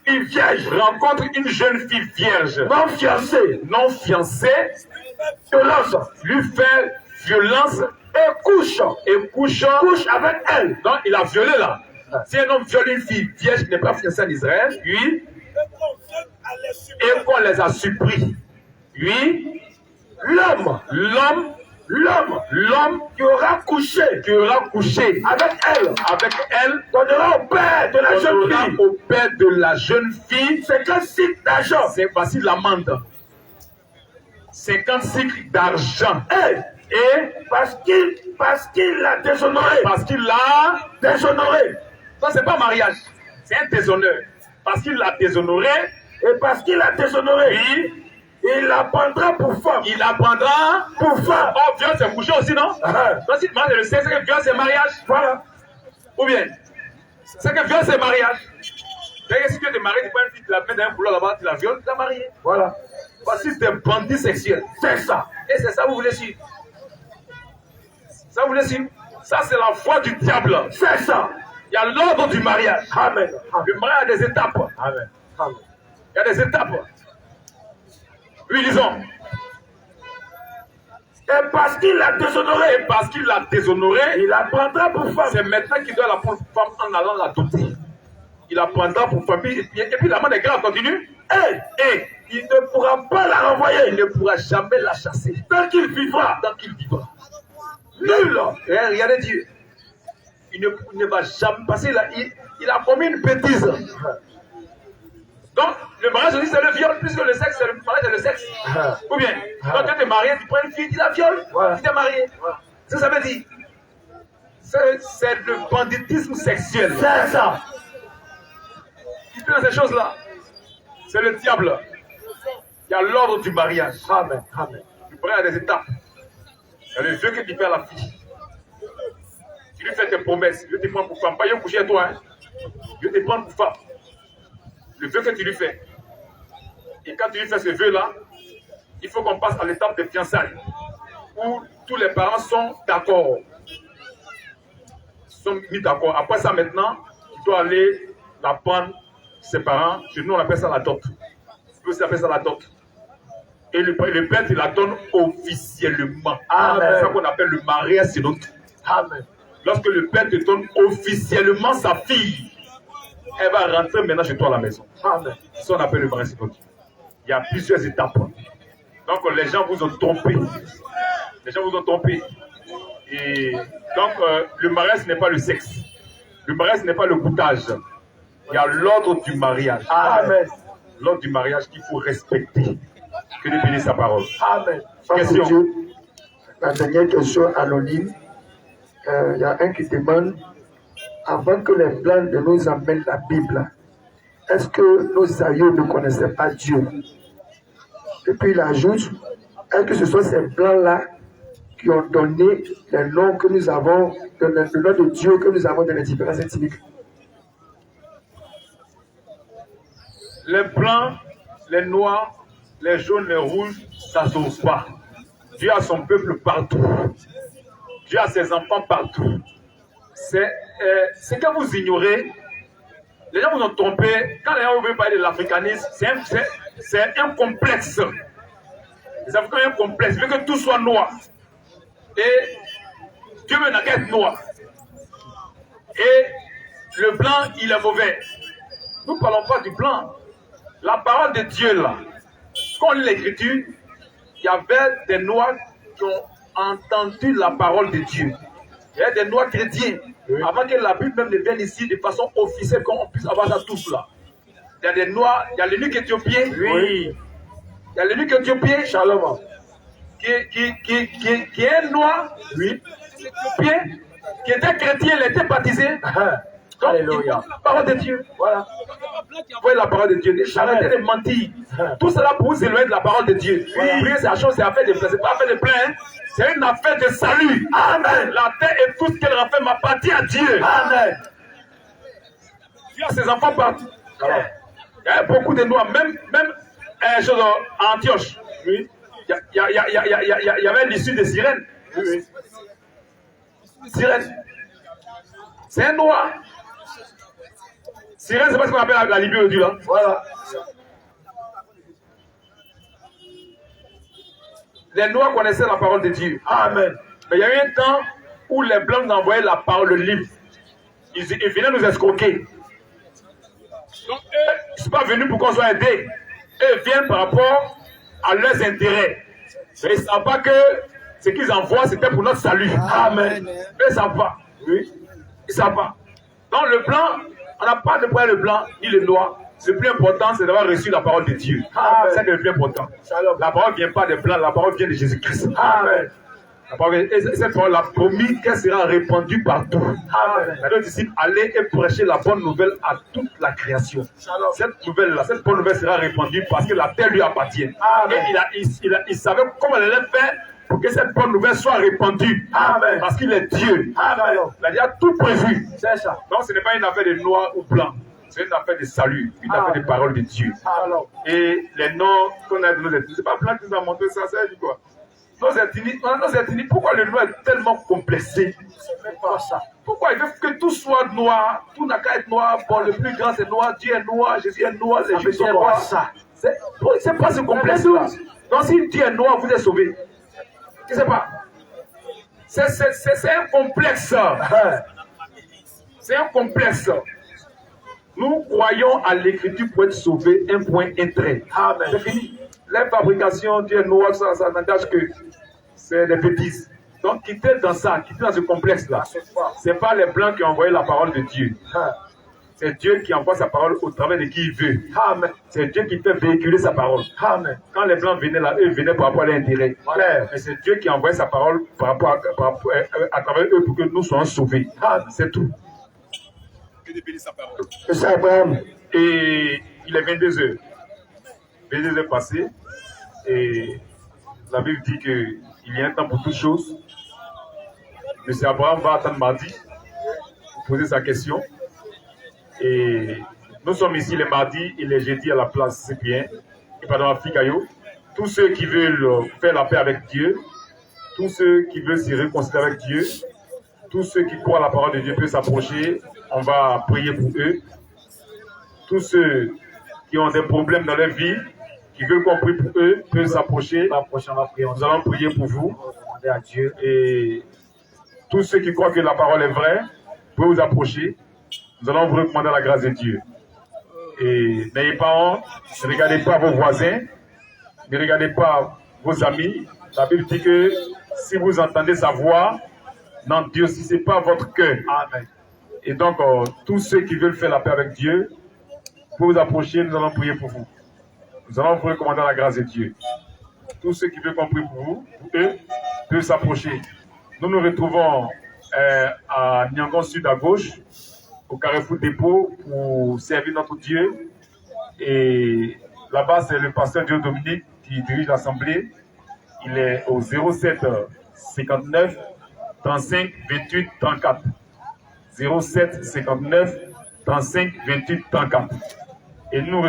une vierge, rencontre une jeune fille vierge, non fiancée, lui fait violence et couche avec elle. Donc il a violé là. Si un homme viole une fille vierge qui n'est pas fiancée en Israël, oui, et qu'on les a surpris, oui, l'homme qui aura couché avec elle, donnera au père de la jeune fille 50 cycles d'argent. C'est voici l'amende. 50 cycles d'argent. Et parce qu'il l'a déshonoré. parce qu'il l'a Déshonoré. Ça, c'est pas mariage. C'est un déshonneur. Parce qu'il l'a déshonoré. Et parce qu'il l'a déshonoré, Puis, il la prendra pour femme. il apprendra. Pour femme. Oh, viol, c'est coucher aussi, non? Ah, Donc, si moi, je le sais, c'est que viol, c'est mariage. voilà. Ou bien, c'est que viol, c'est mariage. C'est-à-dire que si tu es marié, tu prends une fille, tu la mets dans un boulot là-bas, tu la violes, tu l'as mariée. Voilà. Parce que c'est un bandit sexuel. C'est ça. Et c'est ça que vous voulez suivre. Ça, vous voulez suivre. Ça, c'est la foi du diable. C'est ça. Il y a l'ordre du mariage. Amen. Le mariage a des étapes. Amen. Amen. Il y a des étapes. Oui, disons. Et parce qu'il l'a déshonoré, Et parce qu'il l'a déshonoré, il la prendra pour femme. c'est maintenant qu'il doit la prendre pour femme en allant l'adopter. Il la prendra pour femme. Et puis la main des gars continue. Et il ne pourra pas la renvoyer. Il ne pourra jamais la chasser. Tant qu'il vivra. Tant qu'il vivra. Nul. Et regardez Dieu. Il ne va jamais passer là. Il a commis une bêtise. Donc, le mariage aussi, c'est le viol, puisque le sexe, c'est le mariage, c'est le sexe. Ou bien, quand tu es marié, tu prends une fille, tu la violes, Voilà. tu t'es marié. Voilà. Ça veut dire. C'est le banditisme sexuel. C'est ça. Qui fait dans ces choses-là, c'est le diable. Il y a l'ordre du mariage. Amen. Amen. Tu prends à des étapes. Il y a le vœu que tu fais à la fille. Tu lui fais tes promesses. Je te prends pour femme. Pas yo coucher à toi. Hein. Je te prends pour femme. Le vœu que tu lui fais. Et quand tu lui fais ce vœu-là, il faut qu'on passe à l'étape de fiançailles. Où tous les parents sont d'accord. Sont mis d'accord. Après ça, maintenant, tu dois aller la prendre, ses parents. Chez nous, on appelle ça la dot. Tu peux aussi appeler ça la dot. Et le père, il la donne officiellement. Amen. C'est ça qu'on appelle le mariage, c'est notre. Amen. Lorsque le père te donne officiellement sa fille, elle va rentrer maintenant chez toi à la maison. Amen. C'est ça qu'on appelle le mariage, c'est notre. Il y a plusieurs étapes. Donc les gens vous ont trompé. Les gens vous ont trompé. Et donc le mariage, ce n'est pas le sexe. Le mariage, ce n'est pas le goûtage. Il y a l'ordre du mariage. Amen. L'ordre du mariage qu'il faut respecter. Que Dieu bénisse sa parole. Amen. Question. Dieu, la dernière question anonyme. Il y a un qui demande, avant que les Blancs ne nous amènent la Bible, est-ce que nos aïeux ne connaissaient pas Dieu? Et puis il ajoute, est-ce que ce sont ces Blancs-là qui ont donné les noms que nous avons, le nom de Dieu que nous avons dans les différents ethniques? Les blancs, les noirs, les jaunes, les rouges, ça ne sauve pas. Dieu a son peuple partout. Dieu a ses enfants partout. C'est ce que vous ignorez. Les gens vous ont trompé. Quand les gens veulent parler de l'africanisme, c'est un complexe. Les Africains ont un complexe. Ils veulent que tout soit noir. Et Dieu veut n'a qu'à être noir. Et le blanc, il est mauvais. Nous ne parlons pas du blanc. La parole de Dieu, là, quand on lit l'écriture, il y avait des noirs qui ont entendu la parole de Dieu. Il y a des noirs chrétiens. Oui. Avant que la Bible même ne vienne ici de façon officielle, qu'on puisse avoir ça tous là. Il y a des noirs, il y a l'eunuque éthiopien. Oui. Il y a l'eunuque éthiopien. Shalom. Qui est noir. Oui. Éthiopien. Qui était chrétien, il était baptisé. Donc, Alléluia. La parole de Dieu. Voilà. Vous voyez la parole de Dieu. Arrêtez de mentir. Tout cela pour vous éloigner de la parole de Dieu. Prier, c'est la chose, c'est affaire de plaisir. C'est pas affaire de plainte. C'est une affaire de salut. Amen. La terre et tout ce qu'elle a fait m'appartient à Dieu. Amen. Dieu a ses enfants partout. Il y a beaucoup de noirs, même chose à Antioche. Oui. Il y avait l'issue de Sirène. Oui. Sirène. C'est un noir. Sirène, c'est pas ce qu'on appelle la Libye aujourd'hui, là. Voilà. Les Noirs connaissaient la parole de Dieu. Amen. Mais il y a eu un temps où les Blancs nous envoyaient la parole, le livre. Ils venaient nous escroquer. Donc, eux, ils ne sont pas venus pour qu'on soit aidés. Eux viennent par rapport à leurs intérêts. Mais ils ne savent pas que ce qu'ils envoient, c'était pour notre salut. Amen. Eux ne savent pas. Oui. Ils ne savent pas. Donc, le blanc, on n'a pas de problème le blanc ni le noir. Le plus important, c'est d'avoir reçu la parole de Dieu. C'est le plus important. La parole ne vient pas des blancs, la parole vient de Jésus-Christ. Amen. Cette parole a promis qu'elle sera répandue partout. Les disciples, allez et prêchez la bonne nouvelle à toute la création. Cette nouvelle-là, cette bonne nouvelle sera répandue parce que la terre lui appartient. Et il savait comment elle allait faire pour que cette bonne nouvelle soit répandue. Parce qu'il est Dieu. Il a tout prévu. Donc ce n'est pas une affaire de noir ou blanc. C'est une affaire de salut, une affaire de parole de Dieu. Et les noms qu'on a de nos ethnies, c'est pas blanc qui nous a montré ça, ça dit quoi? Nos ethnies, pourquoi le noir est tellement complexé? Pourquoi il veut que tout soit noir? Tout n'a qu'à être noir. Bon, le plus grand c'est noir, Dieu est noir, Jésus est noir, les Juifs sont noirs. C'est pas ce complexe-là. Donc si Dieu est noir, vous êtes sauvés. Je ne sais pas. C'est un complexe. C'est un complexe. Nous croyons à l'écriture pour être sauvés, un point, un trait. C'est fini. La fabrication, Dieu est noir, ça n'engage que c'est des bêtises. Donc quittez dans ça, quittez dans ce complexe-là. Ce n'est pas les blancs qui ont envoyé la parole de Dieu. C'est Dieu qui envoie sa parole au travers de qui il veut. C'est Dieu qui fait véhiculer sa parole. Quand les blancs venaient là, eux venaient par rapport à leur intérêt. Mais c'est Dieu qui envoie sa parole à travers eux pour que nous soyons sauvés. C'est tout. Que Dieu bénisse sa parole. Et il est 22h. 22h passées. Et la Bible dit qu'il y a un temps pour toutes choses. M. Abraham va attendre mardi pour poser sa question. Et nous sommes ici les mardis et les jeudis à la place Cyprien et pendant la Ficaillot. Tous ceux qui veulent faire la paix avec Dieu, tous ceux qui veulent se réconcilier avec Dieu, tous ceux qui croient à la parole de Dieu peuvent s'approcher. On va prier pour eux. Tous ceux qui ont des problèmes dans leur vie, qui veulent qu'on prie pour eux, peuvent s'approcher. Nous allons prier pour vous. Et tous ceux qui croient que la parole est vraie, peuvent vous approcher. Nous allons vous recommander la grâce de Dieu. Et n'ayez pas honte, ne regardez pas vos voisins, ne regardez pas vos amis. La Bible dit que si vous entendez sa voix, n'endurcissez pas votre cœur. Amen. Et donc, tous ceux qui veulent faire la paix avec Dieu, pour vous approcher, nous allons prier pour vous. Nous allons vous recommander la grâce de Dieu. Tous ceux qui veulent qu'on prie pour vous, pour eux, peuvent s'approcher. Nous nous retrouvons à Nyangon Sud à gauche, au Carrefour Dépôt, pour servir notre Dieu. Et là-bas, c'est le pasteur Dieu Dominique qui dirige l'assemblée. Il est au 07 59 35 28 34. 07 59 35 28 34. Et nous nous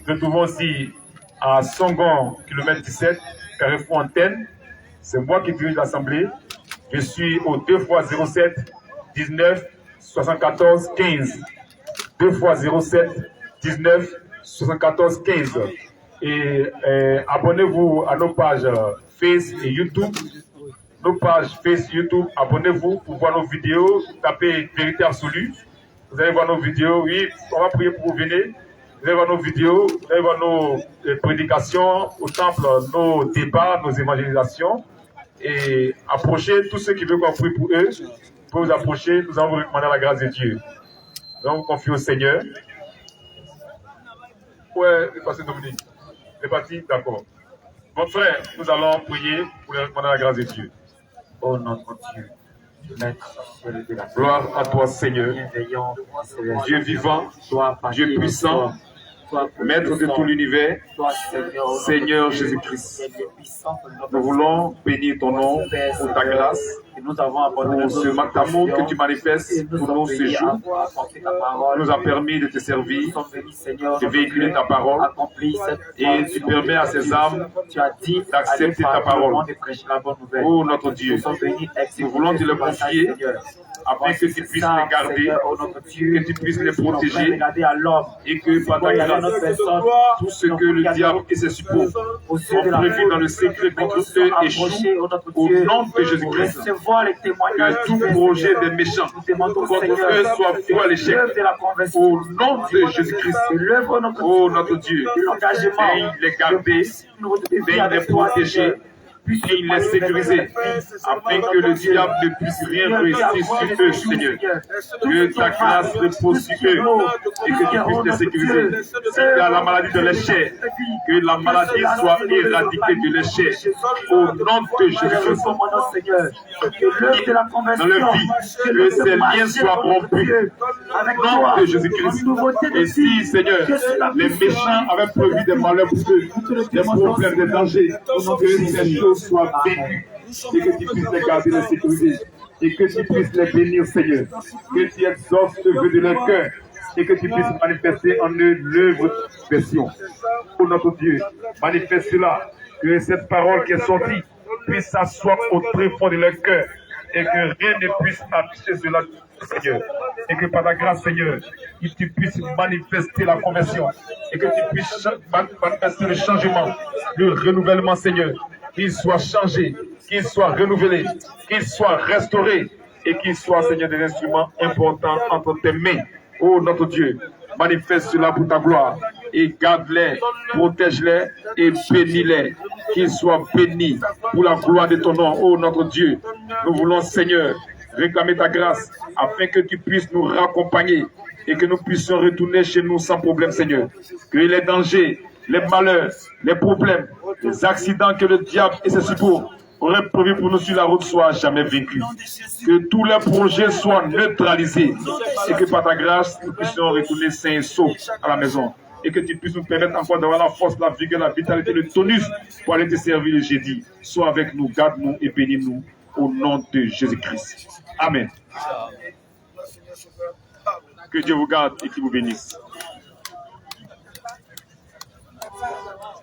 retrouvons aussi à Songon, km 17, Carrefour Antenne. C'est moi qui dirige l'assemblée. Je suis au 2 x 07 19 74 15. 2 x 07 19 74 15. Et abonnez-vous à nos pages Face et YouTube. Nos pages Face, YouTube, abonnez-vous pour voir nos vidéos. Tapez Vérité Absolue. Vous allez voir nos vidéos. Oui, on va prier pour vous venir. Vous allez voir nos vidéos, vous allez voir nos prédications au temple, nos débats, nos évangélisations. Et approchez tous ceux qui veulent qu'on prie pour eux. Pour vous approcher, nous allons vous recommander la grâce de Dieu. Nous allons vous confier au Seigneur. Ouais, le pasteur Dominique. C'est parti, d'accord. Mon frère, nous allons prier pour lui recommander la grâce de Dieu. Oh notre Dieu, gloire à toi, Seigneur, Dieu vivant, Dieu puissant, Maître de tout l'univers, Seigneur Jésus-Christ. Nous voulons bénir ton nom pour ta grâce, pour ce amour que tu manifestes pour nous ce jour. Tu nous as permis de te servir, de véhiculer ta parole, et tu permets à ces âmes d'accepter ta parole. Oh notre Dieu, nous voulons te le confier afin que tu puisses les garder, que tu puisses les protéger et que par ta grâce, tout ce que le diable et ses suppôts ont prévu dans le secret contre eux échoue au nom de Jésus-Christ. Que tout projet des méchants contre eux soit voué à l'échec au nom de Jésus-Christ. Oh notre Dieu, veuille les garder, veuille les protéger. qu'il les sécurise, afin que le diable ne puisse rien réussir sur eux, Seigneur. Que ta grâce repose sur eux et que tu puisses les sécuriser. S'il y a la maladie de l'échec, que la maladie soit éradiquée de l'échec. Au nom de Jésus-Christ. Dans leur vie, que ces liens soient rompus. Au nom de Jésus-Christ. Et si, Seigneur, les méchants avaient prévu des malheurs pour eux, des problèmes, des dangers, que ces choses soient vécues et que tu puisses les garder, les sécuriser et que tu puisses les bénir, Seigneur. Que tu exauces le vœu de leur cœur et que tu puisses manifester en eux l'œuvre de Sion. Oh notre Dieu, manifeste cela, que cette parole qui est sortie puisse s'asseoir au très fond de leur cœur et que rien ne puisse afficher cela, Seigneur. Et que par ta grâce, Seigneur, que tu puisses manifester la conversion et que tu puisses manifester le changement, le renouvellement, Seigneur. Qu'il soit changé, qu'il soit renouvelé, qu'il soit restauré et qu'il soit, Seigneur, des instruments importants entre tes mains. Oh notre Dieu, manifeste cela pour ta gloire et garde-les, protège-les et bénis-les. Qu'ils soient bénis pour la gloire de ton nom, oh notre Dieu. Nous voulons, Seigneur, réclamer ta grâce afin que tu puisses nous raccompagner et que nous puissions retourner chez nous sans problème, Seigneur. Que les dangers, les malheurs, les problèmes, les accidents que le diable et ses suppôts auraient prévu pour nous sur la route soient jamais vaincus. Que tous les projets soient neutralisés et que par ta grâce, nous puissions retourner sains et saufs à la maison. Et que tu puisses nous permettre encore d'avoir la force, la vigueur, la vitalité, le tonus pour aller te servir le jeudi. Sois avec nous, garde-nous et bénis-nous au nom de Jésus-Christ. Amen. Que Dieu vous garde et qu'il vous bénisse.